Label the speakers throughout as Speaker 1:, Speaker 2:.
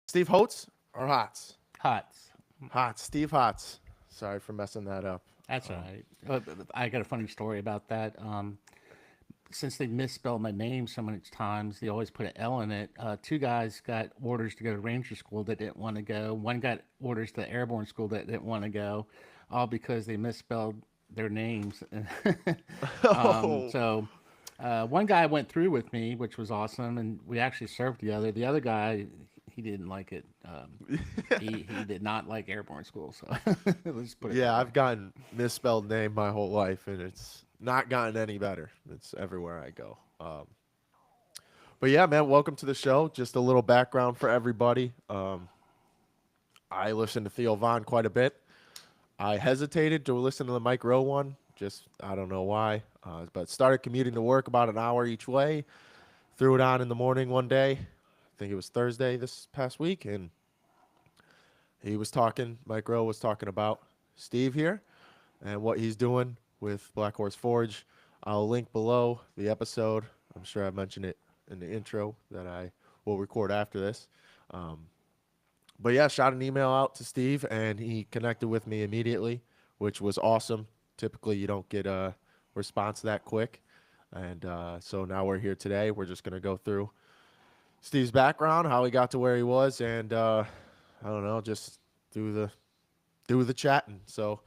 Speaker 1: Steve Holtz or Hotz?
Speaker 2: Huts.
Speaker 1: Hotz. Steve Hotz. Sorry for messing that up.
Speaker 2: That's all
Speaker 1: Um,
Speaker 2: right. I got a funny story about that. Since they misspelled my name so many times, they always put an L in it. Two guys got orders to go to Ranger School that didn't want to go. One got orders to Airborne School that didn't want to go, all because they misspelled their names.
Speaker 1: oh,
Speaker 2: One guy went through with me, which was awesome, and we actually served together. The other guy, he didn't like it. He did not like Airborne School, so let's put it
Speaker 1: yeah,
Speaker 2: that
Speaker 1: I've
Speaker 2: way.
Speaker 1: gotten misspelled name my whole life, and it's not gotten any better. It's everywhere I go. But yeah, man, welcome to the show. Just a little background for everybody. I listen to Theo Vaughn quite a bit. I hesitated to listen to the Mike Rowe one. Just I don't know why, but started commuting to work about an hour each way. Threw it on in the morning one day. I think it was Thursday this past week, and he was talking. Mike Rowe was talking about Steve here and what he's doing with Black Horse Forge. I'll link below the episode. I'm sure I mentioned it in the intro that I will record after this. Um, but yeah, shot an email out to Steve, and he connected with me immediately, which was awesome. Typically, you don't get a response that quick, and so now we're here today. We're just gonna go through Steve's background, how he got to where he was, and I don't know, just do the do the chatting. So,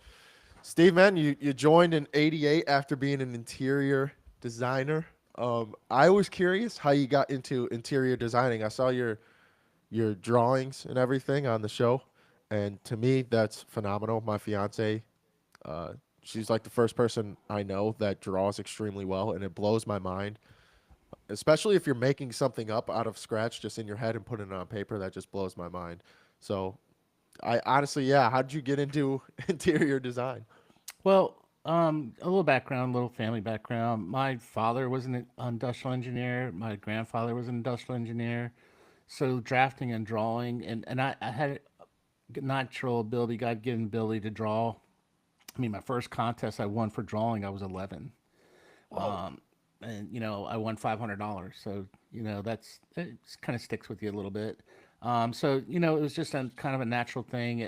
Speaker 1: Steve, man, you joined in '88 after being an interior designer. I was curious how you got into interior designing. I saw your drawings and everything on the show, and to me, that's phenomenal. My fiance, uh, she's like the first person I know that draws extremely well, and it blows my mind, especially if you're making something up out of scratch just in your head and putting it on paper. That just blows my mind. So I honestly, yeah, how did you get into interior design?
Speaker 2: Well, a little background, a little family background. My father was an industrial engineer. My grandfather was an industrial engineer. So drafting and drawing, and I had a natural ability, God given ability to draw. I mean, my first contest I won for drawing, I was 11.
Speaker 1: Whoa.
Speaker 2: And I won $500. So that's it. Kind of sticks with you a little bit. So it was just a kind of a natural thing.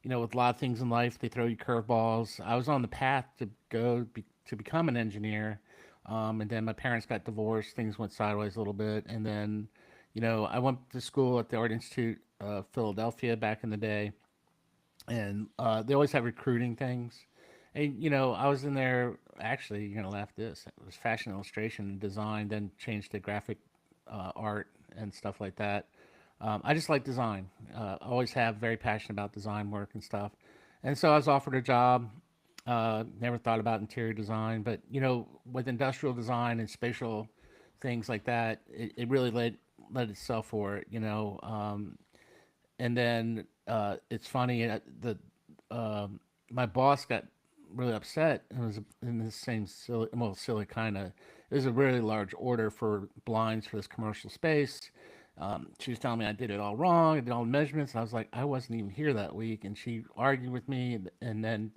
Speaker 2: With a lot of things in life, they throw you curveballs. I was on the path to to become an engineer, and then my parents got divorced. Things went sideways a little bit, and then, I went to school at the Art Institute of Philadelphia back in the day, and they always have recruiting things. And I was in there. Actually, you're gonna laugh at this. It was fashion illustration and design, then changed to graphic art and stuff like that. I just like design. Always have very passionate about design work and stuff. And so I was offered a job. Never thought about interior design, but with industrial design and spatial things like that, it really led itself for it. And then it's funny. The My boss got really upset and was in the same silly kind of. It was a really large order for blinds for this commercial space. She was telling me I did it all wrong. I did all the measurements. And I was like, I wasn't even here that week. And she argued with me, and then,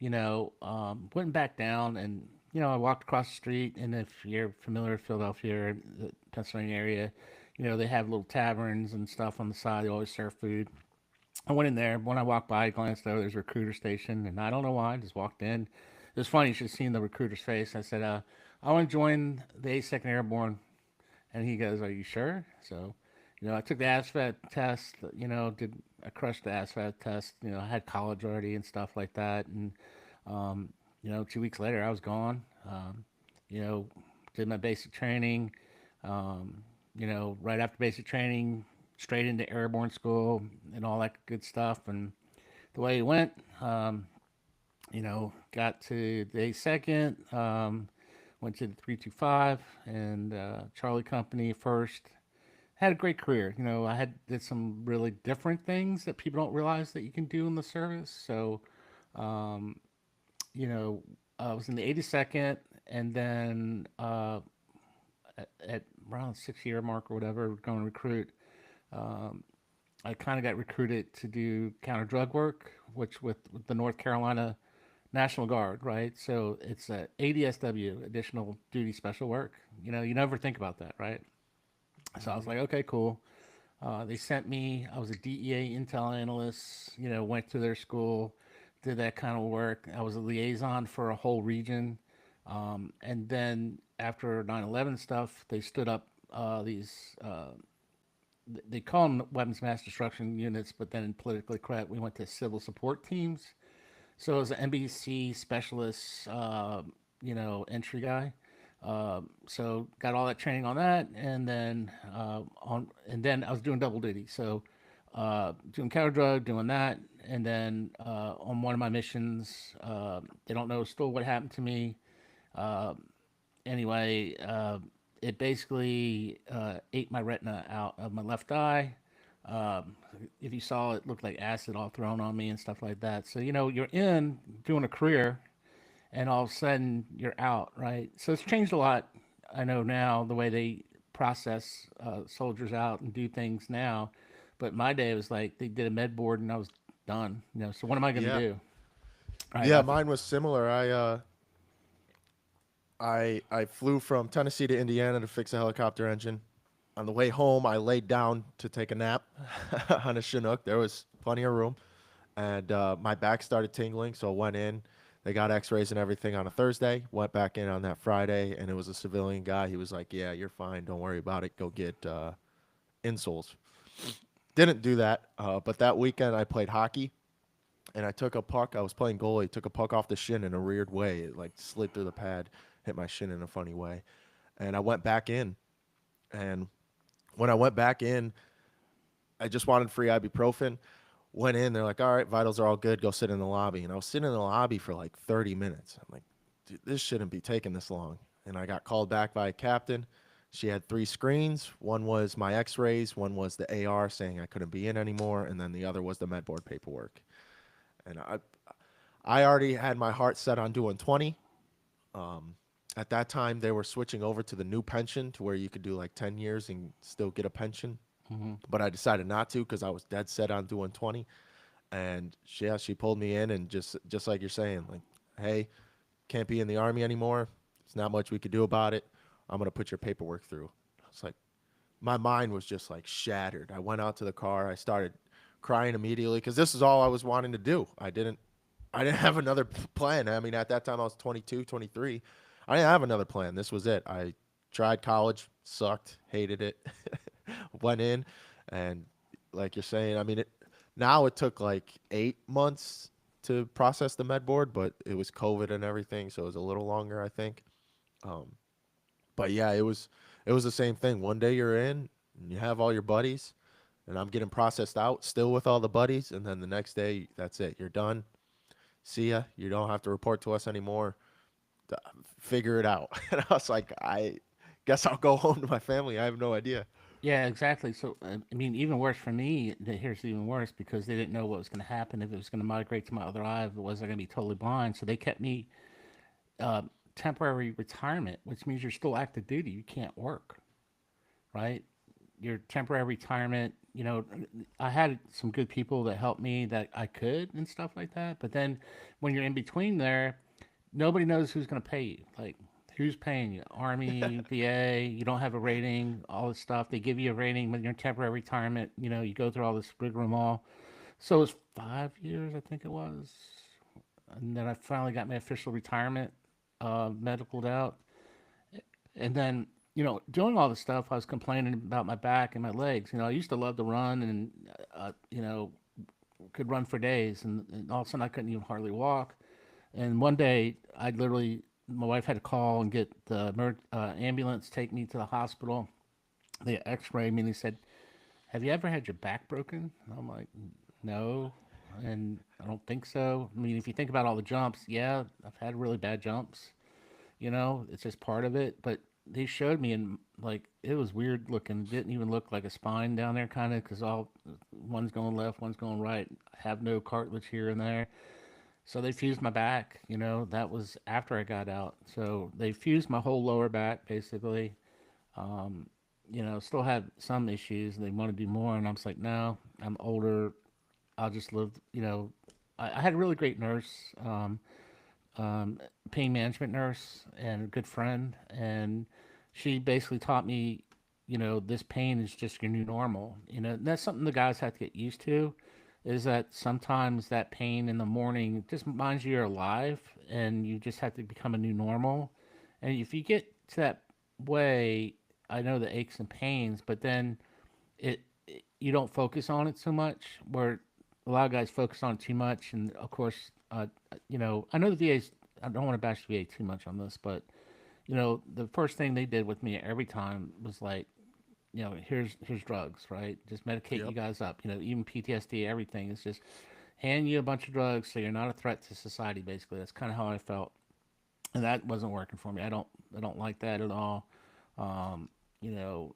Speaker 2: went back down. And I walked across the street. And if you're familiar with Philadelphia, the Pennsylvania area, they have little taverns and stuff on the side. They always serve food. I went in there. When I walked by, I glanced over. There's a recruiter station, and I don't know why. I just walked in. It was funny. You should have seen the recruiter's face. I said, I want to join the 82nd Airborne. And he goes, Are you sure? So, I took the ASVAB test. I crushed the ASVAB test. I had college already and stuff like that. And, 2 weeks later, I was gone. You know, did my basic training. Right after basic training, straight into airborne school and all that good stuff. And the way it went, got to the second, went to the 325 and Charlie Company first. Had a great career. I did some really different things that people don't realize that you can do in the service. So, um, I was in the 82nd, and then at around the 6 year mark or whatever, going to recruit. Um, I kind of got recruited to do counter drug work, which with the North Carolina National Guard, right? So it's a ADSW, additional duty special work. You never think about that, right? So I was
Speaker 1: Hmm.
Speaker 2: like, okay, cool. They sent me. I was a DEA intel analyst. Went to their school, did that kind of work. I was a liaison for a whole region, and then after 9/11 stuff, they stood up these. They call them weapons mass destruction units, but then politically correct, we went to civil support teams. So I was an NBC specialist, entry guy. So got all that training on that, and then I was doing double duty. So doing counter drug, doing that, and then on one of my missions, they don't know still what happened to me. Uh, anyway, it basically ate my retina out of my left eye. Um, if you saw it, it looked like acid all thrown on me and stuff like that. So you're in doing a career, and all of a sudden you're out, right? So it's changed a lot. I know now the way they process soldiers out and do things now, but my day was like they did a med board and I was done. So what am I going to
Speaker 1: Yeah.
Speaker 2: do? Right?
Speaker 1: Yeah, mine was similar. I flew from Tennessee to Indiana to fix a helicopter engine. On the way home, I laid down to take a nap on a Chinook. There was plenty of room, and my back started tingling, so I went in. They got X-rays and everything on a Thursday. Went back in on that Friday, and it was a civilian guy. He was like, "Yeah, you're fine. Don't worry about it. Go get insoles." Didn't do that, but that weekend I played hockey, and I took a puck. I was playing goalie. Took a puck off the shin in a weird way. It like slid through the pad, hit my shin in a funny way, and I went back in. And when I went back in, I just wanted free ibuprofen. Went in, they're like, "All right, vitals are all good. Go sit in the lobby." And I was sitting in the lobby for like 30 minutes. I'm like, "Dude, this shouldn't be taking this long." And I got called back by a captain. She had three screens. One was my X-rays. One was the AR saying I couldn't be in anymore, and then the other was the med board paperwork. And I already had my heart set on doing 20. Um, at that time, they were switching over to the new pension to where you could do like 10 years and still get a pension.
Speaker 2: Hmm.
Speaker 1: But I decided not to because I was dead set on doing 20. And she pulled me in and just like you're saying, like, hey, can't be in the army anymore. There's not much we could do about it. I'm gonna put your paperwork through. I was like, my mind was just like shattered. I went out to the car. I started crying immediately because this is all I was wanting to do. I didn't have another plan. I mean, at that time I was 22, 23. I didn't have another plan. This was it. I tried college, sucked, hated it. Went in, and like you're saying, I mean, now it took like 8 months to process the med board, but it was COVID and everything, so it was a little longer, I think. Um, but yeah, it was the same thing. One day you're in, and you have all your buddies, and I'm getting processed out, still with all the buddies, and then the next day, that's it. You're done. See ya. You don't have to report to us anymore. D- Figure it out. And I was like, I guess I'll go home to my family. I have no idea.
Speaker 2: Yeah, exactly. So, I mean, even worse for me, here's even worse because they didn't know what was going to happen, if it was going to migrate to my other eye, if it was I going to be totally blind. So they kept me uh, temporary retirement, which means you're still active duty. You can't work, right? Your temporary retirement, I had some good people that helped me that I could and stuff like that. But then when you're in between there, nobody knows who's going to pay you. Like, who's paying you? Army, VA, you don't have a rating, all this stuff. They give you a rating when you're in temporary retirement. You go through all this rigmarole. So it was 5 years, I think it was. And then I finally got my official retirement, medicaled out. And then, doing all this stuff, I was complaining about my back and my legs. I used to love to run and, could run for days. And all of a sudden, I couldn't even hardly walk. And one day, my wife had to call and get the ambulance, take me to the hospital. They x-rayed me and they said, "Have you ever had your back broken?" And I'm like, "No." And I don't think so. I mean, if you think about all the jumps, yeah, I've had really bad jumps. It's just part of it. But they showed me, and like it was weird looking. Didn't even look like a spine down there, kind of, because all one's going left, one's going right. I have no cartilage here and there. So they fused my back. That was after I got out. So they fused my whole lower back basically. Um, still had some issues. They want to do more, and I was like, no, I'm older. I'll just live. I had a really great nurse, um, pain management nurse, and a good friend, and she basically taught me. this pain is just your new normal. And that's something the guys have to get used to. Is that sometimes that pain in the morning just reminds you you're alive, and you just have to become a new normal. And if you get to that way, I know the aches and pains, but then you don't focus on it so much. Where a lot of guys focus on it too much, and of course, I know the VA's. I don't want to bash the VA too much on this, but the first thing they did with me every time was like, here's drugs, right? Just medicate you
Speaker 1: Yep.
Speaker 2: guys up. Even PTSD, everything is just hand you a bunch of drugs so you're not a threat to society. Basically, that's kind of how I felt, and that wasn't working for me. I don't like that at all. Um, you know,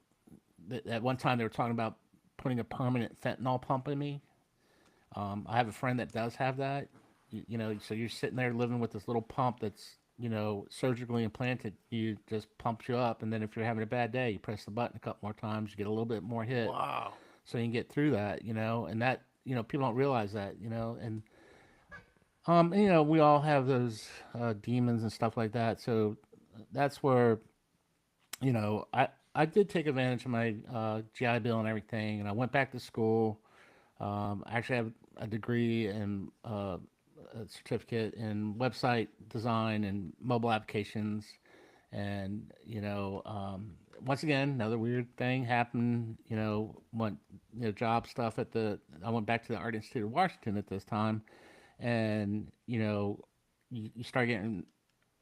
Speaker 2: at one time they were talking about putting a permanent fentanyl pump in me. I have a friend that does have that. So you're sitting there living with this little pump that's surgically implanted. You just pumps you up, and then if you're having a bad day, you press the button a couple more times, you get a little bit more hit,
Speaker 1: Wow.
Speaker 2: so you can get through that. And that people don't realize that. We all have those demons and stuff like that. So that's where I did take advantage of my GI Bill and everything, and I went back to school. I actually have a degree and a certificate in website design and mobile applications. And once again, another weird thing happened. Went job stuff at the. I went back to the Art Institute of Washington at this time, and you start getting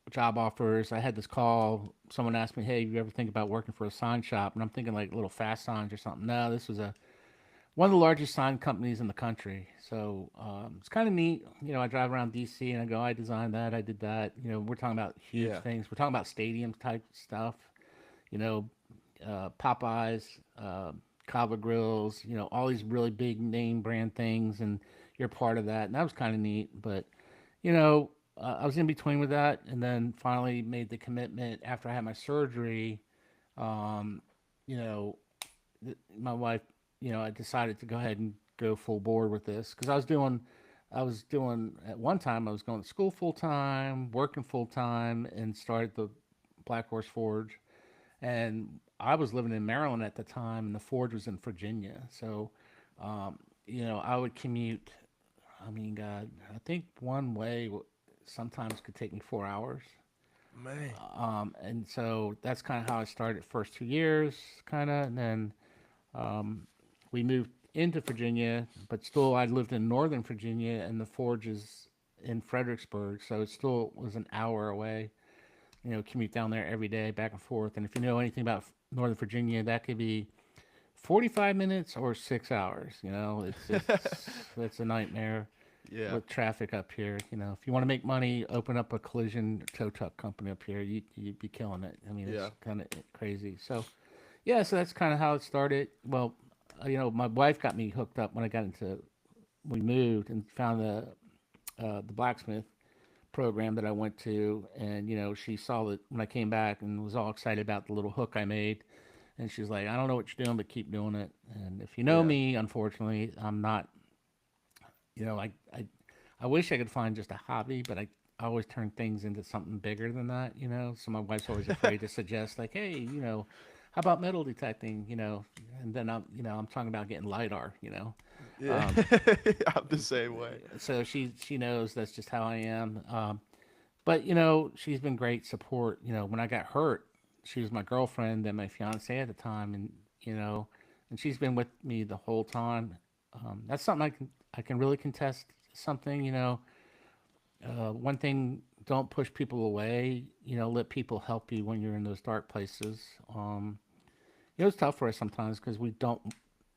Speaker 2: job offers. I had this call. Someone asked me, "Hey, you ever think about working for a sign shop?" And I'm thinking like little fast signs or something. No, this was a one of the largest sign companies in the country. So it's kind of neat. I drive around DC and I go, I designed that, I did that. We're talking about huge
Speaker 1: Yeah.
Speaker 2: things. We're talking about stadium type stuff. You know, Popeyes, Cava Grills. All these really big name brand things, and you're part of that. And that was kind of neat. But I was in between with that, and then finally made the commitment after I had my surgery. Um, you know, my wife, I decided to go ahead and go full board with this because I was doing at one time I was going to school full time, working full time, and started the Black Horse Forge. And I was living in Maryland at the time, and the forge was in Virginia. So, I would commute. I mean, God, I think one way sometimes could take me 4 hours.
Speaker 1: Man.
Speaker 2: And so that's kind of how I started first 2 years, kind of, and then we moved into Virginia, but still I lived in Northern Virginia, and the forge is in Fredericksburg, so it still was an hour away. Commute down there every day, back and forth. And if you know anything about Northern Virginia, that could be 45 minutes or 6 hours. It's a nightmare
Speaker 1: Yeah.
Speaker 2: with traffic up here. If you want to make money, open up a collision tow truck company up here. You'd be killing it. I mean, it's
Speaker 1: Yeah.
Speaker 2: kind of crazy. So yeah, so that's kind of how it started. Well, my wife got me hooked up when I got into. We moved and found the blacksmith program that I went to, and she saw that when I came back and was all excited about the little hook I made, and she's like, "I don't know what you're doing, but keep doing it." And if you know
Speaker 1: Yeah.
Speaker 2: me, unfortunately, I'm not. I wish I could find just a hobby, but I always turn things into something bigger than that. So my wife's always afraid to suggest like, "Hey, how about metal detecting?" And then I'm talking about getting lidar.
Speaker 1: Yeah.
Speaker 2: Um,
Speaker 1: I'm the same way.
Speaker 2: so she knows that's just how I am. But she's been great support. When I got hurt, she was my girlfriend and my fiance at the time, and and she's been with me the whole time. That's something I can really contest. Something one thing, don't push people away. Let people help you when you're in those dark places. It's tough for us sometimes because we don't.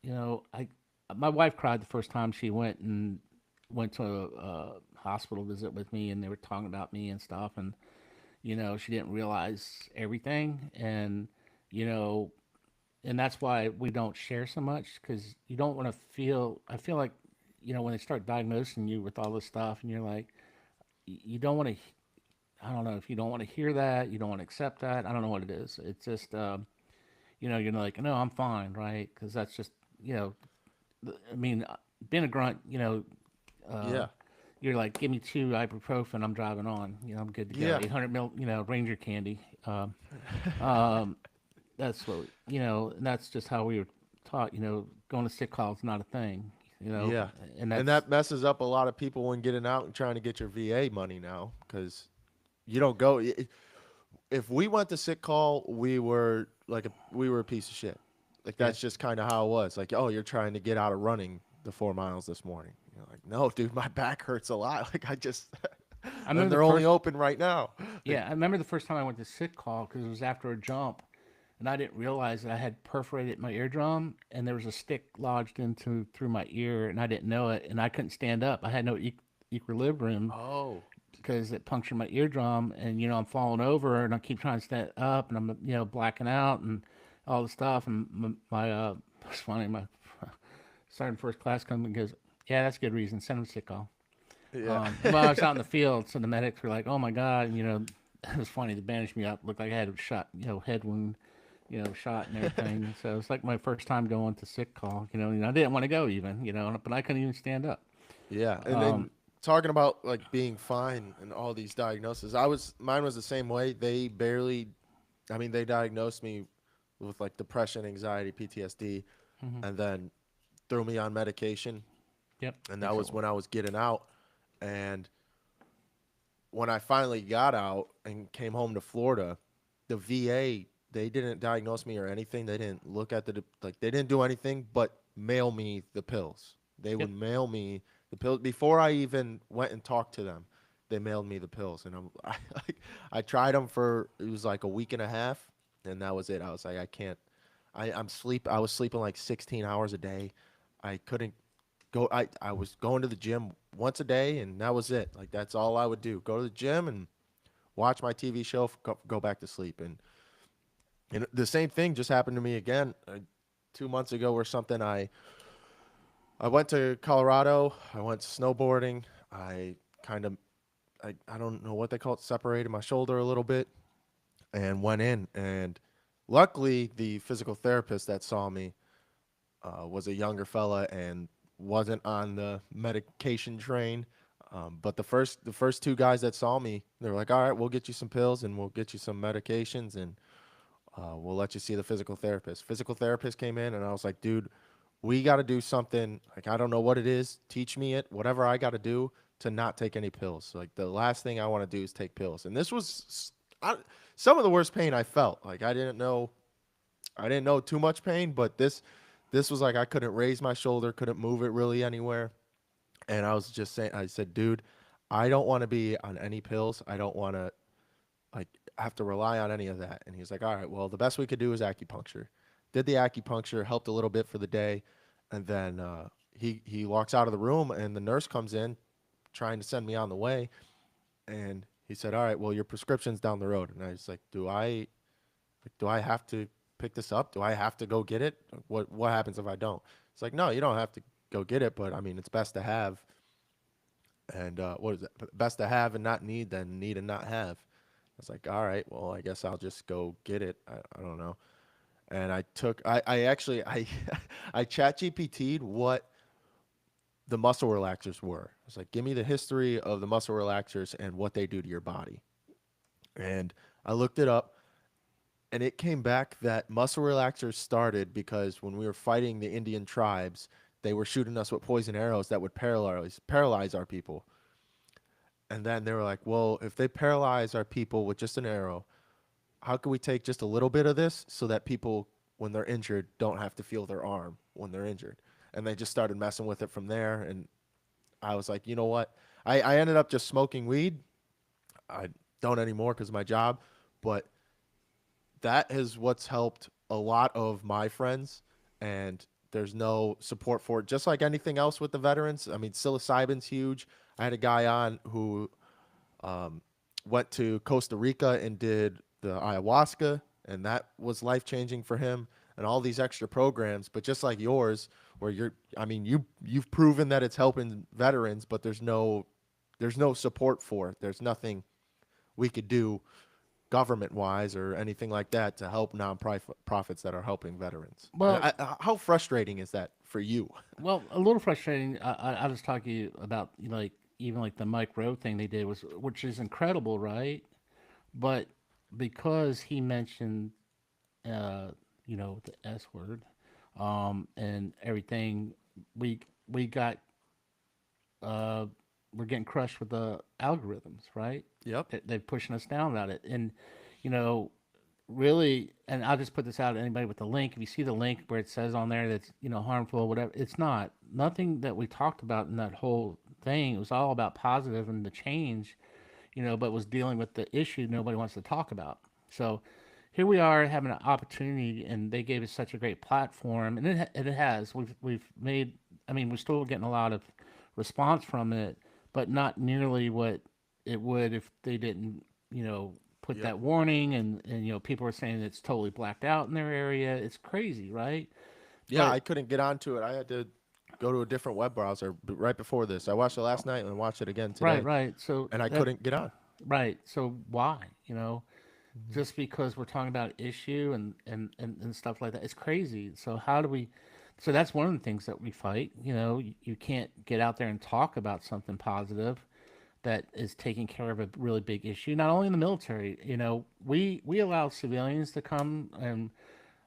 Speaker 2: I My wife cried the first time she went to a hospital visit with me, and they were talking about me and stuff, and she didn't realize everything, and you know and that's why we don't share so much because you don't want to feel. I feel like when they start diagnosing you with all this stuff, and you're like, you don't want to. I don't know if you don't want to hear that, you don't want to accept that. I don't know what it is. It's just you're like, no, I'm fine, right? Because that's just you know, I mean, being a grunt, uh,
Speaker 1: Yeah.
Speaker 2: you're like, give me two ibuprofen, I'm driving on. I'm good to go.
Speaker 1: Yeah.
Speaker 2: 800 mil, Ranger candy. Um, that's what and that's just how we were taught. Going to sick call is not a thing.
Speaker 1: Yeah.
Speaker 2: And
Speaker 1: And
Speaker 2: that's
Speaker 1: that messes up a lot of people when getting out and trying to get your VA money now because you don't go. If we went to sick call, we were a piece of shit. Like
Speaker 2: yeah.
Speaker 1: that's just kind of how it was. Like, oh, you're trying to get out of running the 4 miles this morning. You're like, no, dude, my back hurts a lot. Like I just,
Speaker 2: I
Speaker 1: and
Speaker 2: remember the
Speaker 1: they're only
Speaker 2: first
Speaker 1: open right now. Like,
Speaker 2: Yeah, I remember the first time I went to sick call because it was after a jump, and I didn't realize that I had perforated my eardrum, and there was a stick lodged into through my ear, and I didn't know it, and I couldn't stand up. I had no equilibrium
Speaker 1: oh,
Speaker 2: because it punctured my eardrum, and I'm falling over, and I keep trying to stand up, and I'm blacking out, and all the stuff, and it's funny, my sergeant first class comes and goes, "Yeah, that's a good reason. Send him to sick call."
Speaker 1: yeah,
Speaker 2: Well, I was out in the field, so the medics were like, "Oh my god!" It was funny. They bandaged me up, looked like I had a shot, head wound, shot and everything. So it's like my first time going to sick call. And I didn't want to go even, but I couldn't even stand up.
Speaker 1: yeah. And
Speaker 2: Um,
Speaker 1: then talking about like being fine and all these diagnoses, mine was the same way. They barely, I mean, they diagnosed me with like depression, anxiety, PTSD,
Speaker 2: mhm.
Speaker 1: and then threw me on medication.
Speaker 2: Yep,
Speaker 1: And that
Speaker 2: takes
Speaker 1: was
Speaker 2: a
Speaker 1: when I was getting out. And when I finally got out and came home to Florida, the VA, they didn't diagnose me or anything. They didn't look at like they didn't do anything but mail me the pills. They would
Speaker 2: Yep.
Speaker 1: mail me the pills before I even went and talked to them. They mailed me the pills, and I tried them for it was like a week and a half, and that was it. I was like, I can't. I was sleeping like 16 hours a day. I couldn't I was going to the gym once a day and that was it. Like that's all I would do. Go to the gym and watch my TV show, go back to sleep. And the same thing just happened to me again 2 months ago or something. I went to Colorado. I went snowboarding. I kind of I don't know what they call it, separated my shoulder a little bit and went in. And luckily, the physical therapist that saw me was a younger fella and wasn't on the medication train. But the first two guys that saw me, they were like, "All right, we'll get you some pills and we'll get you some medications and we'll let you see the physical therapist." Physical therapist came in and I was like, "Dude, we got to do something. Like I don't know what it is. Teach me it. Whatever I got to do to not take any pills. So, like the last thing I want to do is take pills." And this was some of the worst pain I felt. Like I didn't know too much pain, but this was like I couldn't raise my shoulder, couldn't move it really anywhere. And I was just saying, I said, dude, I don't want to be on any pills. I don't want to like have to rely on any of that. And he's like, all right, well, the best we could do is acupuncture. Did the acupuncture, helped a little bit for the day, and then he walks out of the room, and the nurse comes in, trying to send me on the way, and he said, all right, well, your prescription's down the road. And I was like, do I have to pick this up? Do I have to go get it? What happens if I don't? It's like, no, you don't have to go get it, but I mean, it's best to have. And what is it? Best to have and not need than need and not have. I was like, all right, well, I guess I'll just go get it. I don't know. And I actually, I chat GPT'd what the muscle relaxers were. I was like, give me the history of the muscle relaxers and what they do to your body. And I looked it up and it came back that muscle relaxers started because when we were fighting the Indian tribes, they were shooting us with poison arrows that would paralyze our people. And then they were like, well, if they paralyze our people with just an arrow, how can we take just a little bit of this so that people, when they're injured, don't have to feel their arm when they're injured? And they just started messing with it from there. And I was like, you know what? I ended up just smoking weed. I don't anymore because of my job, but that is what's helped a lot of my friends. And there's no support for it. Just like anything else with the veterans. I mean, psilocybin's huge. I had a guy on who um, went to Costa Rica and did the ayahuasca, and that was life changing for him. And all these extra programs, but just like yours, where I mean, you've proven that it's helping veterans, but there's no support for it. There's nothing we could do government wise or anything like that to help nonprofits that are helping veterans. And
Speaker 2: well,
Speaker 1: how frustrating is that for you?
Speaker 2: well, a little frustrating. I was talking about like even like the Mike Rowe thing they did was, which is incredible, right? But because he mentioned uh, the S word, and everything. We we got uh, we're getting crushed with the algorithms, right?
Speaker 1: Yep.
Speaker 2: They're pushing us down about it, and you know, really, and I'll just put this out to anybody with the link. If you see the link where it says on there that's harmful, whatever, it's not. Nothing that we talked about in that whole thing. It was all about positive and the change, but was dealing with the issue nobody wants to talk about. So here we are having an opportunity, and they gave us such a great platform, and it has. We've made. I mean, we're still getting a lot of response from it, but not nearly what it would if they didn't, put
Speaker 1: Yep.
Speaker 2: that warning, and people are saying it's totally blacked out in their area. It's crazy, right?
Speaker 1: Yeah,
Speaker 2: But
Speaker 1: I couldn't get onto it. I had to go to a different web browser right before this. I watched it last night and watched it again
Speaker 2: right,
Speaker 1: today,
Speaker 2: right. So
Speaker 1: and I
Speaker 2: that
Speaker 1: couldn't get on.
Speaker 2: right. So why?
Speaker 1: Mhm.
Speaker 2: Just because we're talking about issue and stuff like that. It's crazy. So how do we? So that's one of the things that we fight. You can't get out there and talk about something positive that is taking care of a really big issue. Not only in the military, we allow civilians to come, and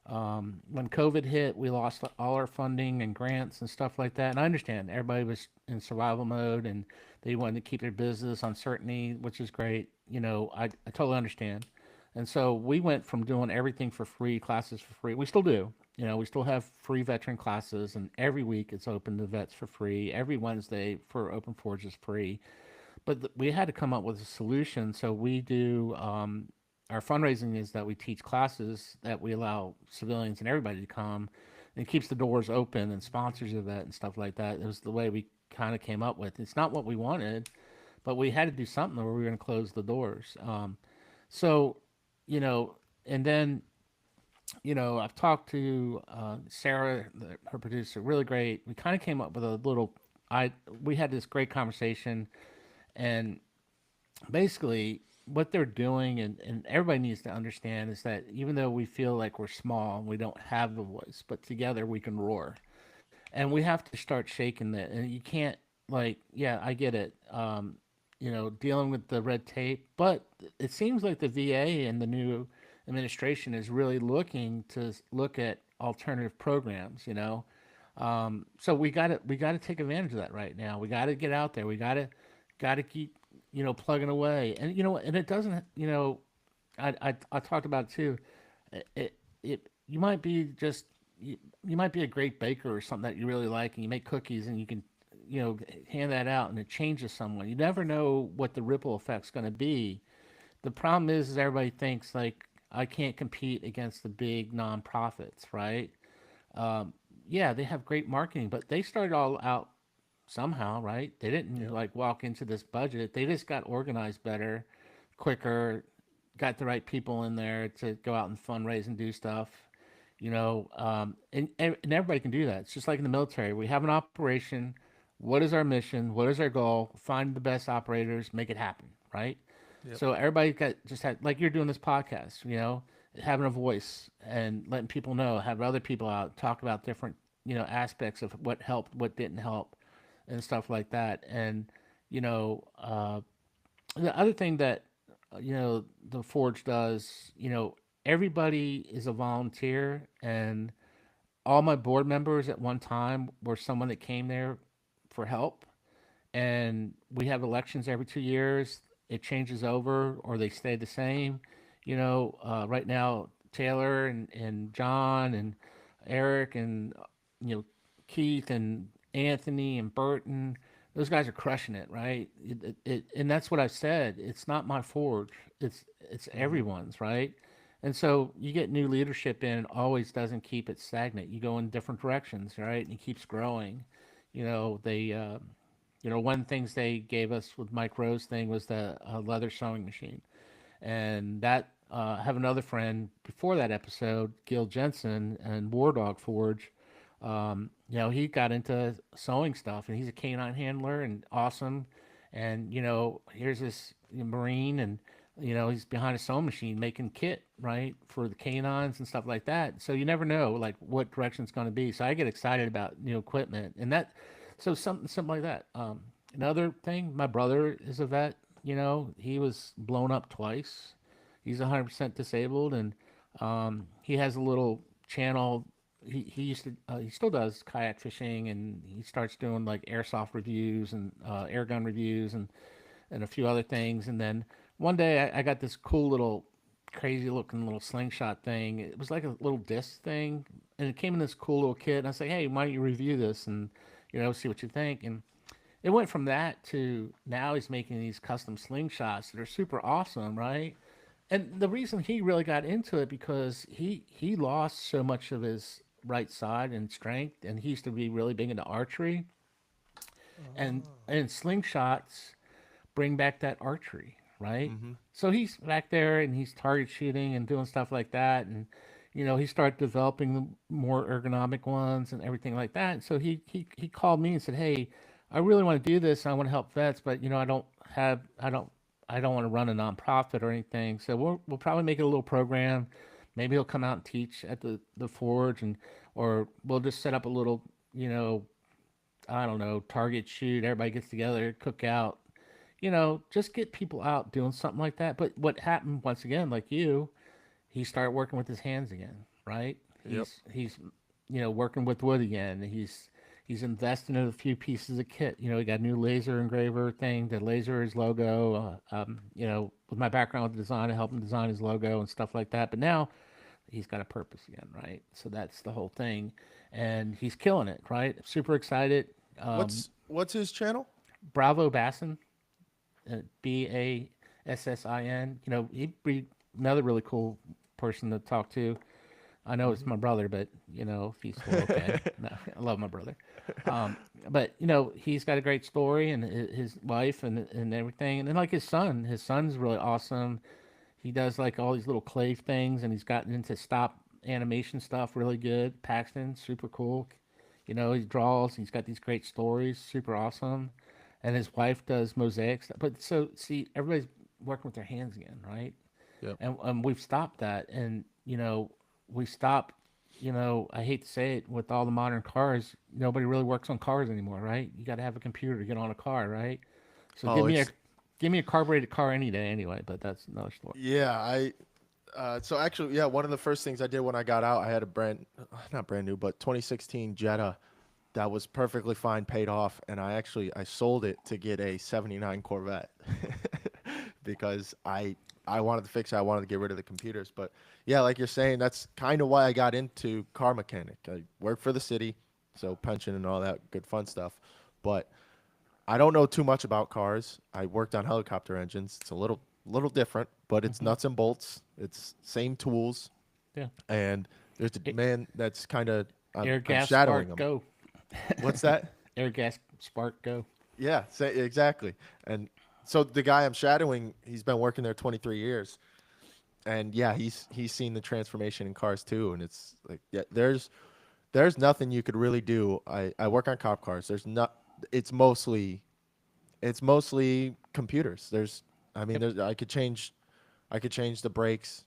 Speaker 2: when COVID hit, we lost all our funding and grants and stuff like that. And I understand everybody was in survival mode and they wanted to keep their business uncertainty, which is great. I totally understand. And so we went from doing everything for free, classes for free. We still do. We still have free veteran classes, and every week it's open to vets for free. Every Wednesday for Open Forge is free. But we had to come up with a solution. So we do our fundraising is that we teach classes that we allow civilians and everybody to come, and it keeps the doors open and sponsors of that and stuff like that. It was the way we kind of came up with. It's not what we wanted, but we had to do something or we were going to close the doors. So, you know, and then I've talked to Sarah, her producer, really great. We kind of came up with a little. We had this great conversation, and basically what they're doing, and everybody needs to understand, is that even though we feel like we're small and we don't have the voice, but together we can roar, and we have to start shaking that. And you can't, like, yeah, I get it, dealing with the red tape, but it seems like the VA and the new administration is really looking to look at alternative programs. So we got to take advantage of that right now. We got to get out there. We got to keep plugging away. And and it doesn't. I talked about it too. It you might be just you might be a great baker or something that you really like, and you make cookies, and you can hand that out, and it changes someone. You never know what the ripple effect's going to be. The problem is everybody thinks like I can't compete against the big nonprofits, right? Um, yeah, they have great marketing, but they started all out somehow, right? They didn't
Speaker 1: Yep.
Speaker 2: like walk into this budget. They just got organized better, quicker, got the right people in there to go out and fundraise and do stuff. And everybody can do that. It's just like in the military. We have an operation. What is our mission? What is our goal? Find the best operators, make it happen, right?
Speaker 1: Yep.
Speaker 2: So everybody got just had like you're doing this podcast, having a voice and letting people know, have other people out talk about different aspects of what helped, what didn't help, and stuff like that. And you know, uh, the other thing that the Forge does, everybody is a volunteer, and all my board members at one time were someone that came there for help. And we have elections every 2 years. It changes over, or they stay the same. Right now Taylor and John and Eric and you know Keith and Anthony and Burton, those guys are crushing it, right? And that's what I said. It's not my forge. It's
Speaker 1: Hmm.
Speaker 2: everyone's, right? And so you get new leadership in, it always doesn't keep it stagnant. You go in different directions, right? And it keeps growing. They one of the things they gave us with Mike Rose thing was the leather sewing machine, and that I have another friend before that episode, Gil Jensen and War Dog Forge. He got into sewing stuff, and he's a canine handler and awesome. And here's this Marine, and he's behind a sewing machine making kit right for the canines and stuff like that. So you never know like what direction it's going to be. So I get excited about new equipment, and that so something like that. Another thing, my brother is a vet. He was blown up twice. He's 100% disabled, and He has a little channel. He used to he still does kayak fishing, and he starts doing like airsoft reviews and air gun reviews and a few other things. And then one day I got this cool little crazy looking little slingshot thing. It was like a little disc thing, and it came in this cool little kit. And I said, hey, why don't you review this and see what you think? And it went from that to now he's making these custom slingshots that are super awesome, right? And the reason he really got into it because he lost so much of his right side and strength, and he used to be really big into archery, and slingshots bring back that archery, right?
Speaker 1: Mm-hmm.
Speaker 2: So he's back there and he's target shooting and doing stuff like that, and he started developing the more ergonomic ones and everything like that. And so he called me and said, "Hey, I really want to do this. And I want to help vets, but I don't want to run a nonprofit or anything. So we'll probably make it a little program. Maybe he'll come out and teach at the forge, and or we'll just set up a little, I don't know, target shoot. Everybody gets together, cook out, just get people out doing something like that. But what happened once again, like you, he started working with his hands again, right?
Speaker 1: Yep.
Speaker 2: He's working with wood again. He's investing in a few pieces of kit. He got a new laser engraver thing. The laser his logo. With my background with design, I helped him design his logo and stuff like that. But now he's got a purpose again, right? So that's the whole thing, and he's killing it, right? Super excited.
Speaker 1: What's his channel?
Speaker 2: Bravo Bassin, Bassin. He'd be another really cool person to talk to. I know it's my brother, but if he's still okay. No, I love my brother. Um, but he's got a great story, and his wife and everything, and then like his son. His son's really awesome. He does like all these little clay things, and he's gotten into stop animation stuff really good. Paxton, super cool. He draws. He's got these great stories, super awesome. And his wife does mosaic stuff. But so see, everybody's working with their hands again, right?
Speaker 1: Yep.
Speaker 2: And we've stopped that, and we stopped. I hate to say it, with all the modern cars, nobody really works on cars anymore, right? You got to have a computer to get on a car, right? So
Speaker 1: Oh, it's
Speaker 2: give me a carbureted car any day, anyway. But that's another story.
Speaker 1: yeah. So actually, yeah, one of the first things I did when I got out, I had a not brand new, but 2016 Jetta that was perfectly fine, paid off, and I sold it to get a '79 Corvette because I wanted to fix it. I wanted to get rid of the computers, but yeah, like you're saying, that's kind of why I got into car mechanic. I worked for the city, so pension and all that good fun stuff, but I don't know too much about cars. I worked on helicopter engines. It's a little different, but it's
Speaker 2: Hmm.
Speaker 1: nuts and bolts. It's same tools,
Speaker 2: Yeah.
Speaker 1: and there's a
Speaker 2: A-
Speaker 1: man that's kind of
Speaker 2: Air
Speaker 1: I'm
Speaker 2: gas
Speaker 1: shadowing
Speaker 2: spark
Speaker 1: him.
Speaker 2: go.
Speaker 1: What's that?
Speaker 2: Air gas spark go.
Speaker 1: Yeah, exactly. And so the guy I'm shadowing, he's been working there 23 years, and yeah, he's seen the transformation in cars too. And it's like, yeah, there's nothing you could really do. I work on cop cars. There's not. It's mostly computers. I mean,
Speaker 2: Yep.
Speaker 1: I could change the brakes,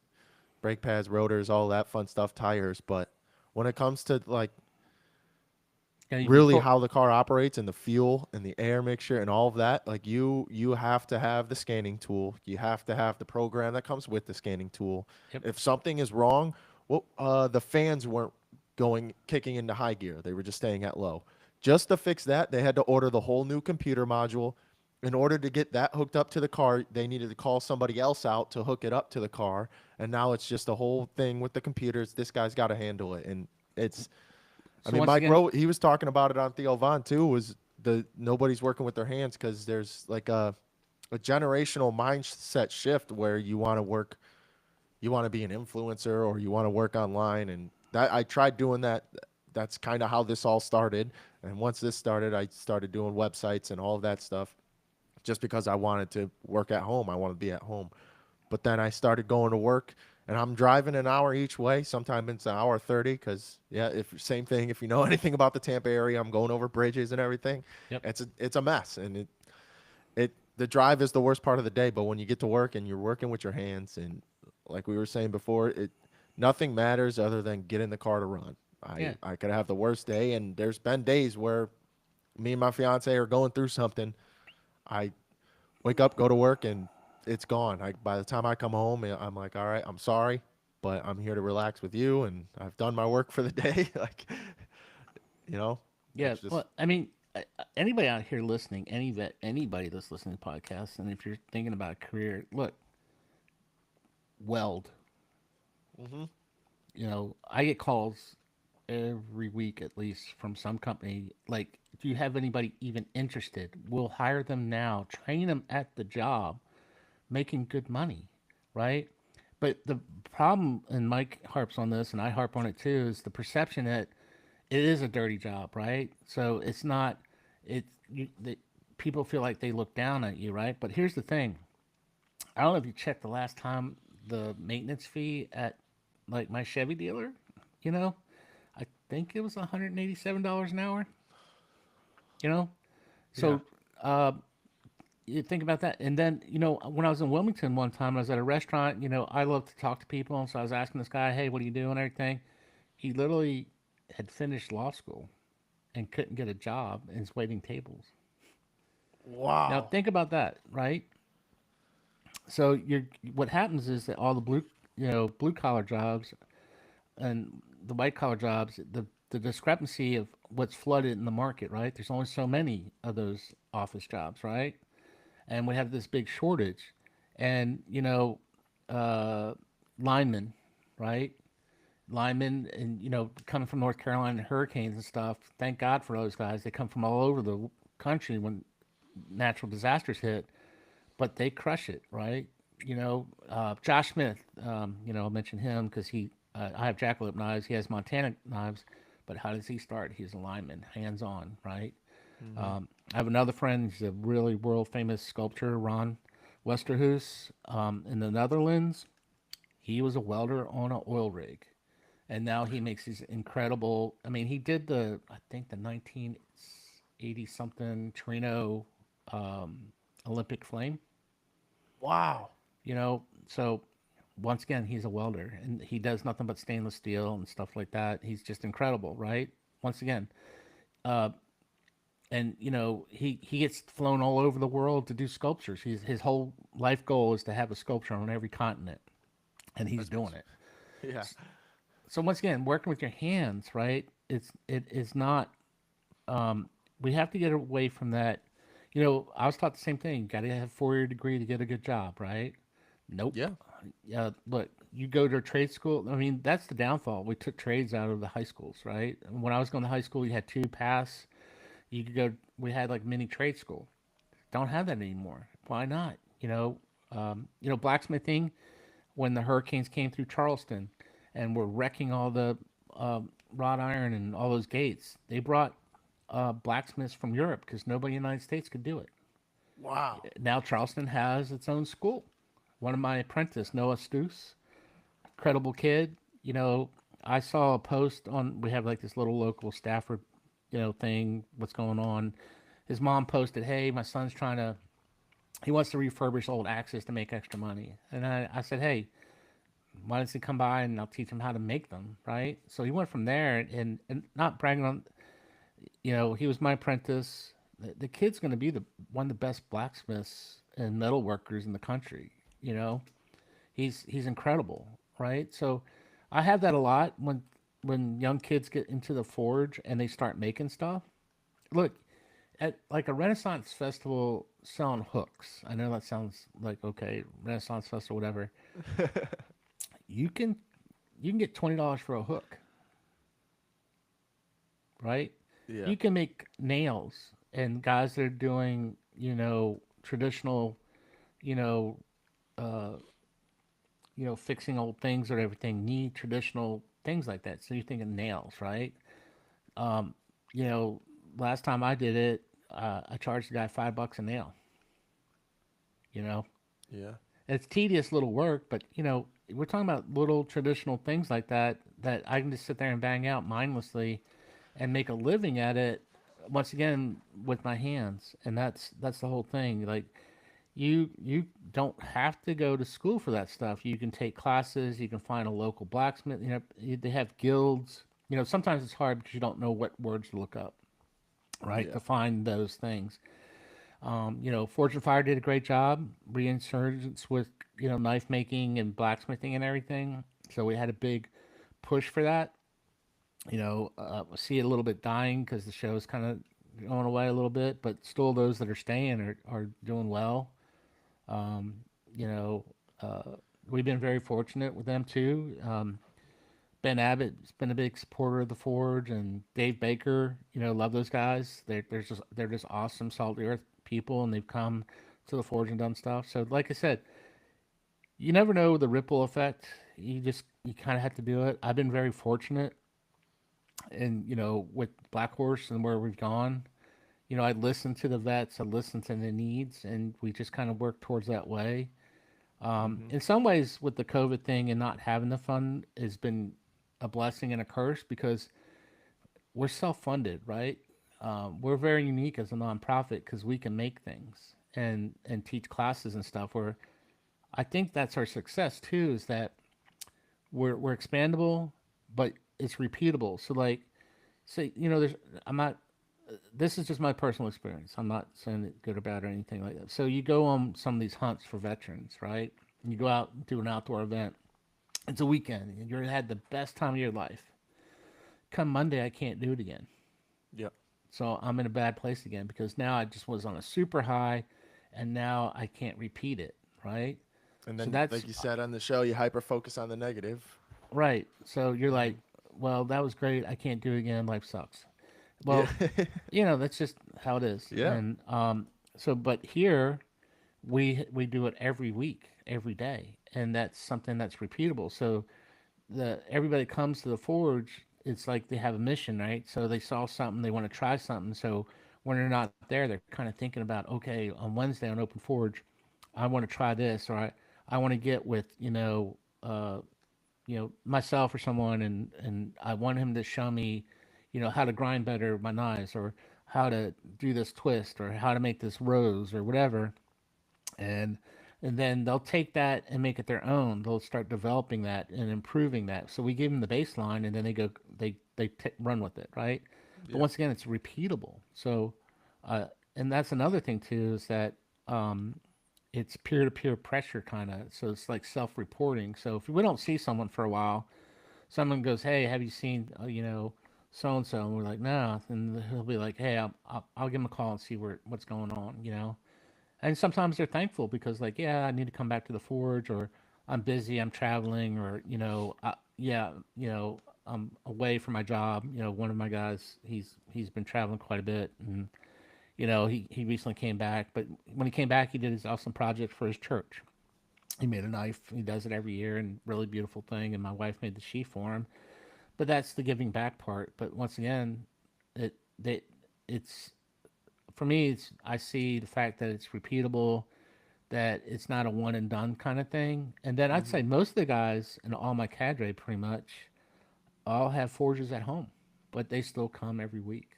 Speaker 1: brake pads, rotors, all that fun stuff, tires. But when it comes to like
Speaker 2: And you
Speaker 1: really
Speaker 2: record.
Speaker 1: how the car operates and the fuel and the air mixture and all of that, like you have to have the scanning tool. You have to have the program that comes with the scanning tool.
Speaker 2: Yep.
Speaker 1: If something is wrong, well, the fans weren't going kicking into high gear. They were just staying at low. Just to fix that, they had to order the whole new computer module. In order to get that hooked up to the car, they needed to call somebody else out to hook it up to the car. And now it's just a whole thing with the computers. This guy's got to handle it, and it's I
Speaker 2: So
Speaker 1: mean,
Speaker 2: once
Speaker 1: Mike
Speaker 2: again,
Speaker 1: Rowe, he was talking about it on Theo Von too. Was the nobody's working with their hands because there's like a generational mindset shift where you want to be an influencer or you want to work online, and that I tried doing that. That's kind of how this all started. And once this started, I started doing websites and all of that stuff, just because I wanted to work at home. I want to be at home. But then I started going to work, and I'm driving an hour each way. Sometimes it's an hour 30 because yeah, if same thing. If you know anything about the Tampa area, I'm going over bridges and everything.
Speaker 2: yep.
Speaker 1: It's a mess, and the drive is the worst part of the day. But when you get to work and you're working with your hands, and like we were saying before, it nothing matters other than get in the car to run.
Speaker 2: Yeah.
Speaker 1: I could have the worst day, and there's been days where me and my fiance are going through something. I wake up, go to work, and it's gone. By the time I come home, I'm like, all right, I'm sorry. but I'm here to relax with you, and I've done my work for the day. Like, you know,
Speaker 2: Yeah.
Speaker 1: it's just
Speaker 2: Well, I mean, anybody out here listening, anybody that's listening to podcasts, and if you're thinking about a career, look, weld.
Speaker 1: hmm
Speaker 2: I get calls every week at least from some company like, do you have anybody even interested? We'll hire them now, train them at the job, making good money, right? But the problem, and Mike harps on this, and I harp on it too, is the perception that it is a dirty job, right? So it's not. It people feel like they look down at you, right? But here's the thing: I don't know if you checked the last time the maintenance fee at like my Chevy dealer. You know, I think it was $187 an hour. You know,
Speaker 1: yeah.
Speaker 2: so uh, you think about that. And then, when I was in Wilmington one time, I was at a restaurant. I love to talk to people, and so I was asking this guy, "Hey, what are you doing?" and everything. He literally had finished law school and couldn't get a job and is waiting tables. Now
Speaker 1: Wow.
Speaker 2: think about that, right? So what happens is that all the blue collar jobs and the white collar jobs, the discrepancy of what's flooded in the market, right? There's only so many of those office jobs, right? And we have this big shortage, and uh, linemen, right? Linemen, and coming from North Carolina, hurricanes and stuff. Thank God for those guys. They come from all over the country when natural disasters hit, but they crush it, right? Josh Smith. I'll mention him because I have jackalope knives. He has Montana knives, but how does he start? He's a lineman, hands on, right?
Speaker 1: hmm
Speaker 2: I have another friend. He's a really world famous sculptor, Ron Westerhuis, in the Netherlands. He was a welder on an oil rig, and now he makes these incredible. I mean, he did I think the 1980 something Torino Olympic flame.
Speaker 1: Wow.
Speaker 2: So once again, he's a welder, and he does nothing but stainless steel and stuff like that. He's just incredible, right? Once again, uh, and he gets flown all over the world to do sculptures. His whole life goal is to have a sculpture on every continent, and he's
Speaker 1: That's
Speaker 2: doing it.
Speaker 1: yeah.
Speaker 2: So once again, working with your hands, right? It is not. We have to get away from that. I was taught the same thing. Got to have a 4-year degree to get a good job, right? Nope.
Speaker 1: Yeah.
Speaker 2: Yeah, look, you go to a trade school. I mean, that's the downfall. We took trades out of the high schools, right? When I was going to high school, you had two pass. You could go. We had like mini trade school. Don't have that anymore. Why not? Blacksmithing. When the hurricanes came through Charleston, and were wrecking all the wrought iron and all those gates, they brought blacksmiths from Europe because nobody in the United States could do it.
Speaker 1: Wow.
Speaker 2: Now Charleston has its own school. One of my apprentices, Noah Stoos, incredible kid. I saw a post on. We have like this little local Stafford, thing. What's going on? His mom posted, "Hey, my son's trying to. He wants to refurbish old axes to make extra money." And I said, "Hey, why doesn't he come by and I'll teach him how to make them?" Right. So he went from there, and not bragging on. He was my apprentice. The kid's going to be the one of the best blacksmiths and metal workers in the country. You know, he's incredible, right? So I have that a lot when young kids get into the forge and they start making stuff. Look, at like a Renaissance festival selling hooks. I know that sounds like okay, Renaissance festival, whatever. You can you can get $20 for a hook, right?
Speaker 1: Yeah.
Speaker 2: You can make nails, and guys that are doing traditional, you know, uh, fixing old things or everything need traditional things like that. So you're thinking nails, right? Um, you know, last time I did it, I charged the guy $5 a nail. You know,
Speaker 1: Yeah.
Speaker 2: it's tedious little work, but we're talking about little traditional things like that that I can just sit there and bang out mindlessly and make a living at it. Once again, with my hands, and that's the whole thing. Like you don't have to go to school for that stuff. You can take classes. You can find a local blacksmith. They have guilds. Sometimes it's hard because you don't know what words to look up, right,
Speaker 1: Yeah.
Speaker 2: to find those things. Forge and Fire did a great job. Reinsurgence with knife making and blacksmithing and everything. So we had a big push for that. See it a little bit dying because the show's kind of going away a little bit, but still those that are staying are doing well. Um, you know, uh, we've been very fortunate with them too. Ben Abbott's been a big supporter of the Forge, and Dave Baker. Love those guys. They're just awesome, salt of the earth people, and they've come to the Forge and done stuff. So, like I said, you never know the ripple effect. You kind of have to do it. I've been very fortunate, and with Black Horse and where we've gone. I listen to the vets, I listen to the needs, and we just kind of work towards that way.
Speaker 1: Hmm.
Speaker 2: In some ways, with the COVID thing and not having the fund has been a blessing and a curse because we're self-funded, right? We're very unique as a nonprofit because we can make things and teach classes and stuff. Where I think that's our success too is that we're expandable, but it's repeatable. So like, say there's I'm not. This is just my personal experience. I'm not saying it good or bad or anything like that. So you go on some of these hunts for veterans, right? You go out and do an outdoor event. It's a weekend. And you had the best time of your life. Come Monday, I can't do it again.
Speaker 1: Yep.
Speaker 2: So I'm in a bad place again because now I just was on a super high, and now I can't repeat it, right?
Speaker 1: And
Speaker 2: So
Speaker 1: then,
Speaker 2: that's
Speaker 1: like you said on the show, you hyper focus on the negative.
Speaker 2: right. So you're
Speaker 1: Hmm.
Speaker 2: like, well, that was great. I can't do it again. Life sucks.
Speaker 1: Yeah.
Speaker 2: Well, that's just how it is.
Speaker 1: Yeah.
Speaker 2: And but here we do it every week, every day, and that's something that's repeatable. So the everybody comes to the forge. It's like they have a mission, right? So they saw something, they want to try something. So when they're not there, they're kind of thinking about, okay, on Wednesday on Open Forge, I want to try this, or I want to get with myself or someone, and I want him to show me, how to grind better my knives, or how to do this twist, or how to make this rose, or whatever, and and then they'll take that and make it their own. They'll start developing that and improving that. So we give them the baseline, and then they run with it, right? But
Speaker 1: Yeah.
Speaker 2: once again, it's repeatable. So, uh, and that's another thing too is that it's peer to peer pressure kind of. So it's like self reporting. So if we don't see someone for a while, someone goes, "Hey, have you seen so and so?" And we're like, "No," and he'll be like, "Hey, I'll give him a call and see what's going on," And sometimes they're thankful because, like, yeah, I need to come back to the forge, or I'm busy, I'm traveling, or yeah, I'm away from my job. One of my guys, he's been traveling quite a bit, and he recently came back. But when he came back, he did his awesome project for his church. He made a knife. He does it every year, and really beautiful thing. And my wife made the sheath for him. But that's the giving back part. But once again, it they it's for me. It's I see the fact that it's repeatable, that it's not a one and done kind of thing. And then I'd
Speaker 1: Hmm.
Speaker 2: say most of the guys in all my cadre pretty much all have forges at home, but they still come every week.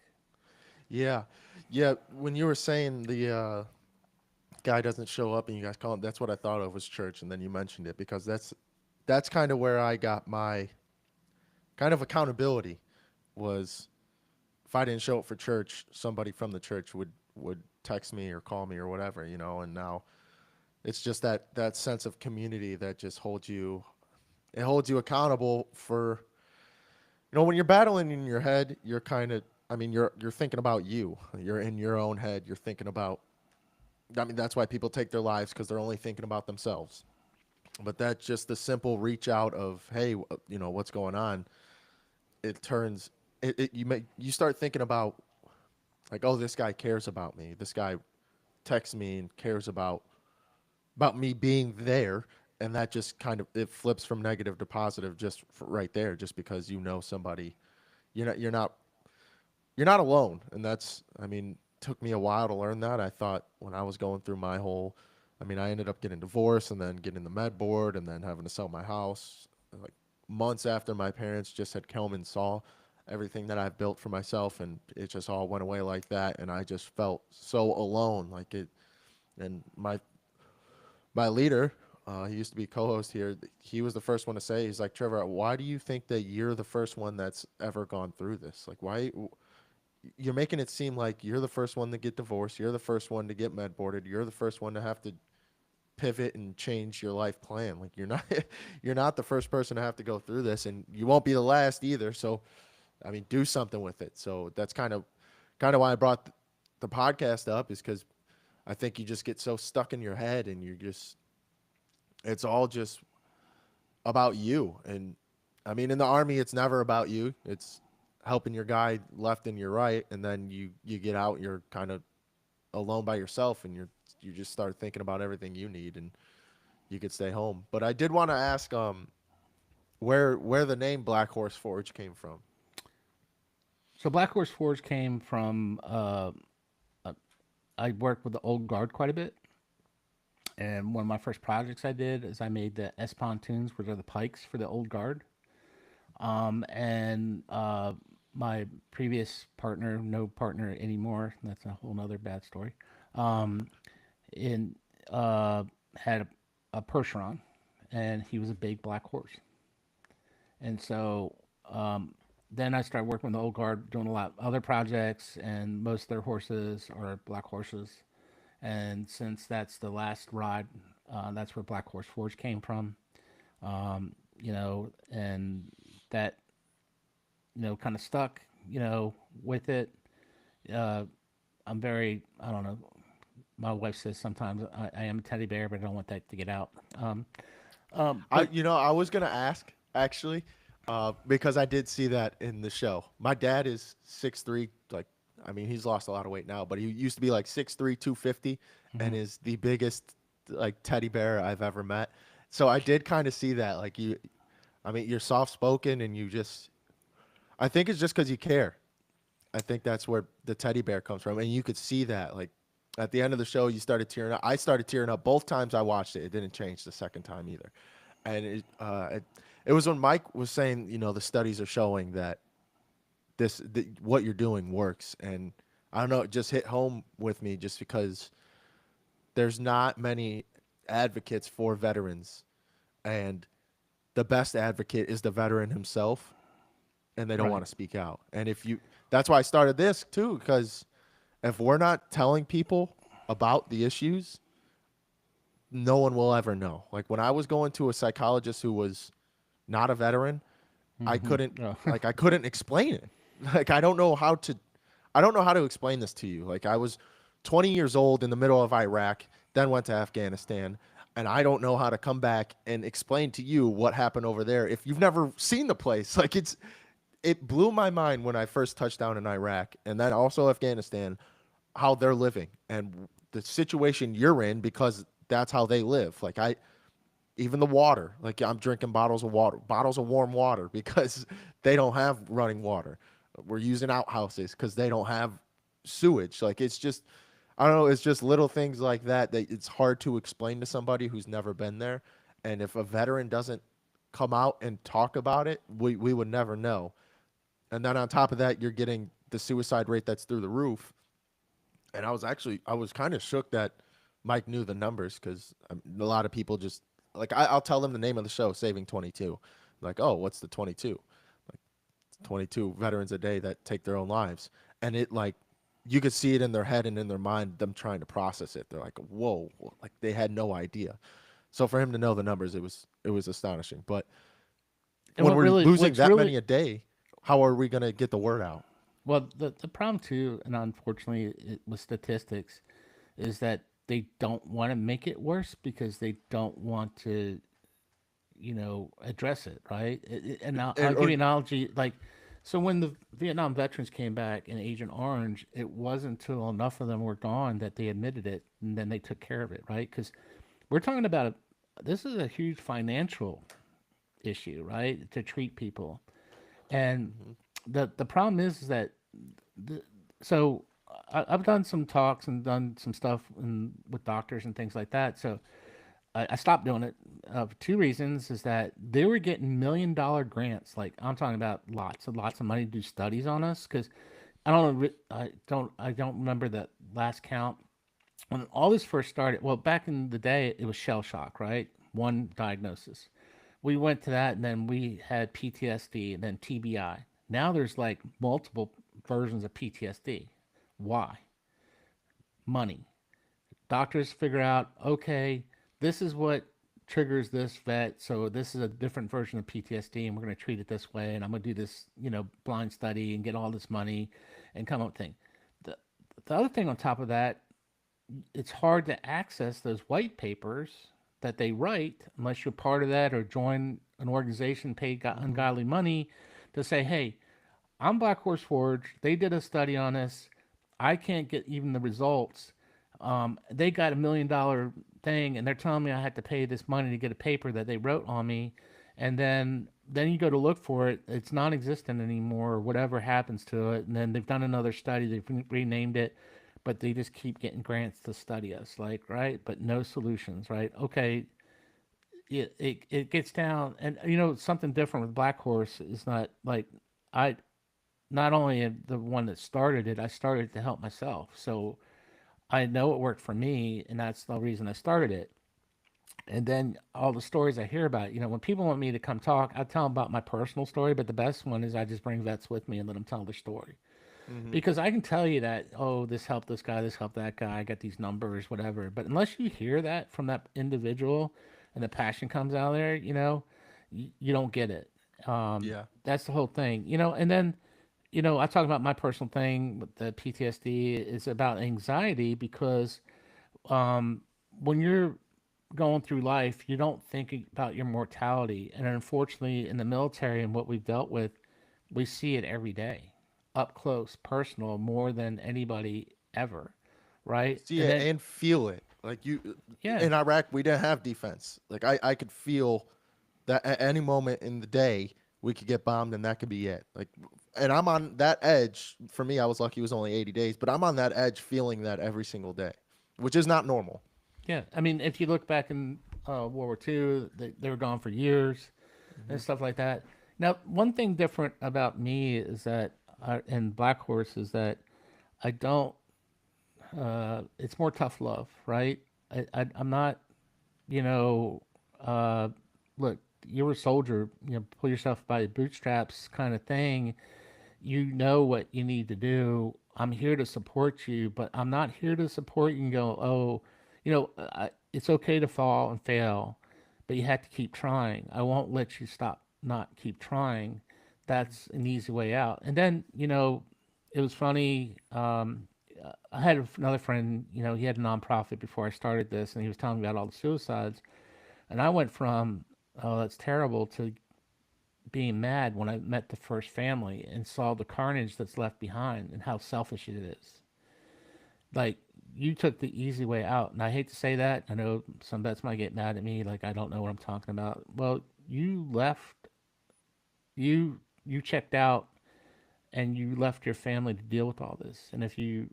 Speaker 1: Yeah. Yeah. When you were saying the guy doesn't show up and you guys call him, that's what I thought of was church. And then you mentioned it because that's kind of where I got my kind of accountability was if I didn't show up for church, somebody from the church would text me or call me or whatever, and now it's just that sense of community that just holds you accountable for when you're battling in your head, you're kind of I mean you're thinking about you. You're in your own head. You're thinking about I mean that's why people take their lives cuz they're only thinking about themselves. But that's just the simple reach out of hey, what's going on? It turns you start thinking about like oh this guy cares about me. This guy texts me and cares about me being there, and that just kind of it flips from negative to positive just right there just because somebody you're not you're not you're not alone. And that's I mean took me a while to learn that. I thought when I was going through my whole I mean I ended up getting divorced and then getting the med board and then having to sell my house like months after my parents just had come and saw everything that I've built for myself, and it just all went away like that, and I just felt so alone like it. And my leader, he used to be co-host here. He was the first one to say, he's like, Trevor, why do you think that you're the first one that's ever gone through this? Like, why you're making it seem like you're the first one to get divorced, you're the first one to get med boarded, you're the first one to have to pivot and change your life plan. Like you're not you're not the first person to have to go through this, and you won't be the last either. So I mean, do something with it. So that's kind of why I brought the podcast up, is because I think you just get so stuck in your head, and you just it's all just about you. And I mean, in the army, it's never about you. It's helping your guy left and your right, and then you get out, you're kind of alone by yourself, and you just start thinking about everything you need, and you could stay home. But I did want to ask where the name Black Horse Forge came from.
Speaker 2: So Black Horse Forge came from I worked with the old guard quite a bit, and one of my first projects I did is I made the S pontoons, which are the pikes for the old guard. And my previous partner, no partner anymore, that's a whole nother bad story. Um, in Had a Percheron, and he was a big black horse. And so then I started working with the old guard, doing a lot of other projects, and most of their horses are black horses. And since that's the last ride, that's where Black Horse Forge came from. And that kind of stuck, with it. Uh, I'm very, I don't know. My wife says sometimes I am a teddy bear, but I don't want that to get out.
Speaker 1: I
Speaker 2: But
Speaker 1: I was gonna ask actually, because I did see that in the show. My dad is 6'3", like I mean he's lost a lot of weight now, but he used to be like 6'3", 250, and
Speaker 2: mhm.
Speaker 1: is the biggest like teddy bear I've ever met. So I did kind of see that, like I mean you're soft spoken, and you just I think it's just because you care. I think that's where the teddy bear comes from, and you could see that. Like at the end of the show, you started tearing up. I started tearing up both times I watched it. It didn't change the second time either, and it was when Mike was saying, the studies are showing that what you're doing works, and I don't know, it just hit home with me just because there's not many advocates for veterans, and the best advocate is the veteran himself, and they don't
Speaker 2: Right.
Speaker 1: want to speak out. And that's why I started this too, because if we're not telling people about the issues, no one will ever know. Like when I was going to a psychologist who was not a veteran, I
Speaker 2: Hmm.
Speaker 1: couldn't
Speaker 2: Oh.
Speaker 1: I couldn't explain it. Like I don't know how to explain this to you. Like I was 20 years old in the middle of Iraq, then went to Afghanistan, and I don't know how to come back and explain to you what happened over there if you've never seen the place. Like it blew my mind when I first touched down in Iraq and then also Afghanistan, how they're living and the situation you're in, because that's how they live. Like even the water, like I'm drinking bottles of water, bottles of warm water because they don't have running water. We're using outhouses because they don't have sewage. Like it's just, I don't know, it's just little things like that it's hard to explain to somebody who's never been there. And if a veteran doesn't come out and talk about it, we would never know. And then on top of that, you're getting the suicide rate that's through the roof. And I was kind of shook that Mike knew the numbers, because a lot of people just like I'll tell them the name of the show, Saving 22. Like, oh, what's the 22? Like 22 veterans a day that take their own lives, and it like you could see it in their head and in their mind, them trying to process it. They're like, whoa, like they had no idea. So for him to know the numbers, it was astonishing. But
Speaker 2: And
Speaker 1: when we're losing
Speaker 2: what's
Speaker 1: that
Speaker 2: really
Speaker 1: many a day, how are we gonna get the word out?
Speaker 2: well, the problem too, and unfortunately, with statistics, is that they don't want to make it worse because they don't want to, address it, right? And I'll
Speaker 1: And
Speaker 2: give
Speaker 1: or
Speaker 2: you an analogy. Like, so when the Vietnam veterans came back in Agent Orange, it wasn't until enough of them were gone that they admitted it, and then they took care of it, right? Because we're talking about this is a huge financial issue, right? To treat people, and
Speaker 1: Mhm.
Speaker 2: the problem is that the, so I've done some talks and done some stuff with doctors and things like that. So I stopped doing it for two reasons: is that they were getting $1 million grants, like I'm talking about lots of money to do studies on us. Because I don't remember the last count when all this first started. Well, back in the day, it was shell shock, right? One diagnosis. We went to that, and then we had PTSD, and then TBI. Now there's like multiple versions of PTSD. Why? Money. Doctors figure out, okay, this is what triggers this vet. So this is a different version of PTSD, and we're going to treat it this way. And I'm going to do this, blind study and get all this money, and come up with thing. The the other thing on top of that, it's hard to access those white papers that they write unless you're part of that or join an organization paid
Speaker 1: Hmm.
Speaker 2: ungodly money to say, hey, I'm Black Horse Forge. They did a study on this. I can't get even the results. They got $1 million thing, and they're telling me I had to pay this money to get a paper that they wrote on me, and then you go to look for it, it's non-existent anymore, or whatever happens to it, and then they've done another study, they've renamed it, but they just keep getting grants to study us, like, right, but no solutions, right? Okay, it gets down, and something different with Black Horse is not like I not only am the one that started it, I started to help myself. So I know it worked for me, and that's the reason I started it. And then all the stories I hear about, when people want me to come talk, I tell them about my personal story. But the best one is I just bring vets with me and let them tell their story.
Speaker 1: Hmm.
Speaker 2: Because I can tell you that, oh, this helped this guy, this helped that guy, I got these numbers, whatever. But unless you hear that from that individual and the passion comes out of there, you don't get it.
Speaker 1: Yeah.
Speaker 2: That's the whole thing, and then I talk about my personal thing with the PTSD is about anxiety because um, when you're going through life, you don't think about your mortality. And unfortunately, in the military and what we've dealt with, we see it every day, up close, personal, more than anybody ever, right?
Speaker 1: See
Speaker 2: And
Speaker 1: it
Speaker 2: then,
Speaker 1: and feel it. Like
Speaker 2: yeah,
Speaker 1: in Iraq, we didn't have defense. Like I could feel that at any moment in the day we could get bombed and that could be it. Like, and I'm on that edge. For me, I was lucky; it was only 80 days, but I'm on that edge, feeling that every single day, which is not normal.
Speaker 2: yeah. I mean, if you look back in World War II, they were gone for years
Speaker 1: Hmm.
Speaker 2: and stuff like that. Now, one thing different about me is that, in Black Horse, is that I don't. It's more tough love, right? I'm not. You know, uh, look, you're a soldier. Pull yourself by the bootstraps, kind of thing. You know what you need to do. I'm here to support you, but I'm not here to support you and go, oh, it's okay to fall and fail, but you have to keep trying. I won't let you stop, not keep trying. That's an easy way out. And then, it was funny. I had another friend, he had a nonprofit before I started this, and he was telling me about all the suicides. And I went from, oh, that's terrible, to being mad when I met the first family and saw the carnage that's left behind and how selfish it is. Like, you took the easy way out. And I hate to say that. I know some vets might get mad at me, like I don't know what I'm talking about. Well, you left, you checked out, and you left your family to deal with all this. And if you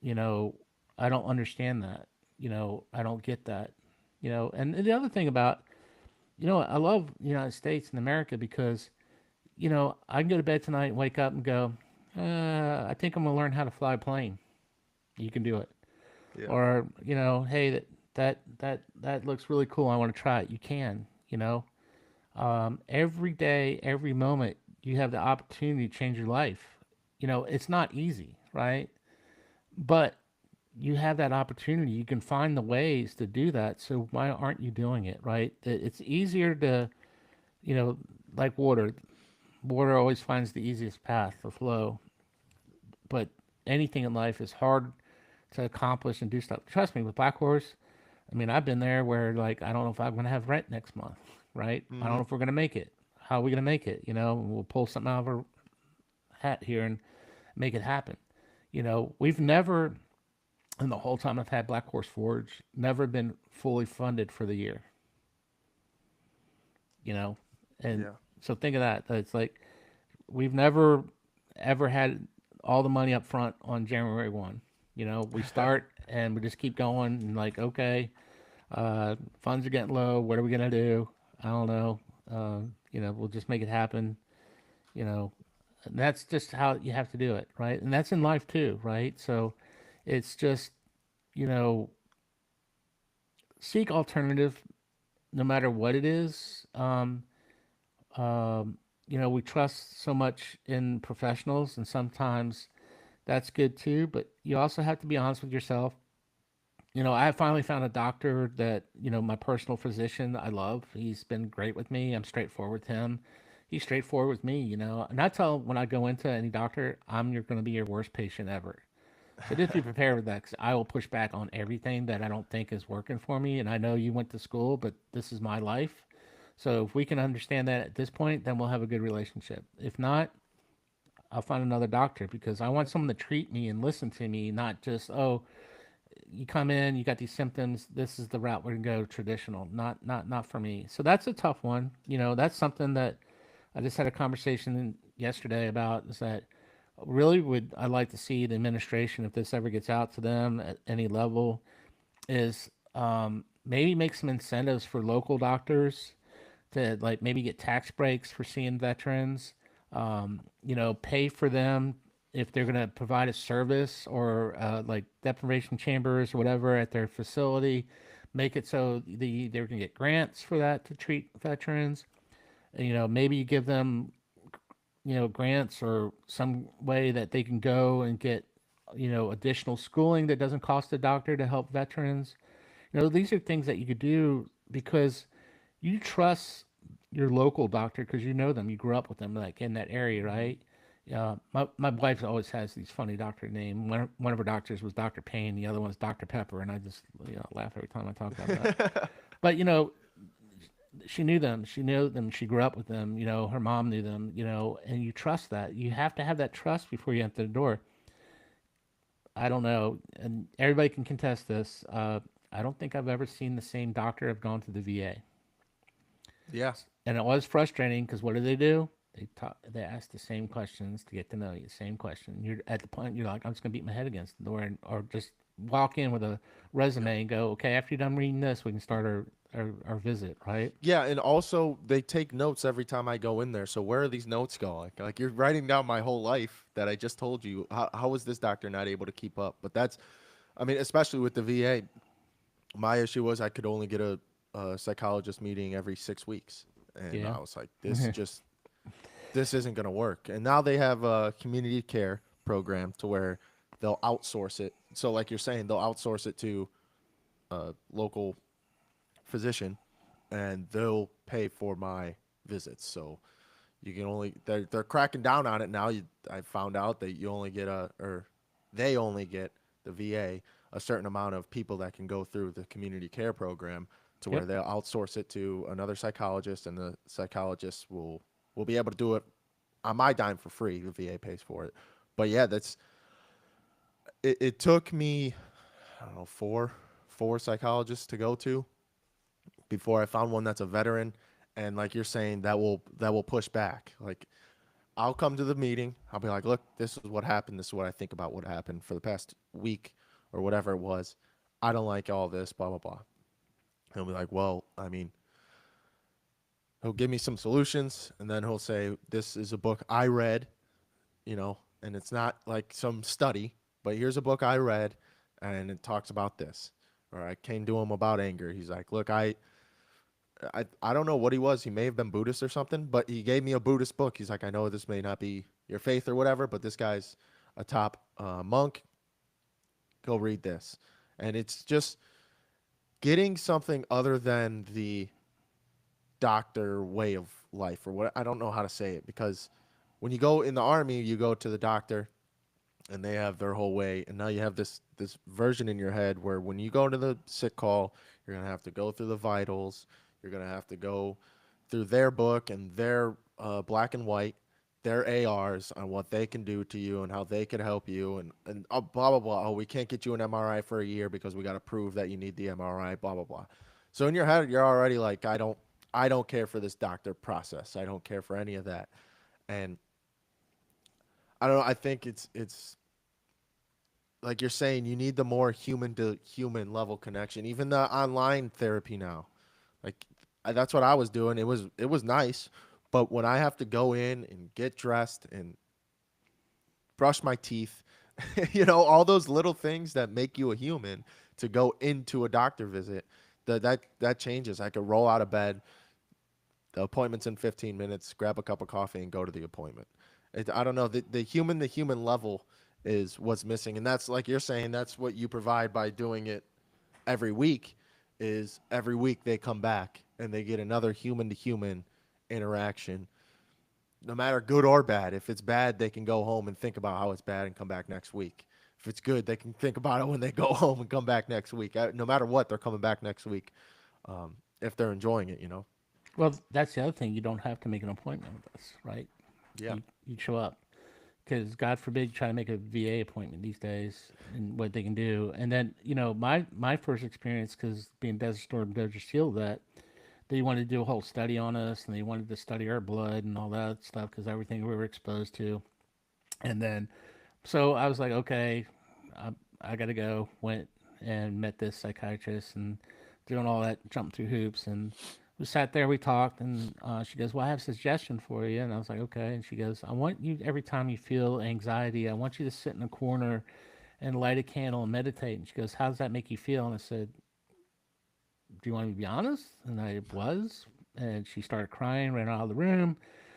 Speaker 2: know, I don't understand that. I don't get that. And the other thing about, I love the United States and America because I can go to bed tonight and wake up and go, I think I'm gonna learn how to fly a plane. You can do it.
Speaker 1: Yeah.
Speaker 2: Or hey, that looks really cool. I want to try it. You can. Every day, every moment, you have the opportunity to change your life. It's not easy, right? But you have that opportunity. You can find the ways to do that. So why aren't you doing it, right? It's easier to, you know, like water. Water always finds the easiest path to flow, but anything in life is hard to accomplish and do stuff. Trust me, with Black Horse, I mean, I've been there where, like, I don't know if I'm going to have rent next month, right? I don't
Speaker 1: Hmm.
Speaker 2: know if we're going to make it. How are we going to make it? We'll pull something out of our hat here and make it happen. We've never, in the whole time I've had Black Horse Forge, never been fully funded for the year, you know? And
Speaker 1: Yeah.
Speaker 2: so think of that. It's like we've never ever had all the money up front on January 1. We start and we just keep going and, like, okay, funds are getting low. What are we going to do? I don't know. We'll just make it happen. You know, and that's just how you have to do it, right? And that's in life too, right? So it's just, you know, seek alternative no matter what it is. We trust so much in professionals, and sometimes that's good too. But you also have to be honest with yourself I finally found a doctor that, my personal physician I love. He's been great with me. I'm straightforward with him. He's straightforward with me. And I tell when I go into any doctor, you're going to be your worst patient ever. So just be prepared with that because I will push back on everything that I don't think is working for me. And I know you went to school, but this is my life. So if we can understand that at this point, then we'll have a good relationship. If not, I'll find another doctor because I want someone to treat me and listen to me, not just, oh, you come in, you got these symptoms, this is the route we're gonna go traditional. Not for me. So that's a tough one. That's something that I just had a conversation yesterday about is that really would I like to see the administration, if this ever gets out to them at any level, is maybe make some incentives for local doctors to like maybe get tax breaks for seeing veterans, pay for them if they're going to provide a service or like deprivation chambers or whatever at their facility, make it so they're going to get grants for that to treat veterans. And, maybe you give them, grants or some way that they can go and get, additional schooling that doesn't cost a doctor to help veterans. These are things that you could do because you trust your local doctor because you know them. You grew up with them, like in that area, right? My wife always has these funny doctor names. One of her doctors was Dr. Payne, the other one's Dr. Pepper, and I just laugh every time I talk about that. But she knew them. She knew them. She grew up with them. Her mom knew them. And you trust that. You have to have that trust before you enter the door. I don't know, and everybody can contest this. I don't think I've ever seen the same doctor have gone to the VA.
Speaker 1: Yeah.
Speaker 2: And it was frustrating because what do? They ask the same questions to get to know you. Same question. You're at the point you're like, I'm just gonna beat my head against the door, or just walk in with a
Speaker 1: Yep.
Speaker 2: resume and go, okay, after you're done reading this, we can start our visit, right?
Speaker 1: Yeah, and also they take notes every time I go in there. So where are these notes going? Like you're writing down my whole life that I just told you. How is this doctor not able to keep up? But that's, I mean, especially with the VA, my issue was I could only get a psychologist meeting every 6 weeks, and
Speaker 2: Yeah.
Speaker 1: I was like, this isn't gonna work. And now they have a community care program to where they'll outsource it. So like you're saying, they'll outsource it to a local physician, and they'll pay for my visits. So you can only they're cracking down on it now. I found out that you only get or they only get the VA a certain amount of people that can go through the community care program to where
Speaker 2: Yep.
Speaker 1: they'll outsource it to another psychologist, and the psychologist will be able to do it on my dime for free. The VA pays for it. But yeah, it took me, I don't know, four psychologists to go to before I found one that's a veteran, and like you're saying, that will push back. Like I'll come to the meeting, I'll be like, look, this is what happened. This is what I think about what happened for the past week or whatever it was. I don't like all this, blah blah blah. He'll be like, well, I mean, he'll give me some solutions, and then he'll say, this is a book I read, and it's not like some study, but here's a book I read, and it talks about this. Or I came to him about anger. He's like, look, I don't know what he was. He may have been Buddhist or something, but he gave me a Buddhist book. He's like, I know this may not be your faith or whatever, but this guy's a top monk. Go read this. And it's just getting something other than the doctor way of life, or what, I don't know how to say it, because when you go in the army, you go to the doctor and they have their whole way, and now you have this version in your head where when you go to the sick call, you're going to have to go through the vitals, you're going to have to go through their book and their black and white, their ARs on what they can do to you and how they can help you, and blah blah blah. Oh, we can't get you an MRI for a year because we got to prove that you need the MRI, blah blah blah. So in your head you're already like, I don't care for this doctor process, I don't care for any of that. And I don't know, I think it's like you're saying, you need the more human to human level connection. Even the online therapy now, like that's what I was doing. It was nice, but when I have to go in and get dressed and brush my teeth, all those little things that make you a human, to go into a doctor visit, that changes. I could roll out of bed. The appointment's in 15 minutes. Grab a cup of coffee and go to the appointment. I don't know. The human to human level is what's missing, and that's like you're saying. That's what you provide by doing it every week is every week they come back and they get another human to human interaction, no matter good or bad. If it's bad, they can go home and think about how it's bad and come back next week. If it's good, they can think about it when they go home and come back next week. No matter what, they're coming back next week, if they're enjoying it, you know?
Speaker 2: Well, that's the other thing. You don't have to make an appointment with us, right?
Speaker 1: Yeah.
Speaker 2: You show up because God forbid you try to make a VA appointment these days and what they can do. And then my first experience, because being Desert Storm Desert Shield, that they wanted to do a whole study on us and they wanted to study our blood and all that stuff because everything we were exposed to. And then so I was like, okay, I got to go. Went and met this psychiatrist and doing all that, jumping through hoops. And we sat there, we talked, and she goes, well, I have a suggestion for you. And I was like, okay. And she goes, I want you, every time you feel anxiety, I want you to sit in a corner and light a candle and meditate. And she goes, how does that make you feel? And I said, do you want me to be honest? And I was. And she started crying, ran out of the room.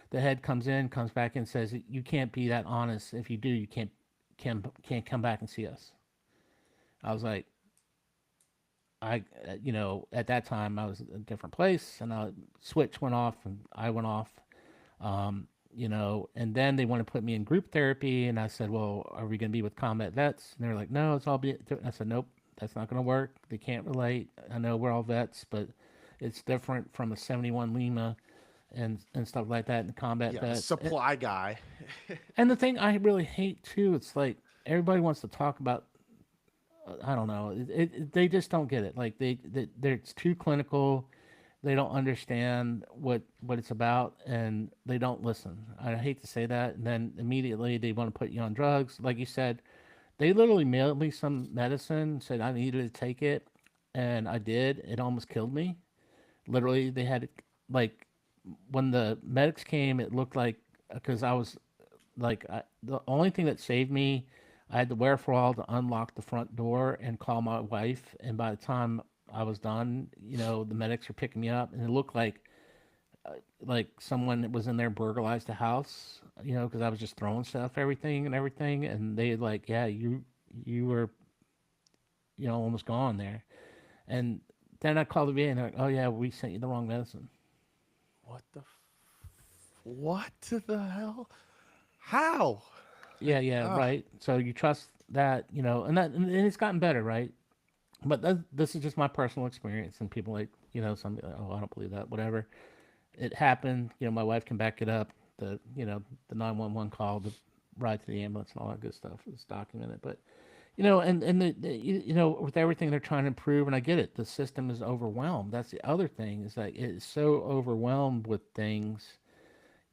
Speaker 2: The head comes in, comes back and says, you can't be that honest. If you do, you can't come back and see us. I was like, at that time I was in a different place, and a switch went off, and I went off. And then they want to put me in group therapy, and I said, well, are we going to be with combat vets? And they're like, no, it's all be. I said, nope, that's not going to work. They can't relate. I know we're all vets, but it's different from a 71 Lima and stuff like that, and combat
Speaker 1: Yeah.
Speaker 2: vets.
Speaker 1: Supply guy.
Speaker 2: And the thing I really hate too, it's like everybody wants to talk about. I don't know. They just don't get it. Like they're it's too clinical. They don't understand what it's about, and they don't listen. I hate to say that. And then immediately they want to put you on drugs. Like you said, they literally mailed me some medicine, said I needed to take it, and I did. It almost killed me. Literally, they had like when the medics came, it looked like because I was like the only thing that saved me, I had the wherewithal to unlock the front door and call my wife. And by the time I was done, the medics were picking me up, and it looked like someone was in there burglarized the house. Because I was just throwing stuff, everything, and they like, yeah, you were, almost gone there. And then I called the VA, and they're like, oh yeah, we sent you the wrong medicine.
Speaker 1: What the hell? How?
Speaker 2: Yeah,
Speaker 1: Ah,
Speaker 2: right. So you trust that, and it's gotten better, right? But this is just my personal experience, and people like, some, oh, I don't believe that, whatever. It happened. My wife can back it up. The 911 call, the ride to the ambulance, and all that good stuff is documented. But and with everything they're trying to improve, and I get it, the system is overwhelmed. That's the other thing, is that it's so overwhelmed with things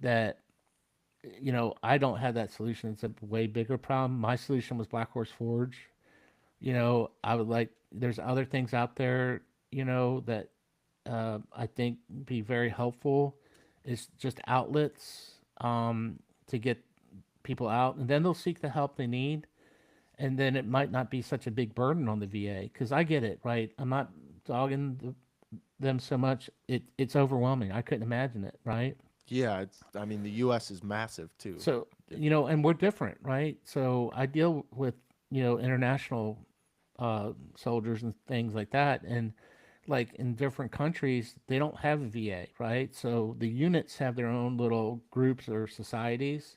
Speaker 2: that I don't have that solution. It's a way bigger problem. My solution was Black Horse Forge. I would like, there's other things out there, that I think be very helpful. It's just outlets to get people out, and then they'll seek the help they need. And then it might not be such a big burden on the VA, because I get it, right? I'm not dogging them so much. It's overwhelming. I couldn't imagine it, right?
Speaker 1: yeah. I mean, the U.S. is massive too.
Speaker 2: So, and we're different, right? So I deal with, international soldiers and things like that. And like in different countries, they don't have a VA, right? So the units have their own little groups or societies.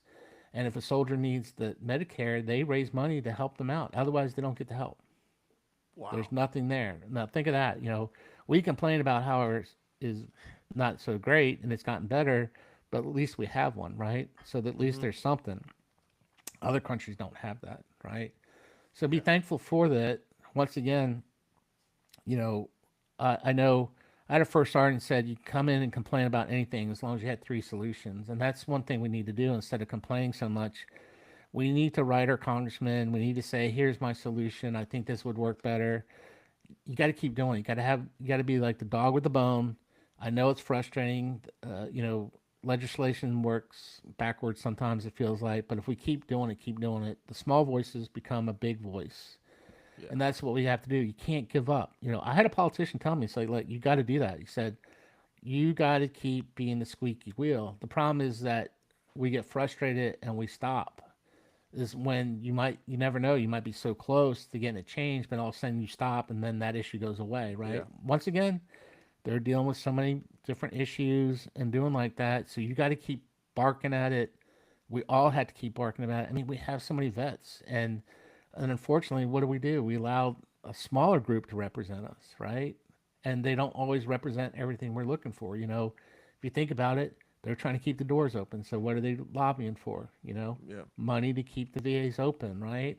Speaker 2: And if a soldier needs the Medicare, they raise money to help them out. Otherwise, they don't get the help.
Speaker 1: Wow.
Speaker 2: There's nothing there. Now, think of that. We complain about how ours is not so great and it's gotten better, but at least we have one, right? So that at least
Speaker 1: Hmm.
Speaker 2: there's something. Other countries don't have that, right? So be
Speaker 1: Yeah.
Speaker 2: thankful for that. Once again, I know I had a first sergeant said you come in and complain about anything as long as you had three solutions. And that's one thing we need to do instead of complaining so much. We need to write our congressman. We need to say, here's my solution. I think this would work better. You got to keep going. You got to be like the dog with the bone. I know it's frustrating. Legislation works backwards sometimes, it feels like, but if we keep doing it, the small voices become a big voice.
Speaker 1: Yeah.
Speaker 2: And that's what we have to do. You can't give up. I had a politician tell me, it's like you got to do that. He said, you got to keep being the squeaky wheel. The problem is that we get frustrated and we stop. is when you never know, you might be so close to getting it changed, but all of a sudden you stop and then that issue goes away, right?
Speaker 1: Yeah.
Speaker 2: Once again, they're dealing with so many different issues and doing like that. So you got to keep barking at it. We all had to keep barking about it. I mean, we have so many vets, and unfortunately, what do? We allow a smaller group to represent us, right? And they don't always represent everything we're looking for. You know, if you think about it, they're trying to keep the doors open. So what are they lobbying for? You know,
Speaker 1: Yeah.
Speaker 2: money to keep the VAs open, right?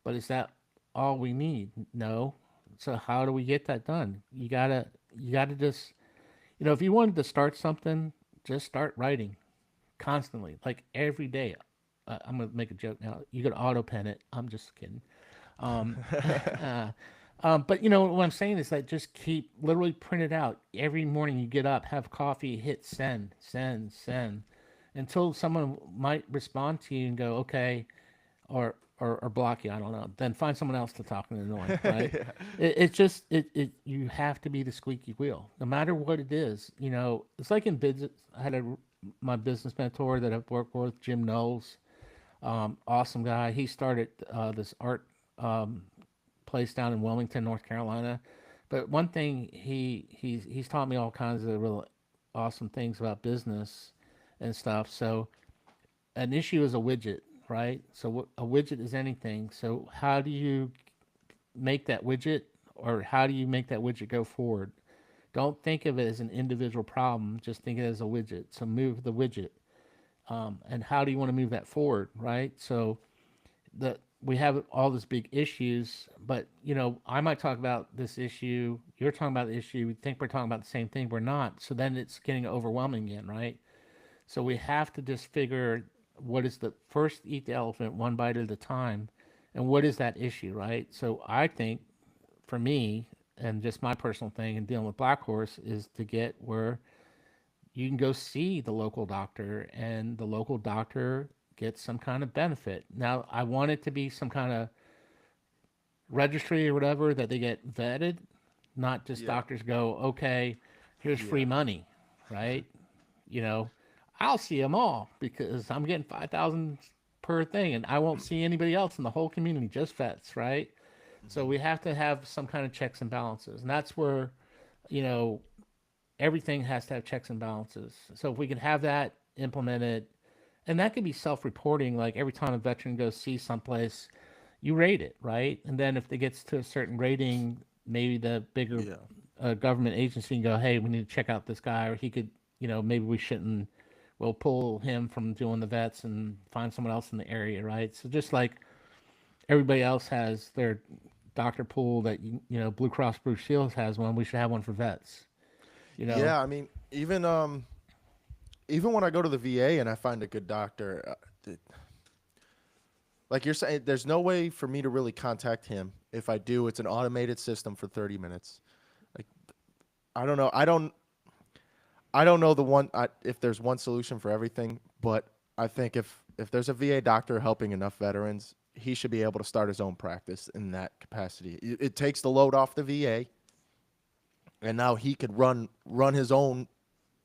Speaker 2: But is that all we need? No. So how do we get that done? You gotta just, if you wanted to start something, just start writing constantly, like every day. I'm gonna make a joke now. You could auto pen it. I'm just kidding. Um, uh, but what I'm saying is that just keep literally print it out every morning. You get up, have coffee, hit send, send, send, until someone might respond to you and go, okay, or block you. I don't know. Then find someone else to talk and annoy. Right?
Speaker 1: Yeah.
Speaker 2: It's just you have to be the squeaky wheel, no matter what it is. It's like in business. I had my business mentor that I've worked with, Jim Knowles. Awesome guy. He started this art um, place down in Wilmington, North Carolina. But one thing he's taught me all kinds of real awesome things about business and stuff. So an issue is a widget, right? So a widget is anything. So how do you make that widget, or how do you make that widget go forward? Don't think of it as an individual problem. Just think of it as a widget. So move the widget, and how do you want to move that forward, right? So we have all these big issues, but I might talk about this issue. You're talking about the issue. We think we're talking about the same thing. We're not. So then it's getting overwhelming again, right? So we have to just figure what is the first, eat the elephant one bite at a time, and what is that issue, right? So I think for me, and just my personal thing in dealing with Black Horse, is to get where you can go see the local doctor and the local doctor gets some kind of benefit. Now, I want it to be some kind of registry or whatever that they get vetted, not just
Speaker 1: Yeah.
Speaker 2: doctors go, okay, here's free
Speaker 1: Yeah.
Speaker 2: money, right? you know, I'll see them all because I'm getting 5,000 per thing, and I won't see anybody else in the whole community, just vets, right? So
Speaker 1: Hmm.
Speaker 2: we have to have some kind of checks and balances, and that's where, you know, everything has to have checks and balances. So if we can have that implemented, and that could be self-reporting, like every time a veteran goes see someplace, you rate it, right? And then if it gets to a certain rating, maybe the bigger
Speaker 1: Yeah.
Speaker 2: government agency can go, hey, we need to check out this guy, or he could, maybe we shouldn't. We'll pull him from doing the vets and find someone else in the area, right? So just like everybody else has their doctor pool that Blue Cross Blue Shield has one, we should have one for vets. You know,
Speaker 1: Yeah. I mean, even when I go to the VA and I find a good doctor, like you're saying, there's no way for me to really contact him. If I do, it's an automated system for 30 minutes. Like I don't know. I don't know if there's one solution for everything, but I think if there's a VA doctor helping enough veterans, he should be able to start his own practice in that capacity. It takes the load off the VA, and now he could run his own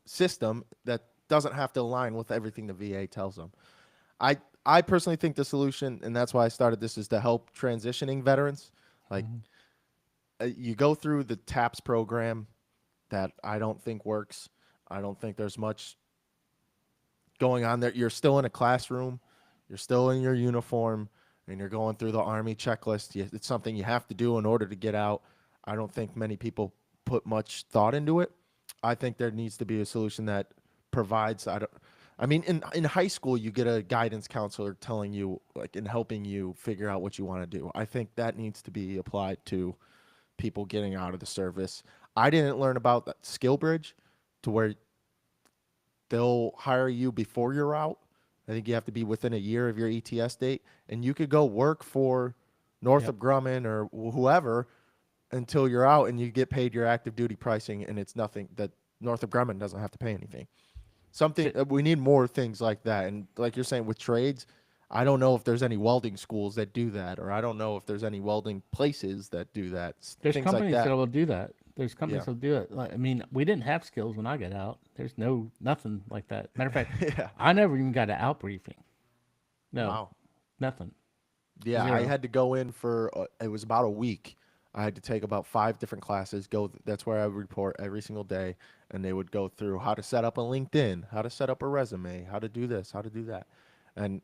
Speaker 1: system that doesn't have to align with everything the VA tells him. I I personally think the solution, and that's why I started this, is to help transitioning veterans. Like
Speaker 2: Mhm.
Speaker 1: you go through the TAPS program that I don't think works. I don't think there's much going on there. You're still in a classroom, you're still in your uniform, and you're going through the Army checklist. It's something you have to do in order to get out. I don't think many people put much thought into it. I think there needs to be a solution that provides. I mean, in high school, you get a guidance counselor telling you, like, and helping you figure out what you want to do. I think that needs to be applied to people getting out of the service. I didn't learn about that skill bridge to where they'll hire you before you're out. I think you have to be within a year of your ETS date, and you could go work for
Speaker 2: Yep.
Speaker 1: Northrop Grumman or whoever until you're out, and you get paid your active duty pricing, and it's nothing that Northrop Grumman doesn't have to pay anything. Something
Speaker 2: J-
Speaker 1: we need more things like that, and like you're saying with trades, I don't know if there's any welding schools that do that, or I don't know if there's any welding places that do that.
Speaker 2: There's
Speaker 1: Things like
Speaker 2: companies that
Speaker 1: that.
Speaker 2: will do that. There's
Speaker 1: Yeah.
Speaker 2: companies that'll do it. Like, I mean, we didn't have skills when I got out. There's nothing like that. Matter of fact,
Speaker 1: Yeah.
Speaker 2: I never even got an out briefing. No,
Speaker 1: Wow.
Speaker 2: Nothing.
Speaker 1: Yeah, I
Speaker 2: Zero.
Speaker 1: had to go in for it was about a week. I had to take about 5 different classes. That's where I would report every single day, and they would go through how to set up a LinkedIn, how to set up a resume, how to do this, how to do that, and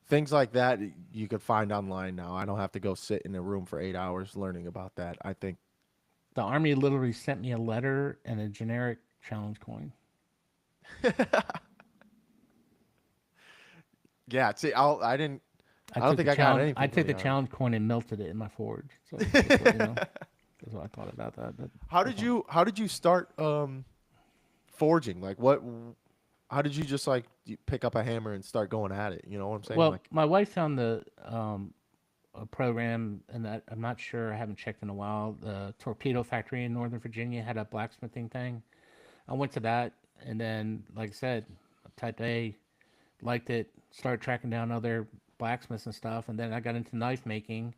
Speaker 1: things like that. You could find online now. I don't have to go sit in a room for 8 hours learning about that. I think.
Speaker 2: The Army literally sent me a letter and a generic challenge coin.
Speaker 1: Yeah, see, I didn't.
Speaker 2: I
Speaker 1: I don't
Speaker 2: took the
Speaker 1: think I got
Speaker 2: challenge. I
Speaker 1: anything from
Speaker 2: took
Speaker 1: the
Speaker 2: the
Speaker 1: army.
Speaker 2: challenge coin and melted it in my forge. So just let you know. That's what I thought about that. But
Speaker 1: How
Speaker 2: that's
Speaker 1: did
Speaker 2: fine.
Speaker 1: you How did you start forging? Like what? How did you just like pick up a hammer and start going at it? You know what I'm saying?
Speaker 2: Well,
Speaker 1: Like,
Speaker 2: my wife found the a program, and that I'm not sure. I haven't checked in a while. The Torpedo Factory in Northern Virginia had a blacksmithing thing. I went to that, and then, like I said, Type A, liked it. Started tracking down other blacksmiths and stuff, and then I got into knife making.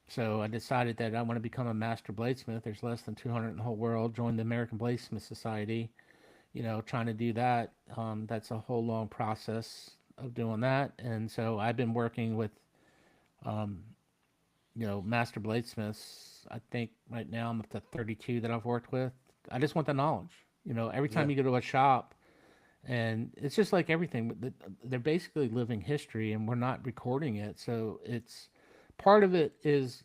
Speaker 2: So I decided that I want to become a master bladesmith. There's less than 200 in the whole world. Joined the American Bladesmith Society. Trying to do that. That's a whole long process of doing that. And so I've been working with, master bladesmiths. I think right now I'm up to 32 that I've worked with. I just want the knowledge. Every
Speaker 1: yeah,
Speaker 2: time you go to a shop, and it's just like everything. They're basically living history, and we're not recording it. So it's part of it is,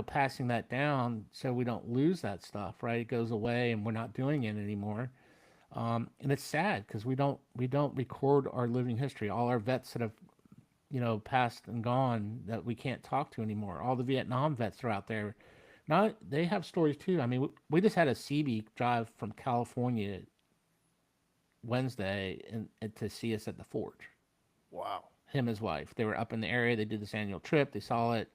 Speaker 2: passing that down so we don't lose that stuff. Right, it goes away, and we're not doing it anymore. And it's sad because we don't record our living history. All our vets that have passed and gone that we can't talk to anymore. All the Vietnam vets that are out there. Now they have stories too. I mean, we just had a CB drive from California Wednesday and to see us at the forge.
Speaker 1: wow,
Speaker 2: Him and his wife. They were up in the area. They did this annual trip. They saw it.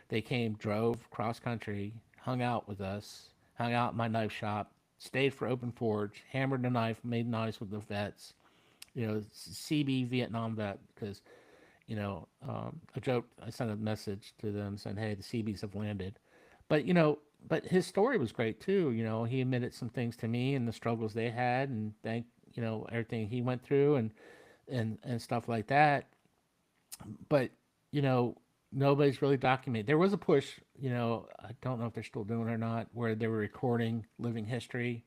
Speaker 2: They came, drove cross country, hung out with us, hung out in my knife shop, stayed for open forge, hammered the knife, made knives with the vets. CB Vietnam vet because a joke. I sent a message to them saying, "Hey, the CBs have landed," but but his story was great too. He admitted some things to me and the struggles they had, and thank everything he went through and stuff like that. But you know, nobody's really documented. There was a push. I don't know if they're still doing it or not, where they were recording living history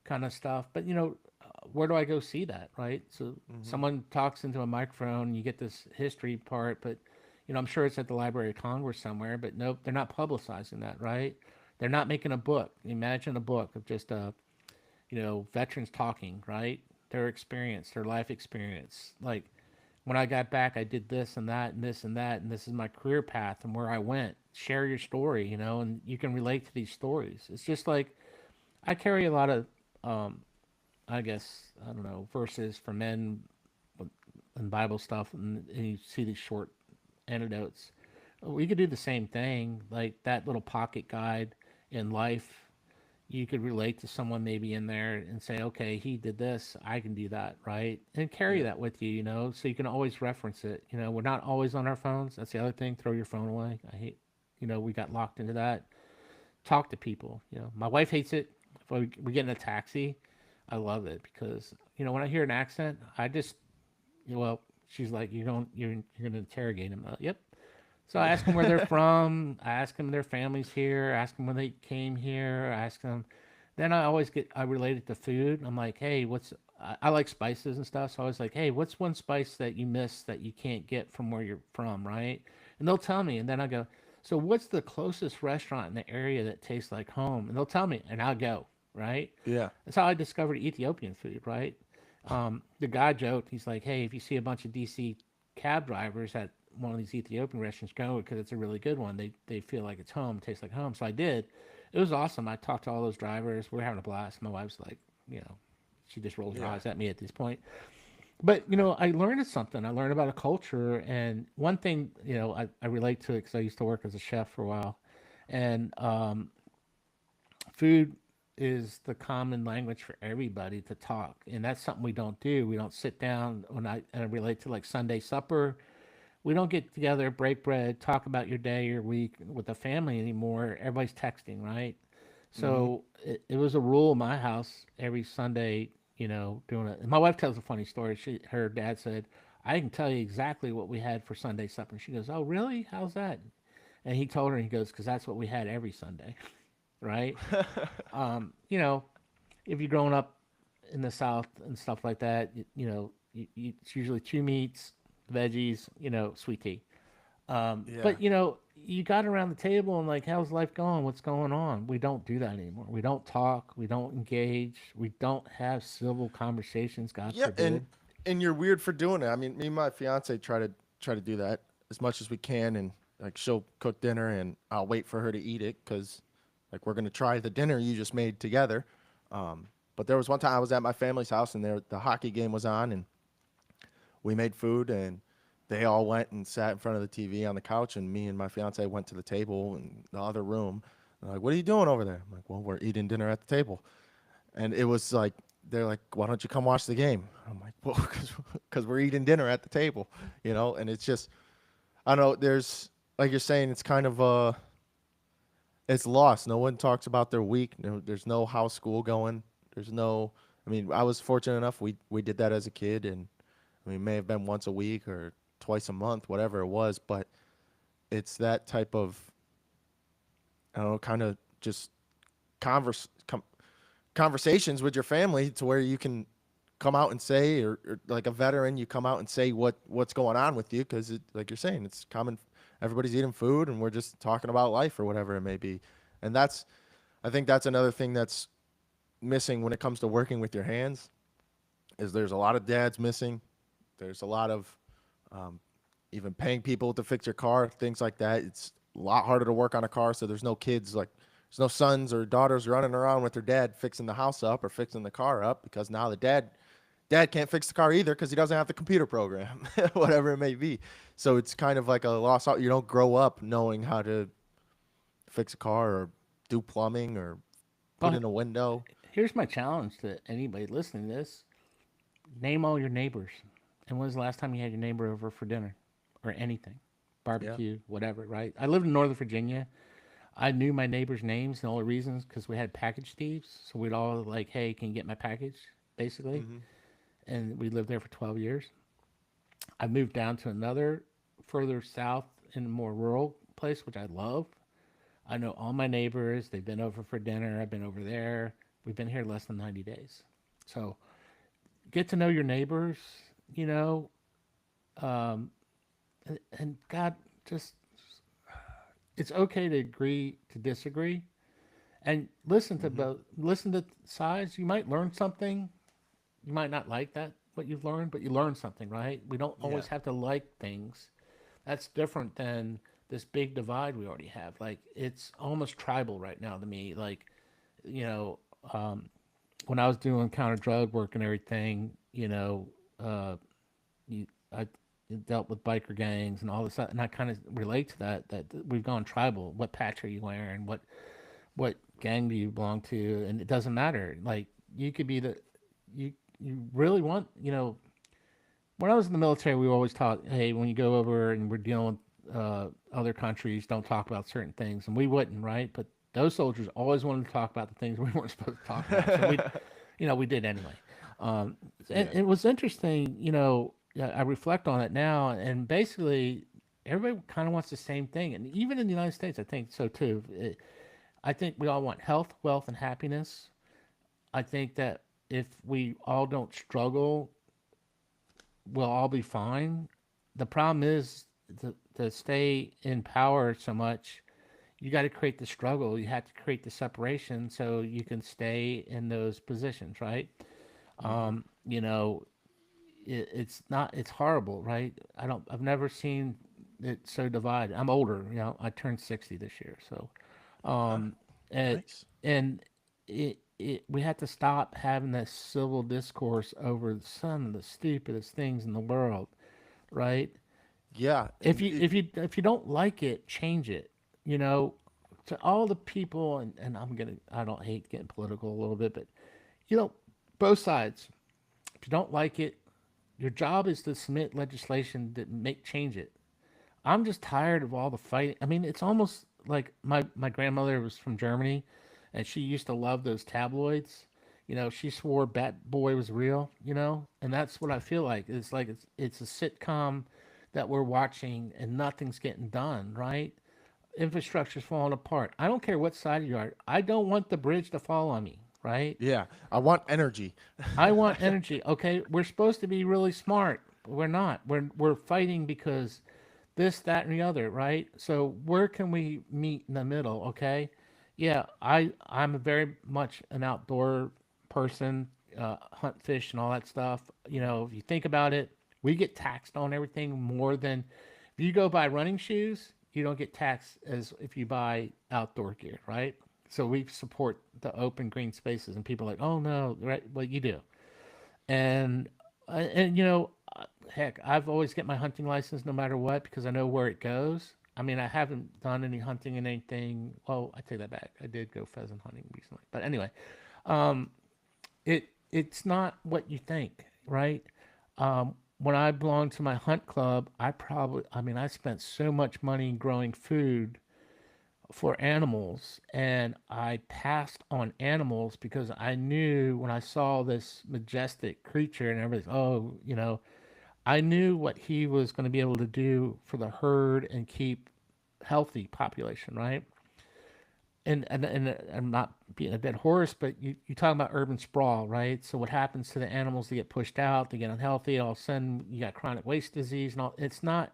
Speaker 2: kind of stuff. But where do I go see that? Right. So
Speaker 1: hmm
Speaker 2: someone talks into a microphone, you get this history part, but I'm sure it's at the Library of Congress somewhere. But nope, they're not publicizing that. Right. They're not making a book. Imagine a book of just veterans talking, right? Their experience, their life experience. Like when I got back, I did this and that and this and that, and this is my career path and where I went. Share your story, and you can relate to these stories. It's just like I carry a lot of, um, I guess, I don't know, verses for men and Bible stuff, and you see these short anecdotes. We could do the same thing, like that little pocket guide in life. You could relate to someone maybe in there and say, okay, he did this, I can do that, right? And carry
Speaker 1: yeah,
Speaker 2: that with you, so you can always reference it. We're not always on our phones. That's the other thing. Throw your phone away. I hate, we got locked into that. Talk to people. My wife hates it. If we get in a taxi, I love it because, when I hear an accent, I just, well, she's like, you're going to interrogate him. Yep. So I ask them where they're from. I ask them their families here. I ask them when they came here. I ask them. Then I relate it to food. I'm like, hey, I like spices and stuff. So I was like, hey, what's one spice that you miss that you can't get from where you're from, right? And they'll tell me. And then I go, so what's the closest restaurant in the area that tastes like home? And they'll tell me, and I'll go, right?
Speaker 1: yeah,
Speaker 2: That's how I discovered Ethiopian food, right? The guy joked, he's like, hey, if you see a bunch of DC cab drivers at one of these Ethiopian restaurants, go because it's a really good one. They feel like it's home, tastes like home. So I did. It was awesome. I talked to all those drivers. We are having a blast. My wife's like, she just rolls her
Speaker 1: yeah.
Speaker 2: eyes at me at this point. But I learned something. I learned about a culture, and one thing I relate to it because I used to work as a chef for a while, and food is the common language for everybody to talk, and that's something we don't do. We don't sit down and I relate to like Sunday supper. We don't get together, break bread, talk about your day, your week with the family anymore. Everybody's texting, right?
Speaker 1: hmm
Speaker 2: So it was a rule in my house every Sunday, doing it. And my wife tells a funny story. Her dad said, I can tell you exactly what we had for Sunday supper. And she goes, "Oh, really? How's that?" And he told her, and he goes, "Because that's what we had every Sunday." Right? You know, if you're growing up in the South and stuff like that, it's usually two meats, veggies, sweet tea.
Speaker 1: Yeah.
Speaker 2: But you got around the table and like, how's life going? What's going on? We don't do that anymore. We don't talk. We don't engage. We don't have civil conversations. God
Speaker 3: Yeah, and
Speaker 2: forbid.
Speaker 3: and you're weird for doing it. I mean, me and my fiance try to do that as much as we can, and like she'll cook dinner, and I'll wait for her to eat it because like we're gonna try the dinner you just made together. But there was one time I was at my family's house, and the hockey game was on, and we made food, and they all went and sat in front of the TV on the couch, and me and my fiance went to the table in the other room. They're like, "What are you doing over there?" I'm like, "Well, we're eating dinner at the table." And it was like they're like, "Why don't you come watch the game?" I'm like, "Well, because we're eating dinner at the table, you know." And it's just, I don't know. There's like you're saying, it's kind of it's lost. No one talks about their week. No, there's no house school going. There's no. I mean, I was fortunate enough. We did that as a kid, and I mean, it may have been once a week or twice a month, whatever it was. But it's that type of, I don't know, kind of just converse com- conversations with your family to where you can come out and say, or like a veteran, you come out and say what's going on with you, because like you're saying, it's common. Everybody's eating food, and we're just talking about life or whatever it may be. And that's, I think that's another thing that's missing when it comes to working with your hands. Is there's a lot of dads missing. There's a lot of um, even paying people to fix your car, things like that. It's a lot harder to work on a car, so there's no kids, like there's no sons or daughters running around with their dad fixing the house up or fixing the car up, because now the dad can't fix the car either because he doesn't have the computer program, whatever it may be. So it's kind of like a lost out. You don't grow up knowing how to fix a car or do plumbing or put
Speaker 2: But
Speaker 3: in a window.
Speaker 2: here's my challenge to anybody listening to this: name all your neighbors. And when was the last time you had your neighbor over for dinner or anything?
Speaker 3: Yeah.
Speaker 2: Barbecue, whatever, right? I lived in Northern Virginia. I knew my neighbors' names and all the reasons because we had package thieves. So we'd all like, "Hey, can you get my package?" Basically,
Speaker 3: Hmm.
Speaker 2: and we lived there for 12 years. I moved down to another further south in a more rural place, which I love. I know all my neighbors. They've been over for dinner. I've been over there. We've been here less than 90 days. So get to know your neighbors, you know, um, and God, just it's okay to agree to disagree and listen to
Speaker 3: Hmm.
Speaker 2: both. Listen to sides. You might learn something. You might not like that what you've learned, but you learn something, right? We don't
Speaker 3: Yeah.
Speaker 2: always have to like things. That's different than this big divide we already have. Like it's almost tribal right now to me. Like you know, um, when I was doing counter drug work and everything, uh, I dealt with biker gangs and all this, and I kind of relate to that. That we've gone tribal. What patch are you wearing? What gang do you belong to? And it doesn't matter. Like you could be the you really want when I was in the military, we were always taught, hey, when you go over and we're dealing with other countries, don't talk about certain things, and we wouldn't, right? But those soldiers always wanted to talk about the things we weren't supposed to talk about, so we did anyway. Um, and
Speaker 3: Yeah.
Speaker 2: it was interesting, I reflect on it now, and basically, everybody kind of wants the same thing, and even in the United States, I think so too. I think we all want health, wealth, and happiness. I think that if we all don't struggle, we'll all be fine. The problem is to stay in power so much, you got to create the struggle. You have to create the separation so you can stay in those positions, right?
Speaker 3: Hmm.
Speaker 2: You know, it's not. It's horrible, right? I've never seen it so divided. I'm older. I turned 60 this year, so
Speaker 3: Ah,
Speaker 2: and
Speaker 3: nice.
Speaker 2: and we have to stop having that civil discourse over some of the stupidest things in the world, right?
Speaker 3: Yeah.
Speaker 2: If
Speaker 3: And
Speaker 2: you if you if you don't like it, change it. You know, to all the people, and I don't hate getting political a little bit, but you know, both sides. If you don't like it, your job is to submit legislation that make change it. I'm just tired of all the fighting. I mean, it's almost like my grandmother was from Germany, and she used to love those tabloids. She swore Bat Boy was real, and that's what I feel like. It's like it's a sitcom that we're watching and nothing's getting done, right? Infrastructure's falling apart. I don't care what side you are. I don't want the bridge to fall on me, right?
Speaker 3: Yeah, I want energy.
Speaker 2: I want energy. Okay, we're supposed to be really smart. But we're not. We're fighting because this, that, and the other, right? So where can we meet in the middle? Okay, yeah, I'm very much an outdoor person, hunt, fish, and all that stuff. If you think about it, we get taxed on everything more than if you go buy running shoes. You don't get taxed as if you buy outdoor gear, right? So we support the open green spaces, and people are like, oh no, right? Well, you do, and heck, I've always get my hunting license no matter what because I know where it goes. I mean, I haven't done any hunting and anything. Well, I take that back. I did go pheasant hunting recently, but anyway, um, it's not what you think, right? When I belonged to my hunt club, I spent so much money growing food for animals, and I passed on animals because I knew when I saw this majestic creature and everything, I knew what he was going to be able to do for the herd and keep healthy population, right? And I'm not being a dead horse, but you talk about urban sprawl, right? So what happens to the animals? They get pushed out, they get unhealthy. All of a sudden, you got chronic waste disease, and all. It's not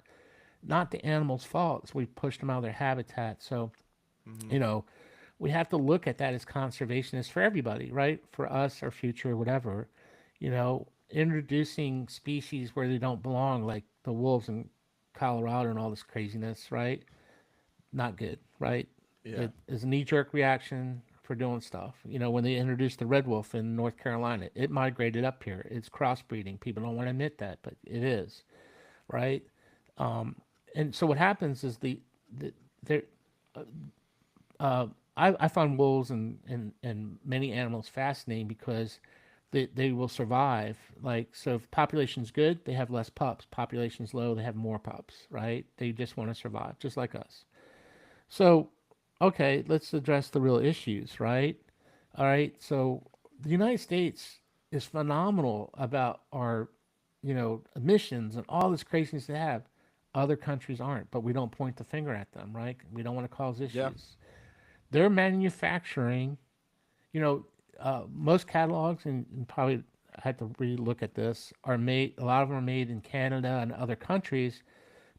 Speaker 2: the animals' fault. It's we pushed them out of their habitat. So,
Speaker 3: Hmm.
Speaker 2: you know, we have to look at that as conservationists for everybody, right? For us, our future, whatever. Introducing species where they don't belong, like the wolves in Colorado and all this craziness, right? Not good, right?
Speaker 3: Yeah.
Speaker 2: It is a knee jerk reaction for doing stuff. When they introduced the red wolf in North Carolina, it migrated up here. It's crossbreeding. People don't want to admit that, but it is, right? And so what happens is the there I find wolves and many animals fascinating because they will survive. Like, so if population's good, they have less pups. Population's low, they have more pups, right? They just want to survive, just like us. So, okay, let's address the real issues, right? All right, so the United States is phenomenal about our, emissions and all this craziness they have. Other countries aren't, but we don't point the finger at them, right? We don't want to cause
Speaker 3: Yeah.
Speaker 2: issues. They're manufacturing, you know, most catalogs, and probably I had to relook at this, are made, a lot of them are made in Canada and other countries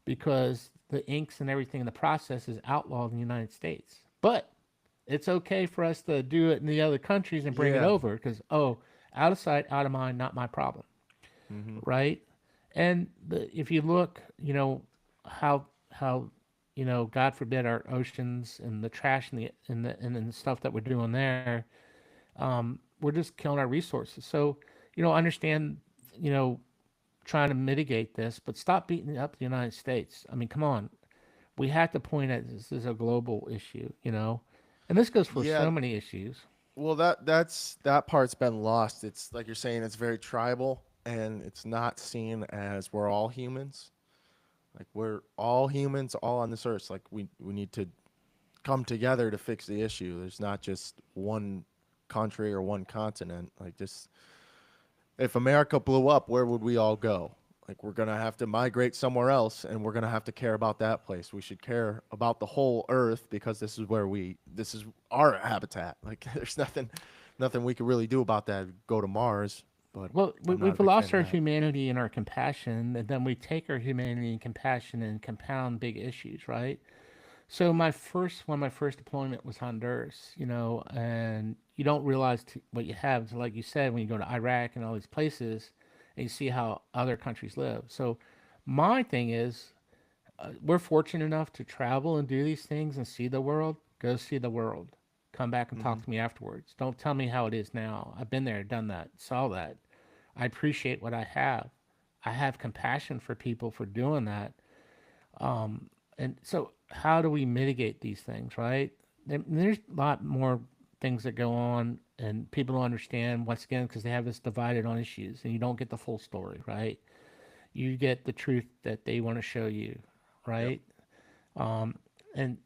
Speaker 2: because the inks and everything in the process is outlawed in the United States. But it's okay for us to do it in the other countries and bring it
Speaker 3: Yeah.
Speaker 2: over because, oh, out of sight, out of mind, not my problem,
Speaker 3: Hmm.
Speaker 2: right? And if you look, how God forbid our oceans and the trash and the stuff that we're doing there, we're just killing our resources. So, understand, you know, trying to mitigate this, but stop beating up the United States. I mean, come on, we have to point at this as a global issue, and this goes for
Speaker 3: Yeah.
Speaker 2: so many issues.
Speaker 3: Well, that part's been lost. It's like you're saying, it's very tribal, and it's not seen as we're all humans. Like we're all humans, all on this earth. Like we need to come together to fix the issue. There's not just one country or one continent. Like just if America blew up, where would we all go? Like we're gonna have to migrate somewhere else, and we're gonna have to care about that place. We should care about the whole Earth because this is our habitat. Like there's nothing we could really do about that. Go to Mars, but
Speaker 2: Well,
Speaker 3: I'm not a
Speaker 2: we've
Speaker 3: big fan
Speaker 2: lost
Speaker 3: of
Speaker 2: our
Speaker 3: that.
Speaker 2: humanity and our compassion, and then we take our humanity and compassion and compound big issues, right? So one of my first deployment was Honduras, and you don't realize what you have. So like you said, when you go to Iraq and all these places, and you see how other countries live. So my thing is, we're fortunate enough to travel and do these things and see the world. Go see the world. Come back and
Speaker 3: Hmm.
Speaker 2: talk to me afterwards. Don't tell me how it is now. I've been there, done that, saw that. I appreciate what I have. I have compassion for people for doing that. And so, how do we mitigate these things, right? There's a lot more things that go on, and people don't understand once again because they have this divided on issues, and you don't get the full story, right? You get the truth that they want to show you,
Speaker 3: Yep.
Speaker 2: right? Um, and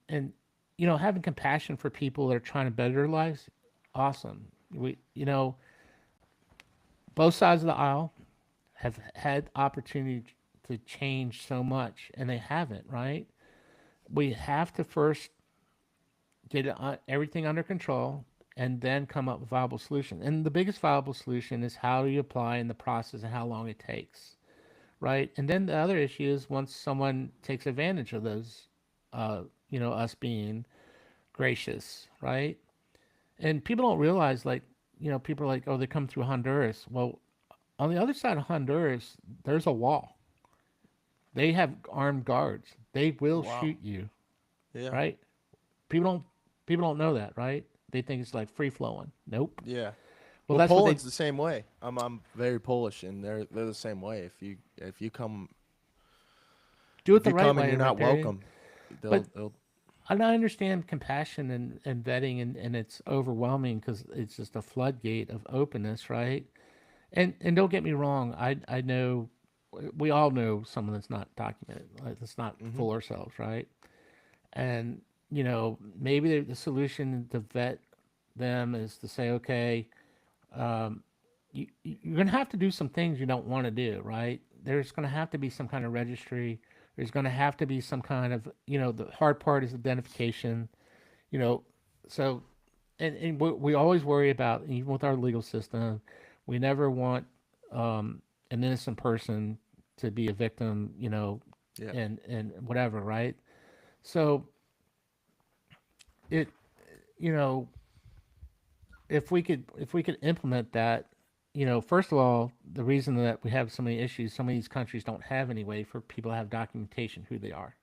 Speaker 2: having compassion for people that are trying to better their lives, awesome. We, both sides of the aisle have had opportunity to change so much, and they haven't. Right? We have to first get everything under control, and then come up with a viable solution. And the biggest viable solution is how do you apply in the process and how long it takes, right? And then the other issue is once someone takes advantage of those, us being gracious, right? And people don't realize, like, people are like, oh, they come through Honduras. Well, on the other side of Honduras, there's a wall. They have armed guards. They will
Speaker 3: Wow.
Speaker 2: shoot you,
Speaker 3: Yeah.
Speaker 2: right? People don't people don't know that, right? They think it's like free flowing. Nope.
Speaker 3: Yeah.
Speaker 2: Well,
Speaker 3: Well,
Speaker 2: that's
Speaker 3: Poland's
Speaker 2: what
Speaker 3: the same way. I'm very Polish, and they're the same way. If you come
Speaker 2: they do it
Speaker 3: if
Speaker 2: the
Speaker 3: you
Speaker 2: right
Speaker 3: come and
Speaker 2: way,
Speaker 3: you're
Speaker 2: right
Speaker 3: not
Speaker 2: there.
Speaker 3: welcome,
Speaker 2: But
Speaker 3: they'll
Speaker 2: and I understand compassion and vetting, and it's overwhelming because it's just a floodgate of openness, right? And don't get me wrong, I know we all know someone that's not documented, like, let's not
Speaker 3: hmm
Speaker 2: fool ourselves, right? And maybe the solution to vet them is to say, okay, um, you're going to have to do some things you don't want to do, right? There's going to have to be some kind of registry. There's going to have to be some kind of, the hard part is identification, you know. So, and we always worry about, even with our legal system, we never want an innocent person to be a victim,
Speaker 3: yeah.
Speaker 2: and whatever, right? So it, you know, if we could implement that, first of all, the reason that we have so many issues, some of these countries don't have any way for people to have documentation who they are.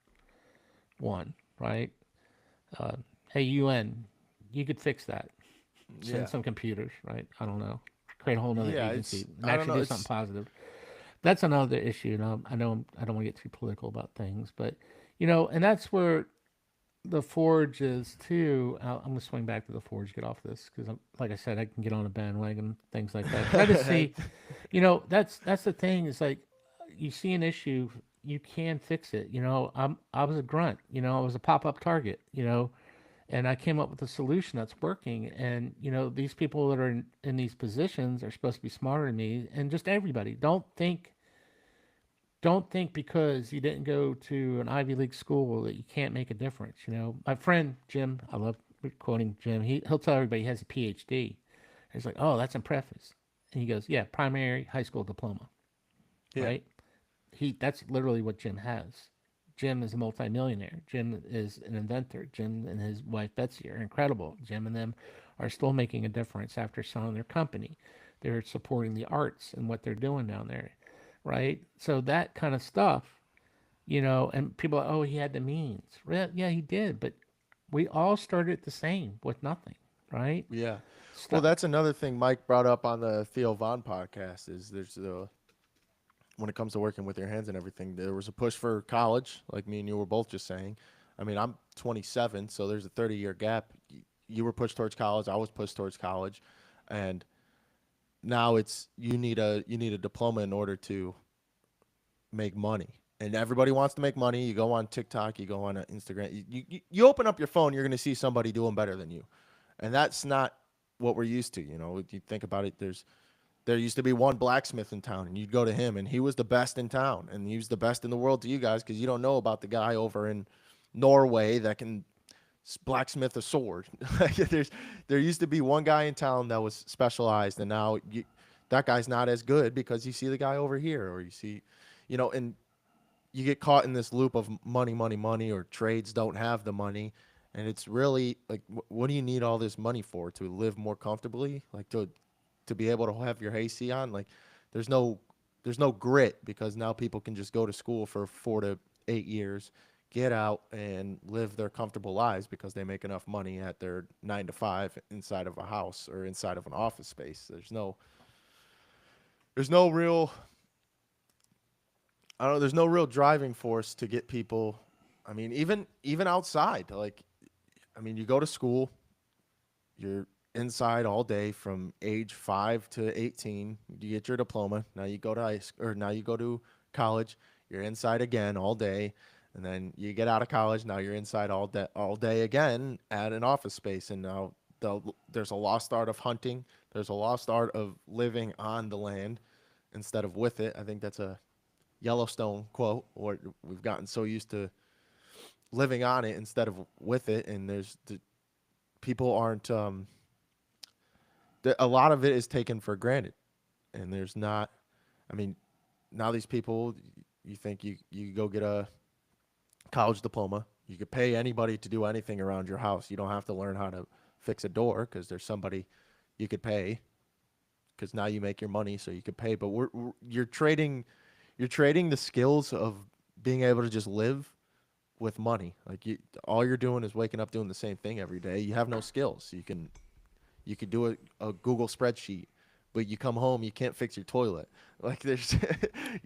Speaker 2: One, right? Uh, hey, UN, you could fix that. Send
Speaker 3: Yeah.
Speaker 2: some computers, right? I don't know. Create a whole nother
Speaker 3: Yeah,
Speaker 2: agency and
Speaker 3: I don't
Speaker 2: actually
Speaker 3: know.
Speaker 2: do something positive. That's another issue. And I know I don't want to get too political about things, but and that's where the Forge is too. I'm gonna swing back to the Forge, get off this because, like I said, I can get on a bandwagon, things like that. Because I just see, that's the thing. Is like you see an issue, you can fix it. I was a grunt. I was a pop up target. And I came up with a solution that's working. And these people that are in these positions are supposed to be smarter than me, and just everybody. Don't think because you didn't go to an Ivy League school that you can't make a difference. My friend Jim, I love quoting Jim. He'll tell everybody he has a PhD. He's like, oh, that's impressive. And he goes, yeah, primary high school diploma,
Speaker 3: Yeah.
Speaker 2: right? That's literally what Jim has. Jim is a multimillionaire. Jim is an inventor. Jim and his wife Betsy are incredible. Jim and them are still making a difference after selling their company. They're supporting the arts and what they're doing down there, right? So that kind of stuff, and people are, oh, he had the means. Yeah, he did, but we all started the same with nothing, right?
Speaker 3: Yeah. Well,
Speaker 2: Stuff.
Speaker 3: that's another thing Mike brought up on the Theo Vaughn podcast is there's when it comes to working with your hands and everything, there was a push for college, like me and you were both just saying. I mean, I'm 27, so there's a 30-year gap. You were pushed towards college, I was pushed towards college, and now it's you need a diploma in order to make money. And everybody wants to make money. You go on TikTok, you go on Instagram, you open up your phone, you're going to see somebody doing better than you. And that's not what we're used to. If you think about it, there used to be one blacksmith in town, and you'd go to him, and he was the best in town, and he was the best in the world to you guys because you don't know about the guy over in Norway that can blacksmith a sword. There used to be one guy in town that was specialized, and now that guy's not as good because you see the guy over here, or you see, and you get caught in this loop of money, money, money, or trades don't have the money. And it's really like, what do you need all this money for? To live more comfortably? Like to be able to have your AC on? Like there's no grit because now people can just go to school for 4 to 8 years, get out and live their comfortable lives because they make enough money at their 9 to 5 inside of a house or inside of an office space. There's no real I don't know. There's no real driving force to get people. I mean, even outside, like, I mean, you go to school, you're inside all day from age 5 to 18. You get your diploma. Now you go to now you go to college. You're inside again all day, and then you get out of college. Now you're inside all day again at an office space. And now there's a lost art of hunting. There's a lost art of living on the land instead of with it. I think that's a Yellowstone quote, or we've gotten so used to living on it instead of with it, and people aren't. A lot of it is taken for granted, and there's not. I mean, now these people, you think you go get a college diploma, you could pay anybody to do anything around your house. You don't have to learn how to fix a door because there's somebody you could pay because now you make your money so you could pay. But you're trading the skills of being able to just live with money. Like all you're doing is waking up doing the same thing every day. You have no skills. You could do a Google spreadsheet, but you come home, you can't fix your toilet. Like there's,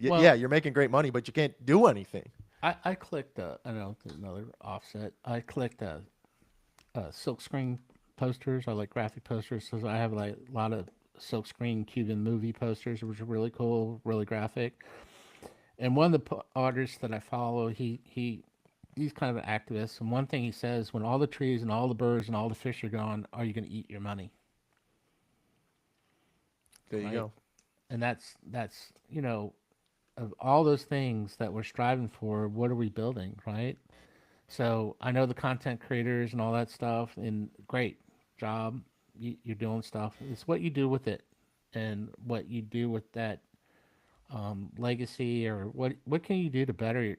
Speaker 2: Well,
Speaker 3: yeah, you're making great money, but you can't do anything.
Speaker 2: I clicked I know another offset. I clicked silk screen posters. I like graphic posters, so I have like a lot of silk screen Cuban movie posters, which are really cool, really graphic. And one of the artists that I follow, he's kind of an activist. And one thing he says, when all the trees and all the birds and all the fish are gone, are you going to eat your money?
Speaker 3: There you
Speaker 2: Right?
Speaker 3: go.
Speaker 2: And that's of all those things that we're striving for, what are we building, right? So I know the content creators and all that stuff, and great job, you're doing stuff. It's what you do with it, and what you do with that legacy, or what can you do to better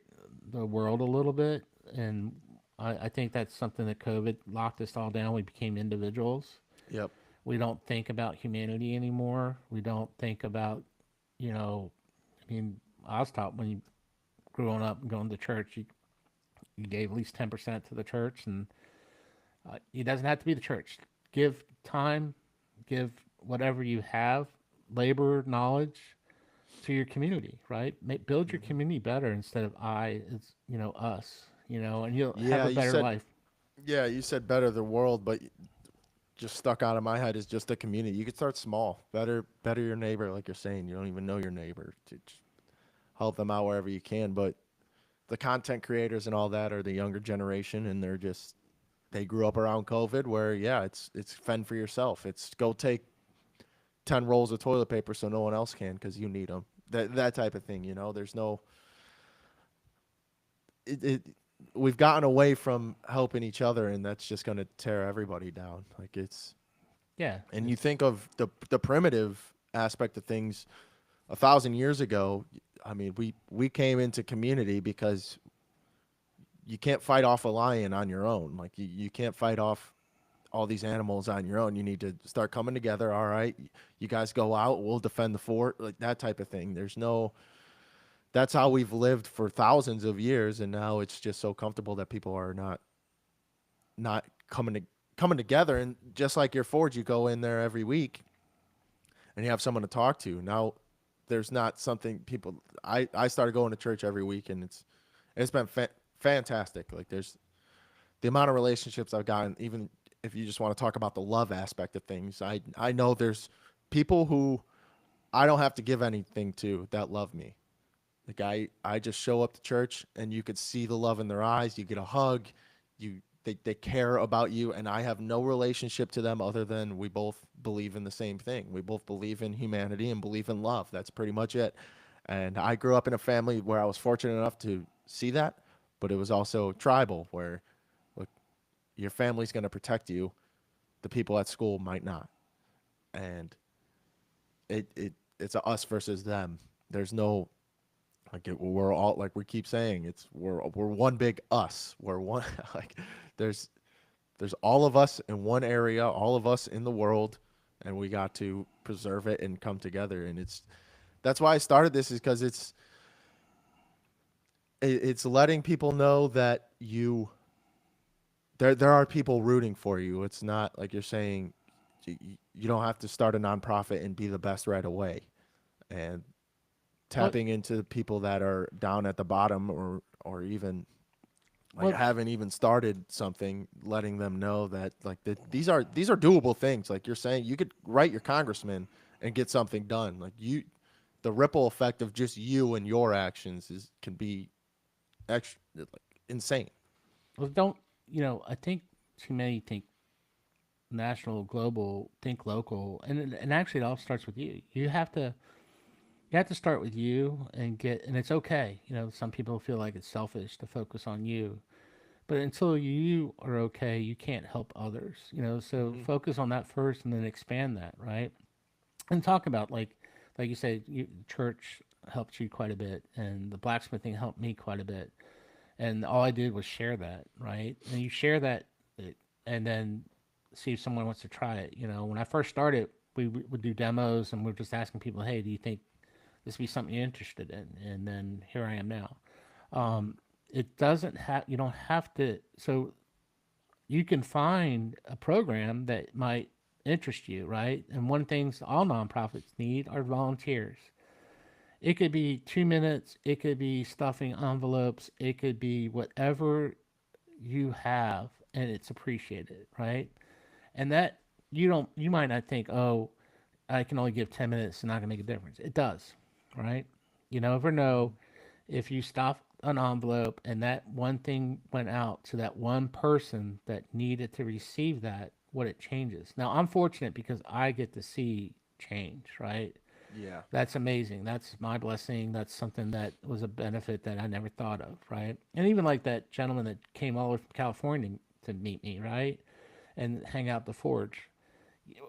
Speaker 2: the world a little bit. And I think that's something that COVID locked us all down. We became individuals.
Speaker 3: Yep.
Speaker 2: We don't think about humanity anymore. We don't think about, you know, I mean, I was taught when you growing up and going to church, you gave at least 10% to the church, and it doesn't have to be the church. Give time, give whatever you have, labor, knowledge, to your community, right? Build your community better instead of it's us, and you'll have
Speaker 3: Yeah,
Speaker 2: a better life.
Speaker 3: you said better the world, but just stuck out of my head is just the community. You could start small. Better your neighbor, like you're saying. You don't even know your neighbor. To just help them out wherever you can. But the content creators and all that are the younger generation, and they grew up around COVID, where yeah, it's fend for yourself. It's go take 10 rolls of toilet paper so no one else can because you need them. That type of thing. There's no. It we've gotten away from helping each other, and that's just going to tear everybody down. Like it's.
Speaker 2: Yeah,
Speaker 3: And you think of the primitive aspect of things 1,000 years ago. I mean, we came into community because you can't fight off a lion on your own. Like you can't fight off all these animals on your own. You need to start coming together. All right, you guys go out, we'll defend the fort, like that type of thing. That's how we've lived for thousands of years, and now it's just so comfortable that people are not coming together. And just like your forge, you go in there every week and you have someone to talk to. Now there's not something people. I started going to church every week, and it's been fantastic. Like there's the amount of relationships I've gotten. Even if you just want to talk about the love aspect of things, I know there's people who I don't have to give anything to that love me. Like I just show up to church, and you could see the love in their eyes. You get a hug. They care about you, and I have no relationship to them other than we both believe in the same thing. We both believe in humanity and believe in love. That's pretty much it. And I grew up in a family where I was fortunate enough to see that, but it was also tribal, where look, your family's going to protect you. The people at school might not. And it's a us versus them. There's no we're all, like we keep saying, we're one big us. We're one like there's all of us in one area, all of us in the world, and we got to preserve it and come together. And that's why I started this, is because it's letting people know that there are people rooting for you. It's not like you're saying you don't have to start a nonprofit and be the best right away. And tapping into people that are down at the bottom, or even like haven't even started something, letting them know that like these are doable things. Like you're saying, you could write your congressman and get something done. Like the ripple effect of just you and your actions can be extra, like, insane.
Speaker 2: Well, don't I think too many think national, global, think local, and actually it all starts with you. You have to start with you and and it's okay. Some people feel like it's selfish to focus on you, but until you are okay, you can't help others. So
Speaker 1: Hmm.
Speaker 2: focus on that first and then expand that, right? And talk about like you said, church helped you quite a bit, and the blacksmithing helped me quite a bit. And all I did was share that, right? And you share that, and then see if someone wants to try it. When I first started, we would do demos, and we're just asking people, "Hey, do you think this would be something you're interested in?" And then here I am now.
Speaker 3: Hmm.
Speaker 2: It doesn't have you don't have to. So you can find a program that might interest you, right? And one of the things all nonprofits need are volunteers. It could be 2 minutes, it could be stuffing envelopes, it could be whatever you have, and it's appreciated, right? And that you might not think, oh, I can only give 10 minutes and not gonna make a difference. It does, right? You never know if you stuff an envelope and that one thing went out to that one person that needed to receive that, what it changes. Now, I'm fortunate because I get to see change, right?
Speaker 1: Yeah.
Speaker 2: That's amazing. That's my blessing. That's something that was a benefit that I never thought of, right? And even like that gentleman that came all the way from California to meet me, right? And hang out at the forge.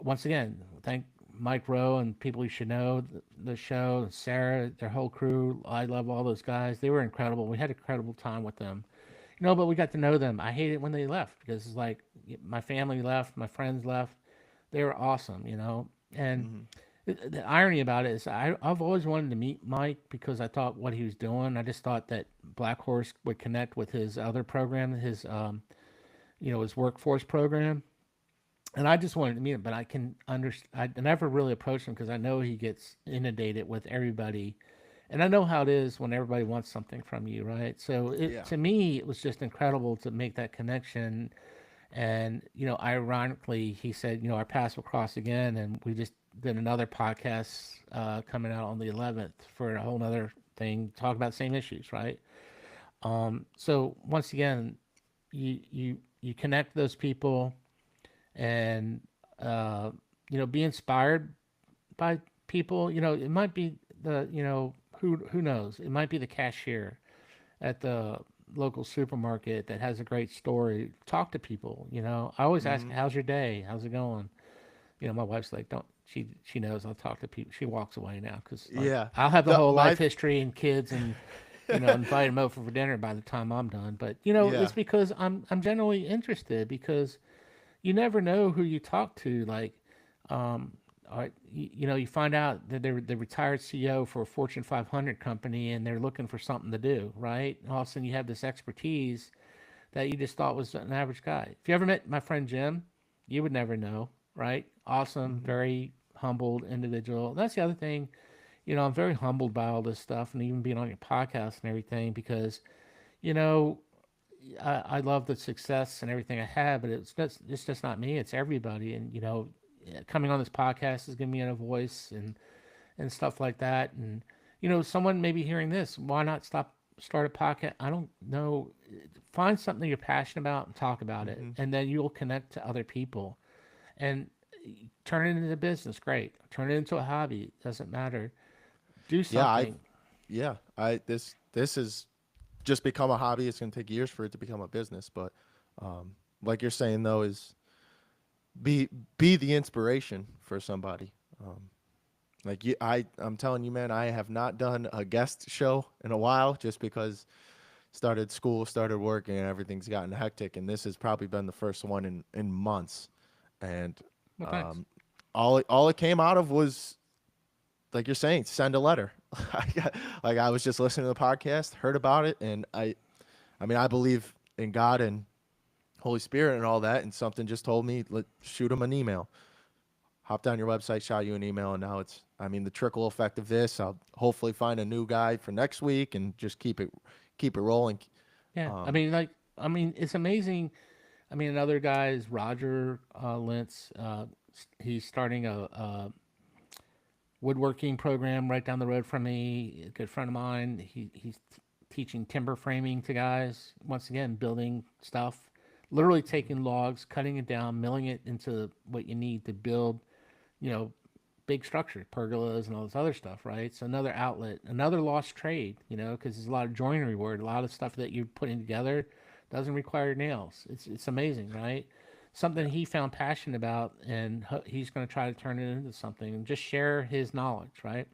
Speaker 2: Once again, thank Mike Rowe and people you should know, the show, Sarah, their whole crew. I love all those guys. They were incredible. We had an incredible time with them. But we got to know them. I hate it when they left because it's like my family left, my friends left. They were awesome. And
Speaker 3: Hmm.
Speaker 2: the irony about it is I've always wanted to meet Mike because I thought what he was doing. I just thought that Black Horse would connect with his other program, his workforce program, and I just wanted to meet him. But I can understand. I never really approached him because I know he gets inundated with everybody, and I know how it is when everybody wants something from you, right? So
Speaker 1: Yeah.
Speaker 2: to me, it was just incredible to make that connection. And ironically, he said, our paths will cross again, and we just did another podcast coming out on the 11th for a whole other thing, talk about the same issues, right? So once again, you connect those people, and uh, be inspired by people. It might be who knows, it might be the cashier at the local supermarket that has a great story. Talk to people. I always ask,
Speaker 1: Hmm.
Speaker 2: "How's your day? How's it going?" My wife's like, "Don't." She knows I'll talk to people. She walks away now because like
Speaker 1: Yeah.
Speaker 2: I'll have the
Speaker 1: The
Speaker 2: whole
Speaker 1: my
Speaker 2: life history and kids and invite them over for dinner by the time I'm done. But
Speaker 1: Yeah.
Speaker 2: it's because I'm generally interested because you never know who you talk to. Like, um, you find out that they're the retired CEO for a Fortune 500 company and they're looking for something to do, right? And all of a sudden you have this expertise that you just thought was an average guy. If you ever met my friend Jim, you would never know, right? Awesome,
Speaker 3: Hmm.
Speaker 2: very humbled individual. That's the other thing. I'm very humbled by all this stuff and even being on your podcast and everything because, you know, I love the success and everything I have, but it's just not me. It's everybody. And coming on this podcast is giving me a voice and stuff like that. And someone may be hearing this. Why not start a podcast? I don't know. Find something you're passionate about and talk about it,
Speaker 3: Hmm.
Speaker 2: and then you'll connect to other people and turn it into a business. Great. Turn it into a hobby. Doesn't matter. Do
Speaker 3: Yeah, I
Speaker 2: something.
Speaker 3: yeah, I this is just become a hobby. It's gonna take years for it to become a business, but like you're saying though, is be be the inspiration for somebody. Um, like I'm telling you, man, I have not done a guest show in a while just because started school, started working, and everything's gotten hectic. And this has probably been the first one in months. And
Speaker 2: Well, thanks.
Speaker 3: um, all it came out of was like you're saying, send a letter. Like I was just listening to the podcast, heard about it, and I mean, I believe in God and Holy Spirit and all that, and something just told me, shoot him an email. Hop down your website, shot you an email, and now it's, I mean, the trickle effect of this. I'll hopefully find a new guy for next week and just keep it rolling.
Speaker 2: Yeah.
Speaker 3: Um,
Speaker 2: It's amazing. Another guy is Roger Lentz. He's starting a woodworking program right down the road from me. A good friend of mine. He's teaching timber framing to guys. Once again, building stuff, literally taking logs, cutting it down, milling it into what you need to build, you know, big structures, pergolas, and all this other stuff, right? So another outlet, another lost trade, you know, because there's a lot of joinery work, a lot of stuff that you're putting together doesn't require nails. It's amazing, right? Something he found passion about, and he's going to try to turn it into something and just share his knowledge, right?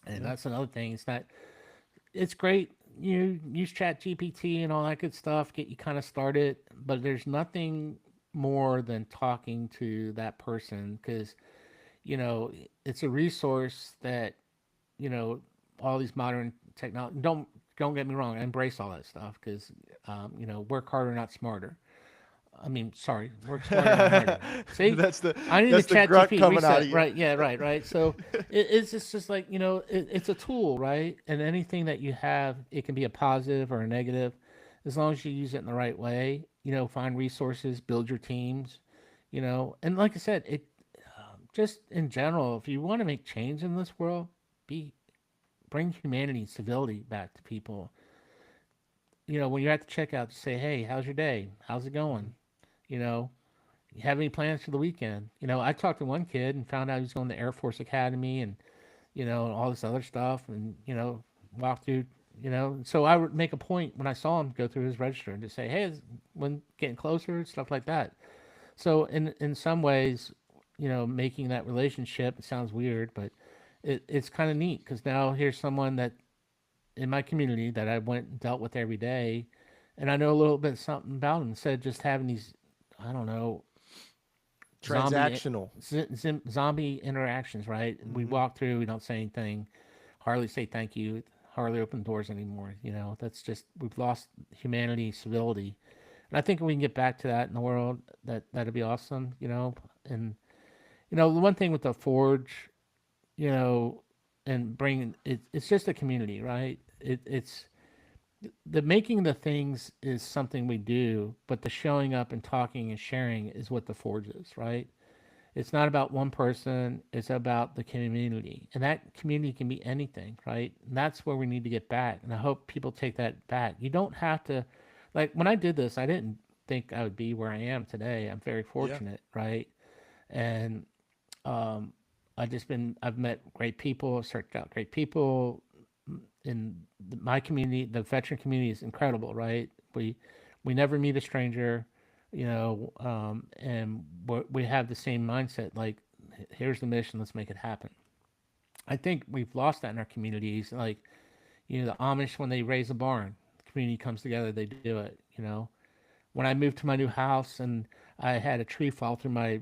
Speaker 2: And
Speaker 3: Yeah.
Speaker 2: that's another thing. Is that it's great. You use Chat GPT and all that good stuff, get you kind of started, but there's nothing more than talking to that person because you know it's a resource that you know all these modern technology. Don't get me wrong, I embrace all that stuff because you know work harder, not smarter. I mean, sorry, work smarter, not harder. See,
Speaker 3: that's the
Speaker 2: I need the
Speaker 3: that's the
Speaker 2: chat
Speaker 3: grunt
Speaker 2: GP
Speaker 3: coming out
Speaker 2: reset.
Speaker 3: of you.
Speaker 2: Right, yeah, right. So it's just like, you know, it's a tool, right? And anything that you have, it can be a positive or a negative, as long as you use it in the right way. You know, find resources, build your teams, you know, and like I said, it just in general, if you want to make change in this world, be bring humanity and civility back to people. You know, when you're at the checkout, just say, "Hey, how's your day? How's it
Speaker 3: Mhm.
Speaker 2: going?" You know, you have any plans for the weekend? You know, I talked to one kid and found out he was going to Air Force Academy and, you know, all this other stuff and, you know, walk through, you know. So I would make a point when I saw him go through his register and just say, hey, when getting closer, stuff like that. So in some ways, you know, making that relationship, it sounds weird, but it's kind of neat because now here's someone that in my community that I went and dealt with every day. And I know a little bit something about him instead of just having these, I don't know, zombie
Speaker 3: Transactional.
Speaker 2: zombie interactions, right? We
Speaker 3: Hmm.
Speaker 2: walk through, we don't say anything, hardly say thank you, hardly open doors anymore. You know, that's just we've lost humanity, civility, and I think if we can get back to that in the world, that'd be awesome. You know, and you know the one thing with the forge, you know, and bringing it, it's just a community, right? It's the making the things is something we do, but the showing up and talking and sharing is what the forge is, right? It's not about one person, it's about the community. And that community can be anything, right? And that's where we need to get back. And I hope people take that back. You don't have to, like, when I did this, I didn't think I would be where I am today. I'm very
Speaker 3: Yeah.
Speaker 2: fortunate, right? And um, I've met great people, searched out great people. In my community, the veteran community is incredible, right? We never meet a stranger, you know, and we have the same mindset. Like, here's the mission, let's make it happen. I think we've lost that in our communities. Like, you know, the Amish when they raise a barn, the community comes together, they do it. You know, when I moved to my new house and I had a tree fall through my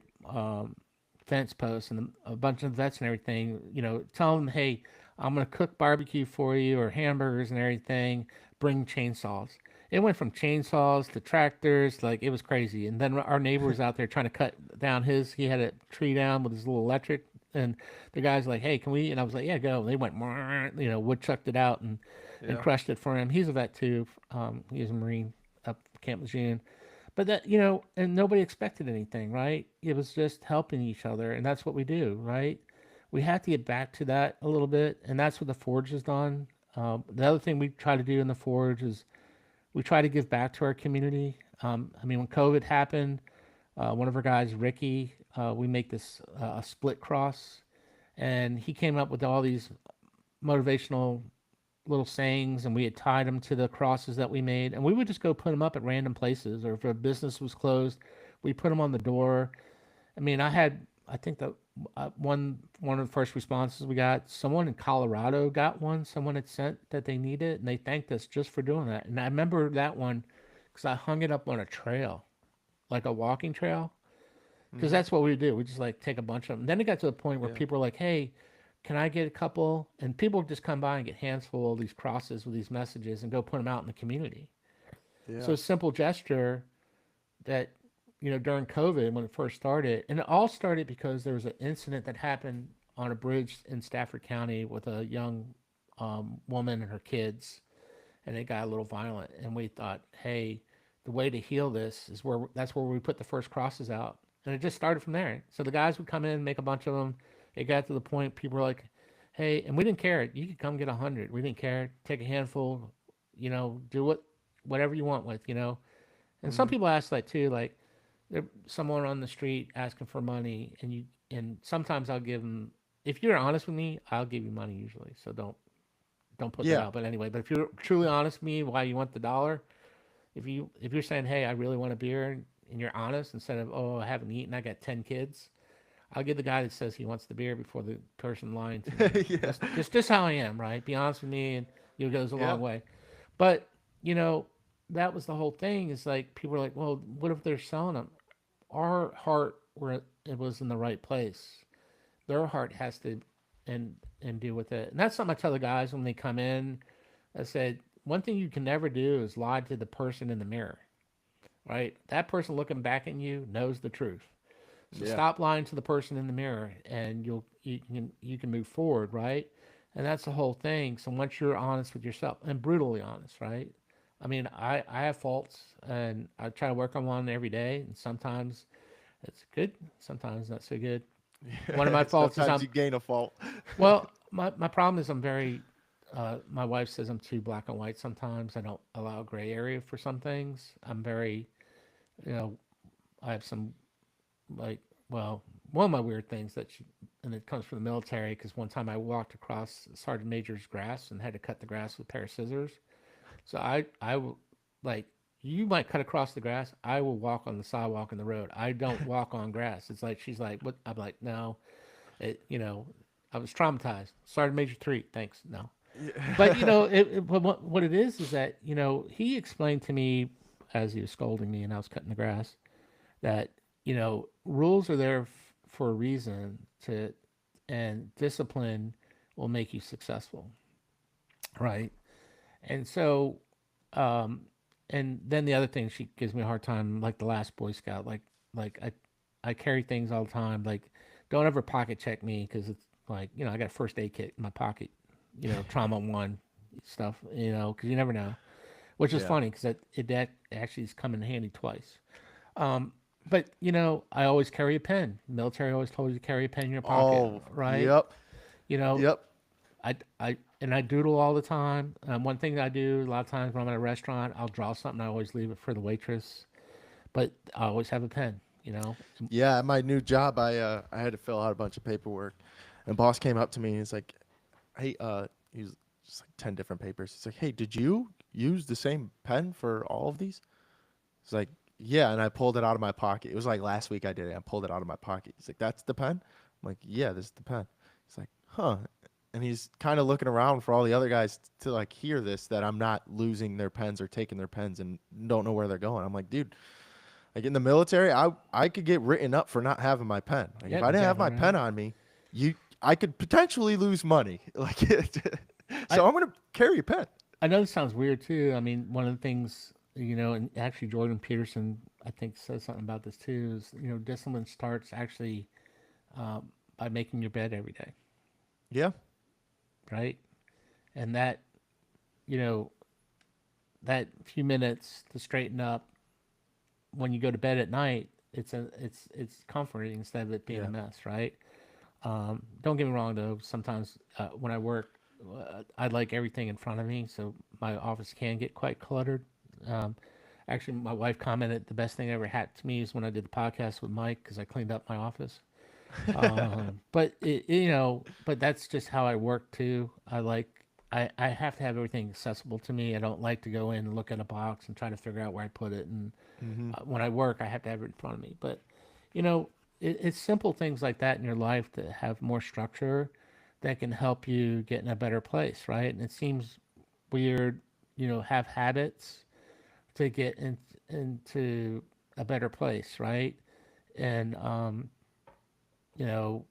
Speaker 2: fence post and a bunch of vets and everything, you know, tell them, hey, I'm going to cook barbecue for you or hamburgers and everything. Bring chainsaws. It went from chainsaws to tractors, like it was crazy. And then our neighbor was out there trying to cut down his. He had a tree down with his little electric, and the guy's like, "Hey, can we?" And I was like, "Yeah, go." And they went, you know, woodchucked it out and
Speaker 3: Yeah.
Speaker 2: crushed it for him. He's a vet too. He was a Marine up Camp Lejeune. But that, you know, and nobody expected anything, right? It was just helping each other, and that's what we do, right? We have to get back to that a little bit, and that's what the Forge has done. The other thing we try to do in the Forge is we try to give back to our community. I mean, when COVID happened, one of our guys, Ricky, we make this a split cross, and he came up with all these motivational little sayings, and we had tied them to the crosses that we made, and we would just go put them up at random places, or if a business was closed, we put them on the door. I mean, I think that one of the first responses we got, someone in Colorado got one. Someone had sent that they needed, and they thanked us just for doing that. And I remember that one because I hung it up on a trail, like a walking trail, because
Speaker 3: Hmm.
Speaker 2: that's what we do. We just like take a bunch of them. Then it got to the point where
Speaker 3: Yeah.
Speaker 2: people were like, "Hey, can I get a couple?" And people would just come by and get hands full of these crosses with these messages and go put them out in the community. So
Speaker 3: Yeah.
Speaker 2: a simple gesture that, you know, during COVID when it first started, and it all started because there was an incident that happened on a bridge in Stafford County with a young woman and her kids, and it got a little violent. And we thought, hey, the way to heal this is where that's where we put the first crosses out, and it just started from there. So the guys would come in, make a bunch of them. It got to the point people were like, hey, and we didn't care. You could come get 100. We didn't care. Take a handful, you know, do whatever you want with, you know. And some people ask that too, like someone on the street asking for money, and sometimes I'll give them. If you're honest with me, I'll give you money usually. So don't put that
Speaker 3: Yeah.
Speaker 2: out. But anyway, but if you're truly honest with me, why you want the dollar? If you're saying, hey, I really want a beer, and you're honest, instead of, oh, I haven't eaten, I got 10 kids, I'll give the guy that says he wants the beer before the person lying to me.
Speaker 3: Yeah.
Speaker 2: Just how I am, right? Be honest with me, and it goes a
Speaker 3: Yeah.
Speaker 2: long way. But you know, that was the whole thing. Is like people are like, well, what if they're selling them? Our heart, where it was in the right place, their heart has to and deal with it. And that's something I tell the guys when they come in. I said, one thing you can never do is lie to the person in the mirror, right? That person looking back at you knows the truth. So
Speaker 3: Yeah.
Speaker 2: stop lying to the person in the mirror, and you can move forward, right? And that's the whole thing. So once you're honest with yourself and brutally honest, right? I mean, I have faults, and I try to work on one every day, and sometimes it's good, sometimes not so good. One of my faults is
Speaker 3: Sometimes you gain a fault.
Speaker 2: well, my problem is I'm very. My wife says I'm too black and white sometimes. I don't allow gray area for some things. I'm very, you know, I have some like, well, one of my weird things and it comes from the military because one time I walked across Sergeant Major's grass and had to cut the grass with a pair of scissors. So I will, like, you might cut across the grass. I will walk on the sidewalk in the road. I don't walk on grass. It's like, she's like, what? I'm like, no, I was traumatized. Sergeant Major 3, thanks. No. But, what it is that, he explained to me as he was scolding me and I was cutting the grass that, rules are there for a reason and discipline will make you successful. Right. And so, and then the other thing she gives me a hard time, like the last Boy Scout, like I carry things all the time. Like, don't ever pocket check me because it's like, I got a first aid kit in my pocket, trauma one stuff, because you never know, which is
Speaker 3: Yeah.
Speaker 2: funny because that actually has come in handy twice. But I always carry a pen. Military always told you to carry a pen in your pocket,
Speaker 3: Oh,
Speaker 2: right?
Speaker 3: yep.
Speaker 2: You know,
Speaker 3: Yep.
Speaker 2: I doodle all the time. One thing that I do a lot of times when I'm at a restaurant, I'll draw something. I always leave it for the waitress, but I always have a pen.
Speaker 3: Yeah, at my new job, I had to fill out a bunch of paperwork, and boss came up to me and he's like, "Hey, he's just like 10 different papers. He's like, "Hey, did you use the same pen for all of these?" It's like, "Yeah," and I pulled it out of my pocket. It was like last week I did it. I pulled it out of my pocket. He's like, "That's the pen?" I'm like, "Yeah, this is the pen." He's like, "Huh." And he's kind of looking around for all the other guys to like hear this, that I'm not losing their pens or taking their pens and don't know where they're going. I'm like, dude, like in the military, I could get written up for not having my pen. Like
Speaker 2: Yeah,
Speaker 3: if I didn't have
Speaker 2: exactly
Speaker 3: my
Speaker 2: right.
Speaker 3: pen on me, I could potentially lose money. Like, so I'm gonna carry a pen.
Speaker 2: I know this sounds weird too. I mean, one of the things, and actually Jordan Peterson, I think, says something about this too, is, discipline starts actually by making your bed every day,
Speaker 3: Yeah,
Speaker 2: right? And you know, that few minutes to straighten up when you go to bed at night, it's comforting instead of it being
Speaker 3: yeah,
Speaker 2: a mess, right? Don't get me wrong though. Sometimes when I work, I like everything in front of me, so my office can get quite cluttered. Um, Actually, my wife commented the best thing that ever happened to me is when I did the podcast with Mike because I cleaned up my office. But but that's just how I work too. I have to have everything accessible to me. I don't like to go in and look at a box and try to figure out where I put it. And
Speaker 3: hmm
Speaker 2: when I work, I have to have it in front of me. But it's simple things like that in your life that have more structure that can help you get in a better place, right? And it seems weird, have habits to get into a better place, right? And you know,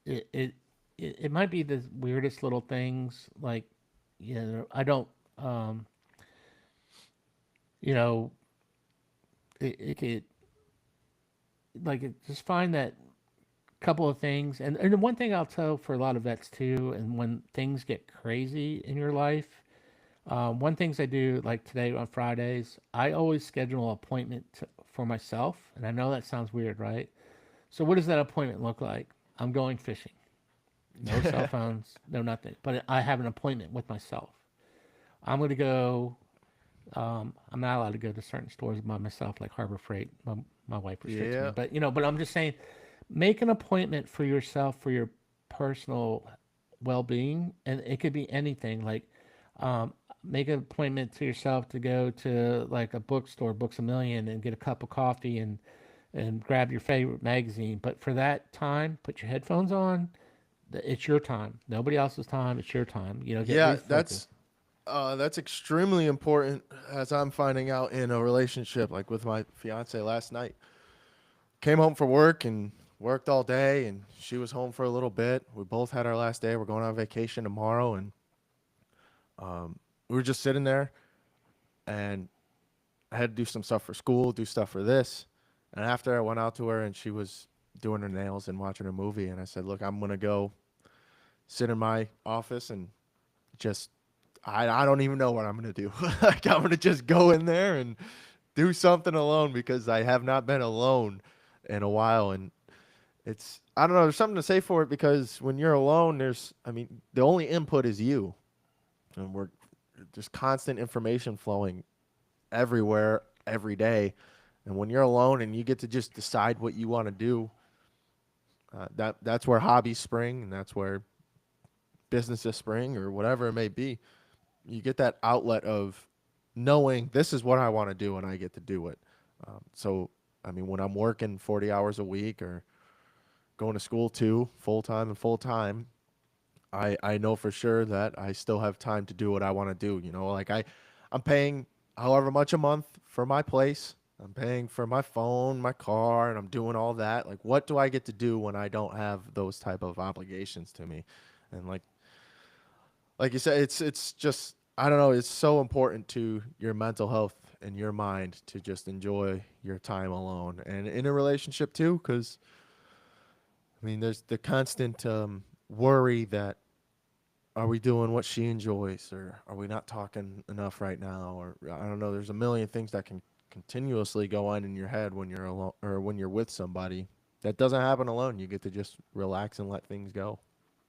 Speaker 2: it, it it might be the weirdest little things, like, I don't, um, you know, it could, like, just find that couple of things. And the one thing I'll tell for a lot of vets too, and when things get crazy in your life, one things I do, like today on Fridays, I always schedule an appointment for myself. And I know that sounds weird, right? So what does that appointment look like? I'm going fishing. No cell phones, no nothing. But I have an appointment with myself. I'm going to go I'm not allowed to go to certain stores by myself, like Harbor Freight. My wife restricts me.
Speaker 1: Yeah.
Speaker 2: But but I'm just saying, make an appointment for yourself for your personal well-being, and it could be anything. Like, um, make an appointment to yourself to go to like a bookstore, Books a Million, and get a cup of coffee and grab your favorite magazine. But for that time, put your headphones on. It's your time. Nobody else's time. It's your time. Get
Speaker 3: Yeah,
Speaker 2: refocused.
Speaker 3: that's extremely important, as I'm finding out in a relationship, like with my fiance last night. Came home from work and worked all day, and she was home for a little bit. We both had our last day. We're going on vacation tomorrow, and we were just sitting there, and I had to do some stuff for school, do stuff for this. And after I went out to her and she was doing her nails and watching a movie, and I said, "Look, I'm gonna go sit in my office and just I don't even know what I'm gonna do. Like I'm gonna just go in there and do something alone because I have not been alone in a while." And it's I don't know, there's something to say for it because when you're alone, the only input is you, and we're there's constant information flowing everywhere every day. And when you're alone and you get to just decide what you want to do, that's where hobbies spring, and that's where businesses spring, or whatever it may be. You get that outlet of knowing this is what I want to do, and I get to do it. So, I mean, when I'm working 40 hours a week or going to school too, full time, I know for sure that I still have time to do what I want to do. Like I'm paying however much a month for my place. I'm paying for my phone, my car, and I'm doing all that. Like, what do I get to do when I don't have those type of obligations to me? And like you said, it's just I don't know. It's so important to your mental health and your mind to just enjoy your time alone and in a relationship too, because I mean, there's the constant worry that are we doing what she enjoys, or are we not talking enough right now, or I don't know. There's a million things that can continuously go on in your head when you're alone or when you're with somebody. That doesn't happen alone. You get to just relax and let things go.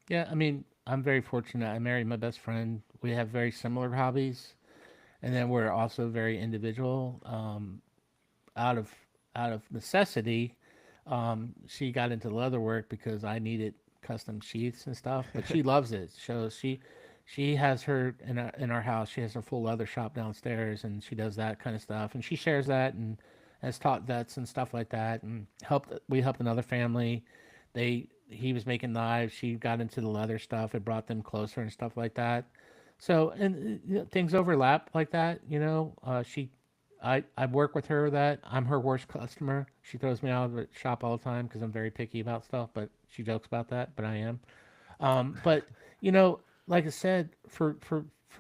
Speaker 2: Yeah, I mean, I'm very fortunate. I married my best friend. We have very similar hobbies, and then we're also very individual. Out of necessity, she got into leather work because I needed custom sheaths and stuff. But she loves it. So she has her in our house. She has her full leather shop downstairs, and she does that kind of stuff. And she shares that and has taught vets and stuff like that. And helped. We helped another family. He was making knives. She got into the leather stuff. It brought them closer and stuff like that. So and things overlap like that. I work with her that I'm her worst customer. She throws me out of the shop all the time because I'm very picky about stuff. But she jokes about that. But I am. But you know, like I said, for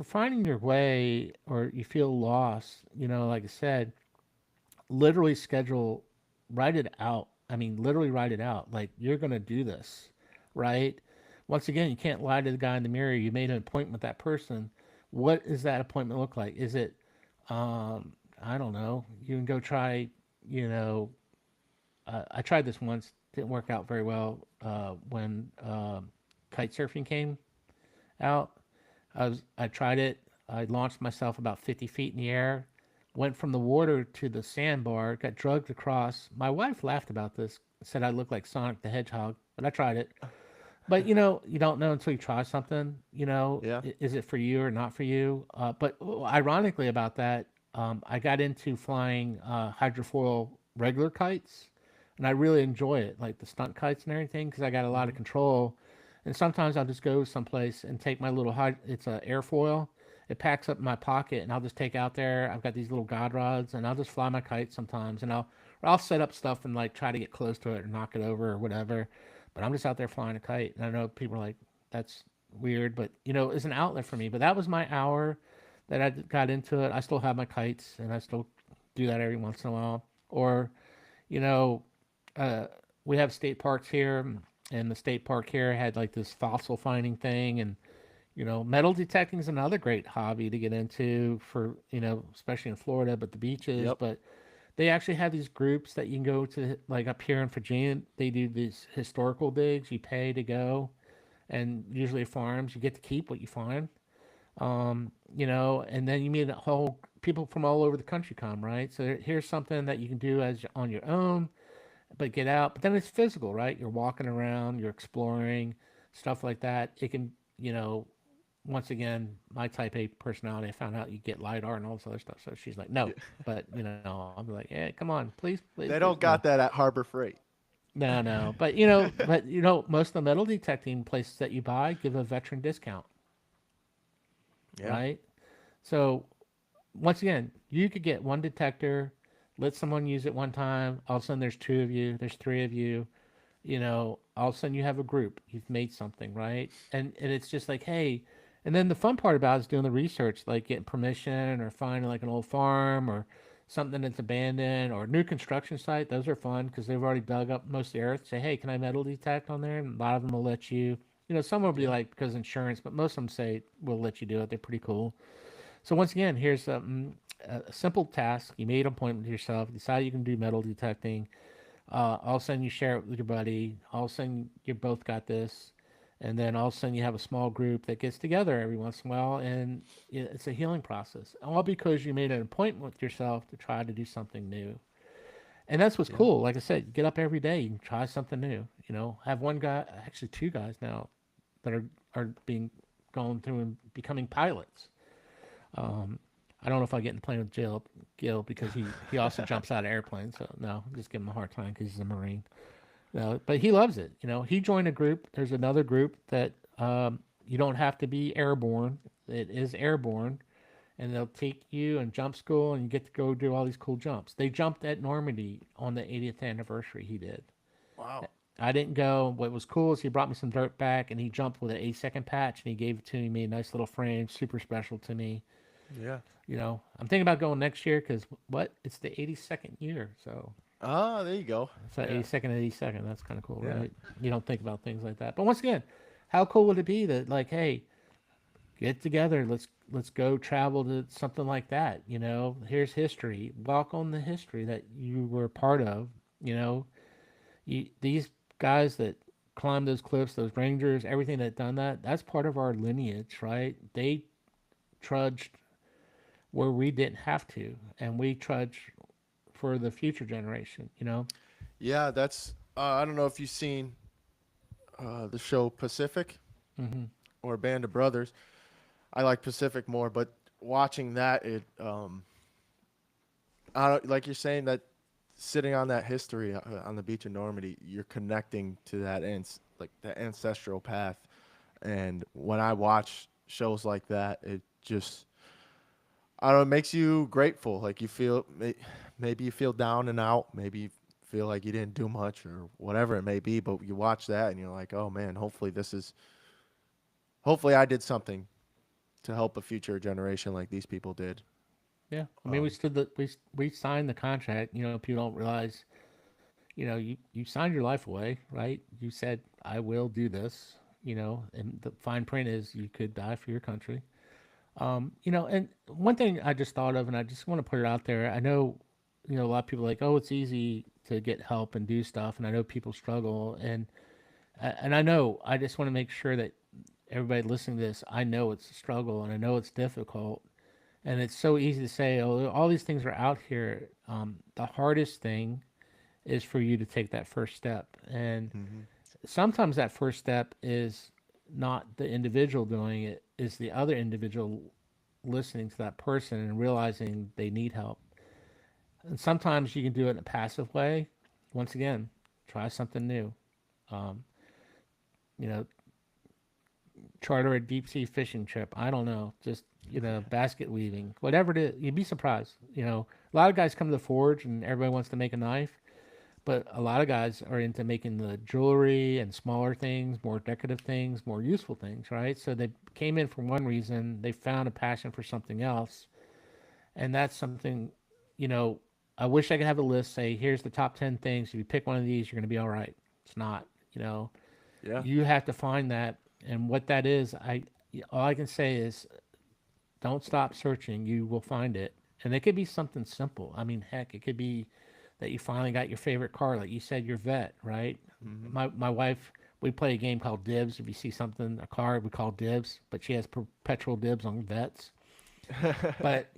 Speaker 2: finding your way or you feel lost, like I said, literally schedule, write it out. I mean, literally write it out. Like you're gonna do this, right? Once again, you can't lie to the guy in the mirror. You made an appointment with that person. What does that appointment look like? Is it, I don't know. You can go try, you know, I tried this once. Didn't work out very well when kite surfing came out. I tried it. I launched myself about 50 feet in the air, went from the water to the sandbar, got drugged across. My wife laughed about this, said I looked like Sonic the Hedgehog, but I tried it. But you don't know until you try something.
Speaker 3: Yeah.
Speaker 2: Is it for you or not for you? But ironically about that, I got into flying hydrofoil regular kites, and I really enjoy it, like the stunt kites and everything, because I got a lot of
Speaker 3: Hmm.
Speaker 2: control. And sometimes I'll just go someplace and take my little it's a airfoil. It packs up in my pocket, and I'll just take out there. I've got these little god rods, and I'll just fly my kite sometimes, and I'll set up stuff and like try to get close to it or knock it over or whatever. But I'm just out there flying a kite, and I know people are like, "That's weird," but it's an outlet for me. But that was my hour that I got into it. I still have my kites, and I still do that every once in a while. Or, you know, uh, we have state parks here, and the state park here had like this fossil finding thing, and metal detecting is another great hobby to get into for especially in Florida, but the beaches.
Speaker 3: Yep.
Speaker 2: But they actually have these groups that you can go to, like up here in Virginia. They do these historical digs. You pay to go, and usually farms. You get to keep what you find. And then you meet a whole people from all over the country come, right? So here's something that you can do as on your own, but get out. But then it's physical, right? You're walking around, you're exploring, stuff like that. It can, you know, once again, my type A personality, I found out you get LiDAR and all this other stuff. So she's like, no. But, you know, I'll be like, yeah, come on, please, please,
Speaker 3: They
Speaker 2: please.
Speaker 3: don't
Speaker 2: No,
Speaker 3: got that at Harbor Freight.
Speaker 2: no, no. But, you know, most of the metal detecting places that you buy give a veteran discount,
Speaker 3: Yeah.
Speaker 2: right? So once again, you could get one detector, let someone use it one time. All of a sudden, there's two of you, there's three of you. You know, all of a sudden you have a group. You've made something, right? And it's just like, hey. And then the fun part about it is doing the research, like getting permission or finding like an old farm or something that's abandoned or a new construction site. Those are fun because they've already dug up most of the earth. Say, hey, can I metal detect on there? And a lot of them will let you. You know, some will be
Speaker 3: Yeah.
Speaker 2: like because insurance, but most of them say we'll let you do it. They're pretty cool. So once again, here's a simple task. You made an appointment with yourself. Decide you can do metal detecting. All of a sudden, you share it with your buddy. All of a sudden, you both got this, and then all of a sudden, you have a small group that gets together every once in a while, and it's a healing process. All because you made an appointment with yourself to try to do something new. And that's what's
Speaker 3: Yeah.
Speaker 2: cool. Like I said, get up every day and try something new. You know, have one guy, actually two guys now, that are being going through and becoming pilots. Um, I don't know if I get in the plane with Gil because he also jumps out of airplanes. So no, I'm just giving him a hard time because he's a Marine. No, but he loves it. You know, he joined a group. There's another group that you don't have to be airborne. It is airborne, and they'll take you and jump school, and you get to go do all these cool jumps. They jumped at Normandy on the 80th anniversary. He did.
Speaker 3: Wow.
Speaker 2: I didn't go. What was cool is he brought me some dirt back, and he jumped with an 8-second patch, and he gave it to me. Made a nice little frame, super special to me.
Speaker 3: Yeah.
Speaker 2: You know, I'm thinking about going next year because what? It's the 82nd year, so
Speaker 3: Ah, there you go.
Speaker 2: it's that
Speaker 3: Yeah.
Speaker 2: 82nd, 82nd. That's kind of cool,
Speaker 3: Yeah.
Speaker 2: right? You don't think about things like that. But once again, how cool would it be that like, hey, get together, let's go travel to something like that. You know, here's history. Walk on the history that you were a part of. You know, these guys that climbed those cliffs, those rangers, everything that done that, that's part of our lineage, right? They trudged where we didn't have to, and we trudge for the future generation. You know.
Speaker 3: Yeah, that's. I don't know if you've seen the show Pacific
Speaker 2: Hmm.
Speaker 3: or Band of Brothers. I like Pacific more, but watching that, I don't, like you're saying that sitting on that history on the beach of Normandy, you're connecting to that like the ancestral path. And when I watch shows like that, it just I don't know, it makes you grateful. Like you feel maybe you feel down and out, maybe you feel like you didn't do much or whatever it may be, but you watch that and you're like, "Oh man, hopefully I did something to help a future generation like these people did."
Speaker 2: Yeah, I mean, we signed the contract. You know, people don't realize. You know, you signed your life away, right? You said, "I will do this." You know, and the fine print is you could die for your country. You know, and one thing I just thought of, and I just want to put it out there. I know, you know, a lot of people are like, oh, it's easy to get help and do stuff, and I know people struggle, and I know I just want to make sure that everybody listening to this, I know it's a struggle, and I know it's difficult, and it's so easy to say, oh, all these things are out here. The hardest thing is for you to take that first step, and
Speaker 3: Hmm.
Speaker 2: sometimes that first step is not the individual doing it, is the other individual listening to that person and realizing they need help. And sometimes you can do it in a passive way. Once again, try something new. Um, you know, charter a deep sea fishing trip. I don't know, just basket weaving, whatever it is. You'd be surprised. You know, a lot of guys come to the forge and everybody wants to make a knife, but a lot of guys are into making the jewelry and smaller things, more decorative things, more useful things, right? So they came in for one reason, they found a passion for something else, and that's something, you know, I wish I could have a list say, here's the top 10 things. If you pick one of these, you're going to be all right. It's not, you know,
Speaker 3: Yeah.
Speaker 2: you have to find that. And what that is, all I can say is don't stop searching. You will find it. And it could be something simple. I mean, heck, it could be that you finally got your favorite car, like you said, your vet, right?
Speaker 3: Hmm.
Speaker 2: My wife, we play a game called Dibs. If you see something, a car, we call Dibs, but she has perpetual dibs on vets. But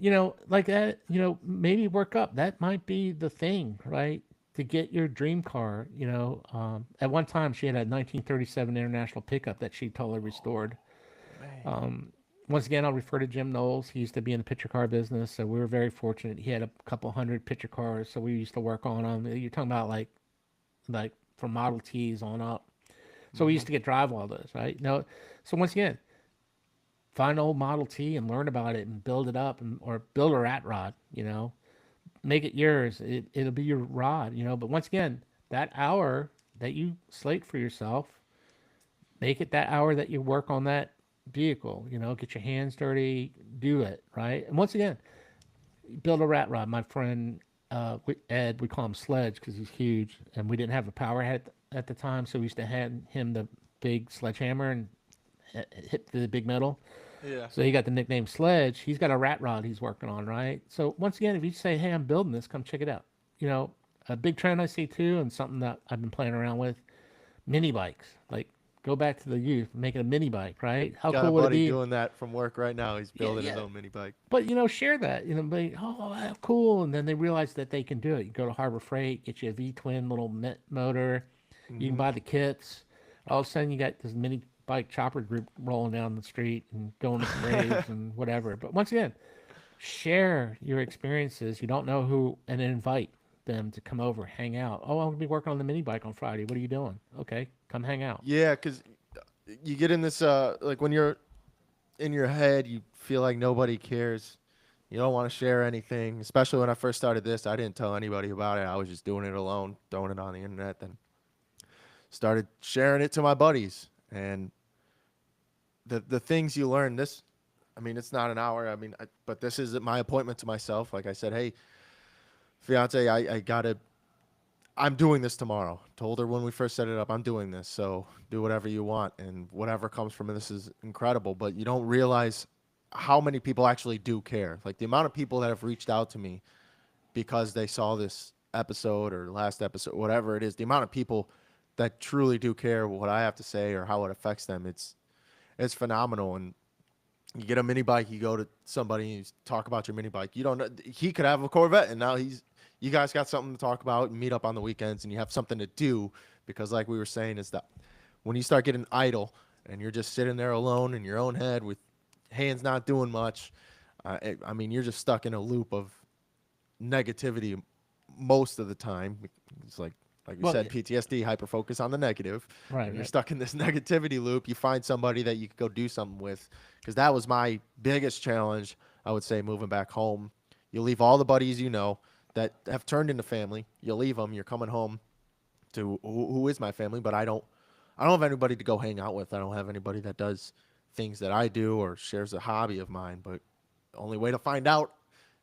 Speaker 2: like that, maybe work up. That might be the thing, right? To get your dream car. At one time she had a 1937 International pickup that she totally restored.
Speaker 3: Man.
Speaker 2: Once again, I'll refer to Jim Knowles. He used to be in the picture car business, so we were very fortunate. He had a couple hundred picture cars, so we used to work on them. You're talking about like from Model Ts on up. So we used to get drive all those, right? So once again, find an old Model T and learn about it and build it up, or build a rat rod. Make it yours. It'll be your rod. But once again, that hour that you slate for yourself, make it that hour that you work on that vehicle. Get your hands dirty, do it right. And once again, build a rat rod. My friend Ed, we call him Sledge because he's huge, and we didn't have a power head at the time, so we used to hand him the big sledgehammer and hit the big metal.
Speaker 1: Yeah.
Speaker 2: So he got the nickname Sledge. He's got a rat rod he's working on, right? So once again, if you say, "Hey, I'm building this, come check it out." A big trend I see too, and something that I've been playing around with, mini bikes. Like, go back to the youth, make it a mini bike, right? How
Speaker 1: Got
Speaker 2: cool
Speaker 1: a
Speaker 2: would it
Speaker 1: buddy
Speaker 2: be?
Speaker 1: doing that from work right now. He's building his
Speaker 2: yeah.
Speaker 1: own mini bike.
Speaker 2: But share that. Be, oh, how cool, and then they realize that they can do it. You go to Harbor Freight, get you a V twin little motor. You can buy the kits. All of a sudden, you got this mini bike chopper group rolling down the street and going to some raves and whatever. But once again, share your experiences. You don't know who, and invite them to come over, hang out. Oh, I'm gonna be working on the mini bike on Friday. What are you doing? Okay, come hang out.
Speaker 1: Yeah, because you get in this like when you're in your head, you feel like nobody cares. You don't want to share anything. Especially when I first started this, I didn't tell anybody about it. I was just doing it alone, throwing it on the internet, then started sharing it to my buddies. And the things you learn, this, I mean, it's not an hour. I mean, but this is my appointment to myself. Like I said, hey, fiance, I gotta, I'm doing this tomorrow. Told her when we first set it up, I'm doing this. So do whatever you want, and whatever comes from this is incredible. But you don't realize how many people actually do care. Like the amount of people that have reached out to me because they saw this episode or last episode, whatever it is, the amount of people that truly do care what I have to say or how it affects them, it's phenomenal. And you get a mini bike, you go to somebody and you talk about your mini bike. You don't know, he could have a Corvette, and now you guys got something to talk about and meet up on the weekends, and you have something to do. Because like we were saying, is that when you start getting idle and you're just sitting there alone in your own head with hands not doing much, I mean, you're just stuck in a loop of negativity most of the time. It's like we
Speaker 2: Well,
Speaker 1: said, PTSD, hyper focus on the negative.
Speaker 2: Right,
Speaker 1: And you're
Speaker 2: right.
Speaker 1: stuck in this negativity loop. You find somebody that you could go do something with, because that was my biggest challenge, I would say, moving back home. You leave all the buddies that have turned into family. You leave them. You're coming home to who is my family, but I don't have anybody to go hang out with. I don't have anybody that does things that I do or shares a hobby of mine. But the only way to find out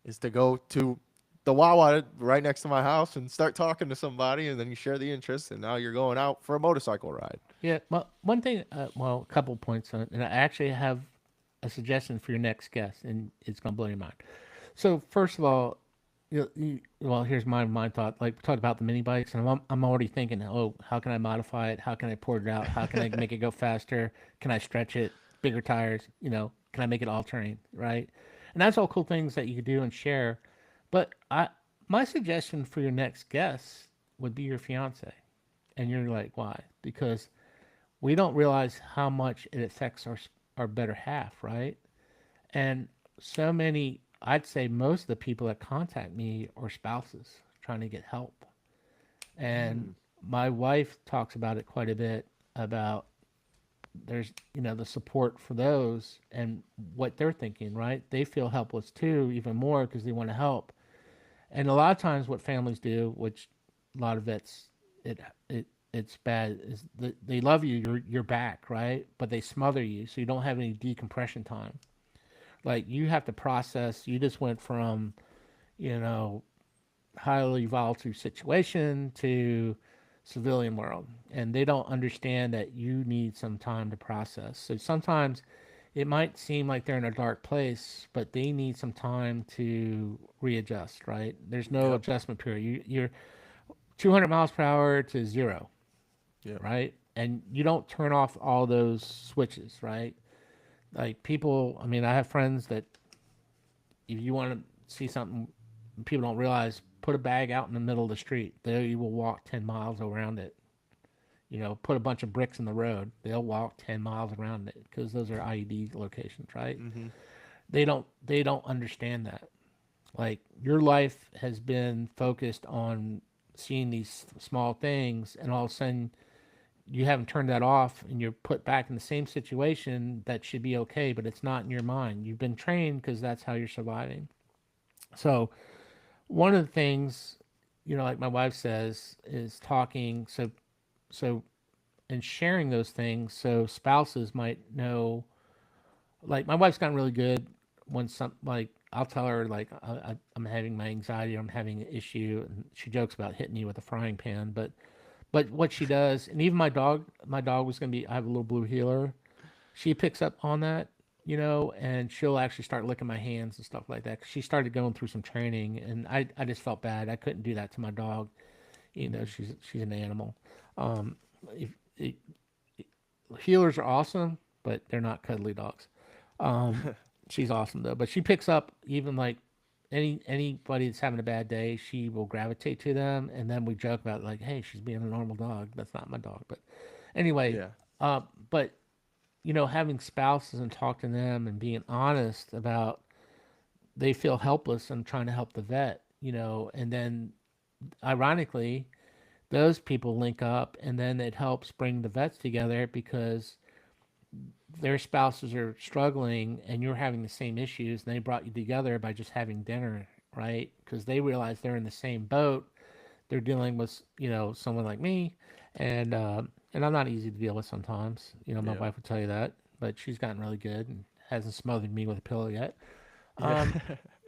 Speaker 1: is to go to the Wawa right next to my house and start talking to somebody, and then you share the interest, and now you're going out for a motorcycle ride.
Speaker 2: Yeah. Well, one thing. Well, a couple points on it, and I actually have a suggestion for your next guest, and it's gonna blow your mind. So first of all, well, here's my thought. Like we talked about the mini bikes, and I'm already thinking, oh, how can I modify it? How can I port it out? How can I make it go faster? Can I stretch it? Bigger tires? Can I make it all terrain? Right? And that's all cool things that you could do and share. But my suggestion for your next guest would be your fiance, and you're like, why? Because we don't realize how much it affects our better half, right? And so many, I'd say most of the people that contact me are spouses trying to get help. And my wife talks about it quite a bit, about there's the support for those and what they're thinking, right? They feel helpless too, even more, because they want to help. And a lot of times what families do, which a lot of vets, it's bad, is they love you, you're back, right? But they smother you, so you don't have any decompression time. Like, you have to process. You just went from, you know, highly volatile situation to civilian world, and they don't understand that you need some time to process. So sometimes it might seem like they're in a dark place, but they need some time to readjust, right? There's no adjustment period. You're 200 miles per hour to zero,
Speaker 1: Yeah.
Speaker 2: right? And you don't turn off all those switches, right? Like, people, I mean, I have friends that if you want to see something people don't realize, put a bag out in the middle of the street. They will walk 10 miles around it. You know, put a bunch of bricks in the road. They'll walk 10 miles around it because those are IED locations, right?
Speaker 1: Mm-hmm.
Speaker 2: They don't understand that. Like your life has been focused on seeing these small things, and all of a sudden you haven't turned that off, and you're put back in the same situation that should be okay, but it's not in your mind. You've been trained because that's how you're surviving. So one of the things, you know, like my wife says, is talking. So and sharing those things so spouses might know. Like my wife's gotten really good when some like I'll tell her like I'm having my anxiety, or I'm having an issue, and she jokes about hitting me with a frying pan. But what she does, and even my dog was gonna be. I have a little blue healer. She picks up on that, you know, and she'll actually start licking my hands and stuff like that. 'Cause she started going through some training, and I just felt bad. I couldn't do that to my dog. You know, she's an animal. Um, if, it, Healers are awesome, but they're not cuddly dogs. She's awesome though, but she picks up even like anybody that's having a bad day, she will gravitate to them, and then we joke about like, hey, she's being a normal dog. That's not my dog, but anyway,
Speaker 1: Yeah.
Speaker 2: but you know, having spouses and talk to them and being honest about they feel helpless and trying to help the vet, you know, and then ironically, those people link up, and then it helps bring the vets together because their spouses are struggling and you're having the same issues, and they brought you together by just having dinner, right? Because they realize they're in the same boat. They're dealing with, you know, someone like me, and I'm not easy to deal with sometimes. You know, my
Speaker 1: Yeah.
Speaker 2: wife would tell you that, but she's gotten really good and hasn't smothered me with a pillow yet.
Speaker 1: Yeah.
Speaker 2: Um,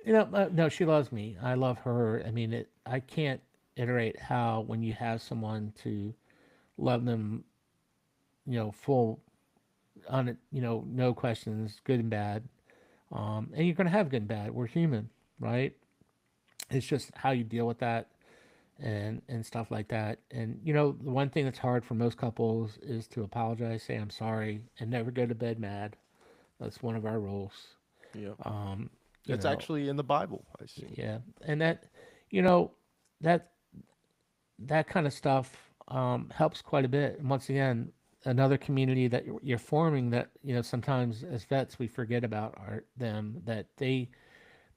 Speaker 2: you know, no, she loves me. I love her. I mean, I can't iterate how when you have someone to love them, you know, full on it, you know, no questions, good and bad. And you're gonna have good and bad. We're human, right? It's just how you deal with that and stuff like that. And you know, the one thing that's hard for most couples is to apologize, say I'm sorry, and never go to bed mad. That's one of our rules.
Speaker 1: Yeah.
Speaker 2: Um, you
Speaker 1: That's
Speaker 2: know,
Speaker 1: actually in the Bible, I see.
Speaker 2: yeah, and that, you know, that that kind of stuff helps quite a bit. And once again, another community that you're forming that, you know, sometimes as vets we forget about are them, that they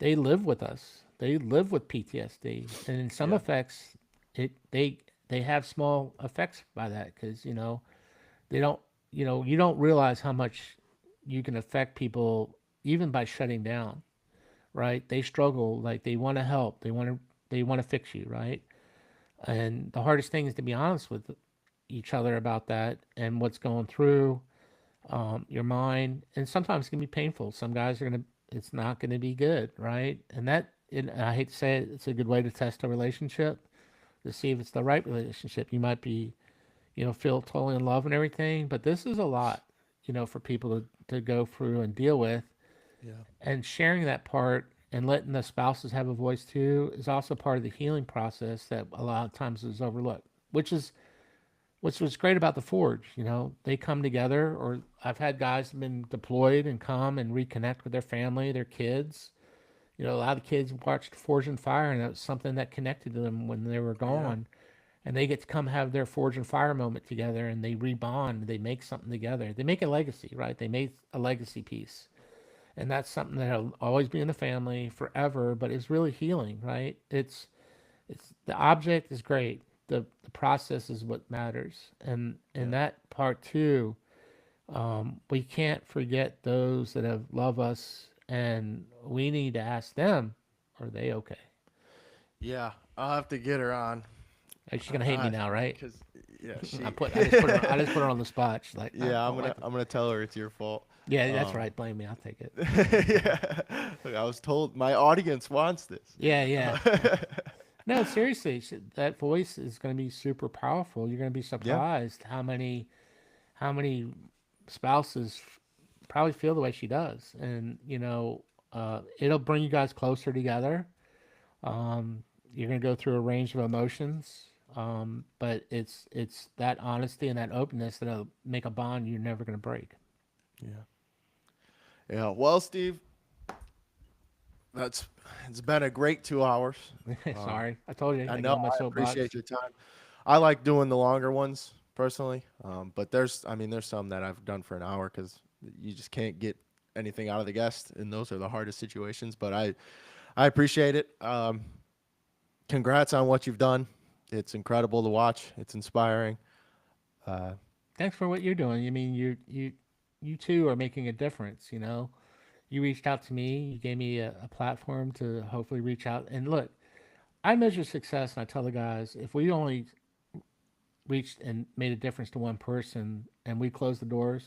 Speaker 2: live with us. They live with PTSD, and in some
Speaker 1: Yeah.
Speaker 2: effects, they have small effects by that because you know they don't, you know, you don't realize how much you can affect people even by shutting down, right? They struggle, like they want to help, they want to fix you, right? And the hardest thing is to be honest with each other about that and what's going through your mind. And sometimes it can be painful. Some guys are gonna, it's not gonna be good, right? And I hate to say it, it's a good way to test a relationship to see if it's the right relationship. You might be, you know, feel totally in love and everything, but this is a lot, you know, for people to go through and deal with.
Speaker 1: Yeah.
Speaker 2: And sharing that part and letting the spouses have a voice too is also part of the healing process that a lot of times is overlooked, which was great about the Forge. You know, they come together, or I've had guys have been deployed and come and reconnect with their family, their kids. You know, a lot of the kids watched Forge and Fire, and it was something that connected to them when they were
Speaker 1: Yeah.
Speaker 2: gone. And they get to come have their Forge and Fire moment together, and they rebond. They make something together. They make a legacy, right? They made a legacy piece, and that's something that'll always be in the family forever. But it's really healing, right? It's the object is great. The process is what matters, and
Speaker 1: Yeah.
Speaker 2: that part too. We can't forget those that have loved us, and we need to ask them, are they okay?
Speaker 3: Yeah, I'll have to get her on.
Speaker 2: She's gonna hate me now, right?
Speaker 3: Cause yeah, she.
Speaker 2: I just put her on the spot. She's like, I
Speaker 1: Yeah, I'm
Speaker 2: don't
Speaker 1: gonna
Speaker 2: like it.
Speaker 1: I'm gonna tell her it's your fault.
Speaker 2: Yeah, that's
Speaker 1: Um,
Speaker 2: right. Blame me. I'll take it.
Speaker 1: yeah, look, I was told my audience wants this.
Speaker 2: Yeah, yeah. No, seriously, that voice is going to be super powerful. You're going to be
Speaker 1: Yeah,
Speaker 2: surprised how many spouses probably feel the way she does, and you know, it'll bring you guys closer together. You're going to go through a range of emotions, but it's that honesty and that openness that'll make a bond you're never going to break.
Speaker 1: yeah, yeah. Well, Steve, That's it's been a great 2 hours.
Speaker 2: Sorry, I told you.
Speaker 1: I
Speaker 2: I got
Speaker 1: know.
Speaker 2: on my
Speaker 1: I
Speaker 2: soapbox.
Speaker 1: appreciate your time. I like doing the longer ones personally, but there's some that I've done for an hour because you just can't get anything out of the guest, and those are the hardest situations. But I appreciate it. Congrats on what you've done. It's incredible to watch. It's inspiring. Uh,
Speaker 2: Thanks for what you're doing. I mean, you too are making a difference. You know, you reached out to me. You gave me a platform to hopefully reach out. And look, I measure success, and I tell the guys if we only reached and made a difference to one person, and we close the doors,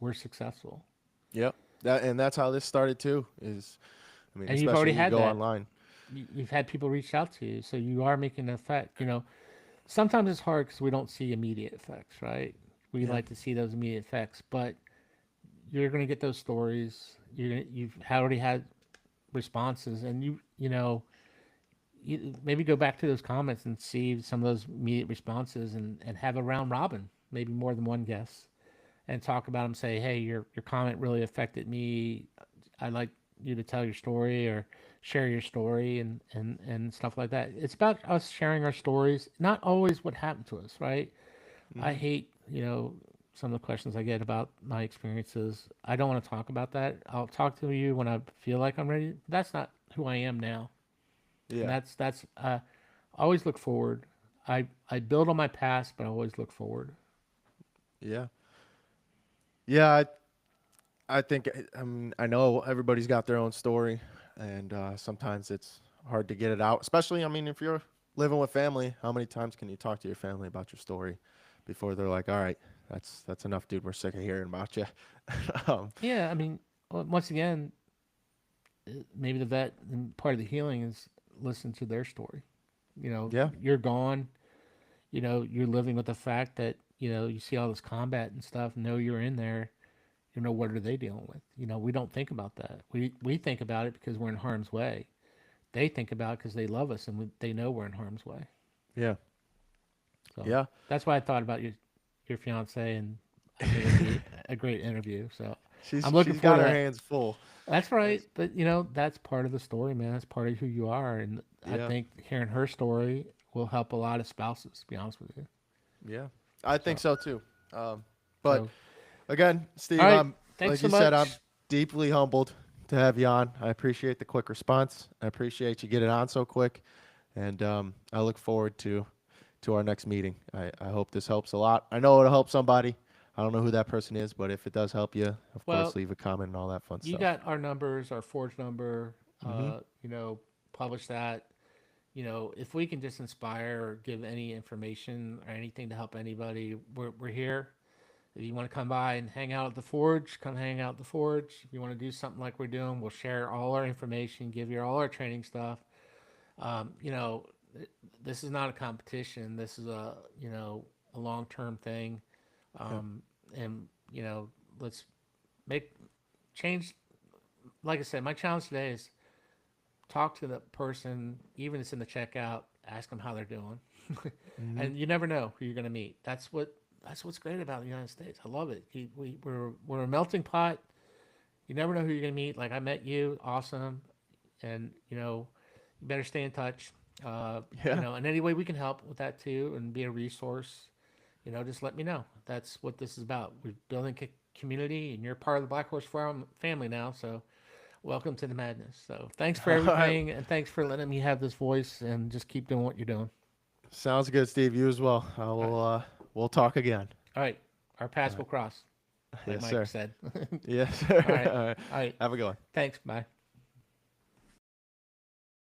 Speaker 2: we're successful.
Speaker 1: yep. That's how this started too. I mean,
Speaker 2: And you've already
Speaker 1: especially you
Speaker 2: had
Speaker 1: go
Speaker 2: that.
Speaker 1: online.
Speaker 2: You've had people reach out to you, so you are making an effect. You know, sometimes it's hard because we don't see immediate effects, right? We
Speaker 1: Yeah.
Speaker 2: like to see those immediate effects, but you're going to get those stories. You've already had responses, and you know, you maybe go back to those comments and see some of those immediate responses, and have a round robin, maybe more than one guest, and talk about them. Say, hey, your comment really affected me. I'd like you to tell your story or share your story and stuff like that. It's about us sharing our stories, not always what happened to us, right? I
Speaker 1: Hmm.
Speaker 2: hate, some of the questions I get about my experiences. I don't want to talk about that. I'll talk to you when I feel like I'm ready. That's not who I am now. And
Speaker 1: Yeah.
Speaker 2: that's I always look forward. I build on my past, but I always look forward.
Speaker 1: Yeah. Yeah. I think I know everybody's got their own story, and sometimes it's hard to get it out. Especially, I mean, if you're living with family, how many times can you talk to your family about your story before they're like, "All right, that's enough, dude. We're sick of hearing about you." um,
Speaker 2: Yeah, I mean, once again, maybe the vet and part of the healing is listen to their story.
Speaker 1: yeah,
Speaker 2: You're gone. You're living with the fact that you see all this combat and stuff. Know you're in there. What are they dealing with? We don't think about that. We think about it because we're in harm's way. They think about it because they love us and they know we're in harm's way.
Speaker 1: yeah,
Speaker 2: So
Speaker 1: yeah.
Speaker 2: that's why I thought about your fiance, and I think it'd be a great interview. So I'm looking
Speaker 1: She's
Speaker 2: forward
Speaker 1: got
Speaker 2: to
Speaker 1: her
Speaker 2: that.
Speaker 1: hands full.
Speaker 2: That's right,
Speaker 1: That's,
Speaker 2: but that's part of the story, man. That's part of who you are, and I
Speaker 1: yeah,
Speaker 2: think hearing her story will help a lot of spouses. To be honest with you.
Speaker 1: yeah. I think
Speaker 2: So,
Speaker 1: so too. Um, but
Speaker 2: so
Speaker 1: again,
Speaker 2: all
Speaker 1: Steve,
Speaker 2: right.
Speaker 1: I'm
Speaker 2: Thanks
Speaker 1: like
Speaker 2: so
Speaker 1: you said, I'm
Speaker 2: much.
Speaker 1: deeply humbled to have you on. I appreciate the quick response. I appreciate you getting on so quick, and I look forward to our next meeting. I hope this helps a lot. I know it'll help somebody. I don't know who that person is, but if it does help you, of course,
Speaker 2: Well,
Speaker 1: leave a comment and all that fun
Speaker 2: you
Speaker 1: stuff.
Speaker 2: got our numbers, our Forge number.
Speaker 1: Hmm.
Speaker 2: Publish that. If we can just inspire or give any information or anything to help anybody, we're here. If you want to come by and hang out at the Forge, come hang out at the Forge. If you want to do something like we're doing, we'll share all our information, give you all our training stuff. Um, you know, this is not a competition. This is a long term thing.
Speaker 1: Yeah.
Speaker 2: Um, and let's make change. Like I said, my challenge today is talk to the person, even if it's in the checkout, ask them how they're doing.
Speaker 1: Hmm.
Speaker 2: And you never know who you're going to meet. That's what's great about the United States. I love it. We're a melting pot. You never know who you're going to meet. Like I met you, awesome, and you better stay in touch.
Speaker 1: Yeah.
Speaker 2: And any way we can help with that too, and be a resource, just let me know. That's what this is about. We're building community, and you're part of the Black Horse Farm family now. So welcome to the madness. So thanks for
Speaker 1: All right.
Speaker 2: everything, and thanks for letting me have this voice, and just keep doing what you're doing.
Speaker 1: Sounds good, Steve. You as well. I
Speaker 2: All right,
Speaker 1: will. We'll talk again.
Speaker 2: all right. Our
Speaker 1: All
Speaker 2: paths will
Speaker 1: right.
Speaker 2: cross, like
Speaker 1: Yes,
Speaker 2: Mike
Speaker 1: sir.
Speaker 2: said.
Speaker 1: Yes,
Speaker 2: All
Speaker 1: sir.
Speaker 2: right,
Speaker 1: All right.
Speaker 2: all right.
Speaker 1: Have a good one.
Speaker 2: Thanks. Bye.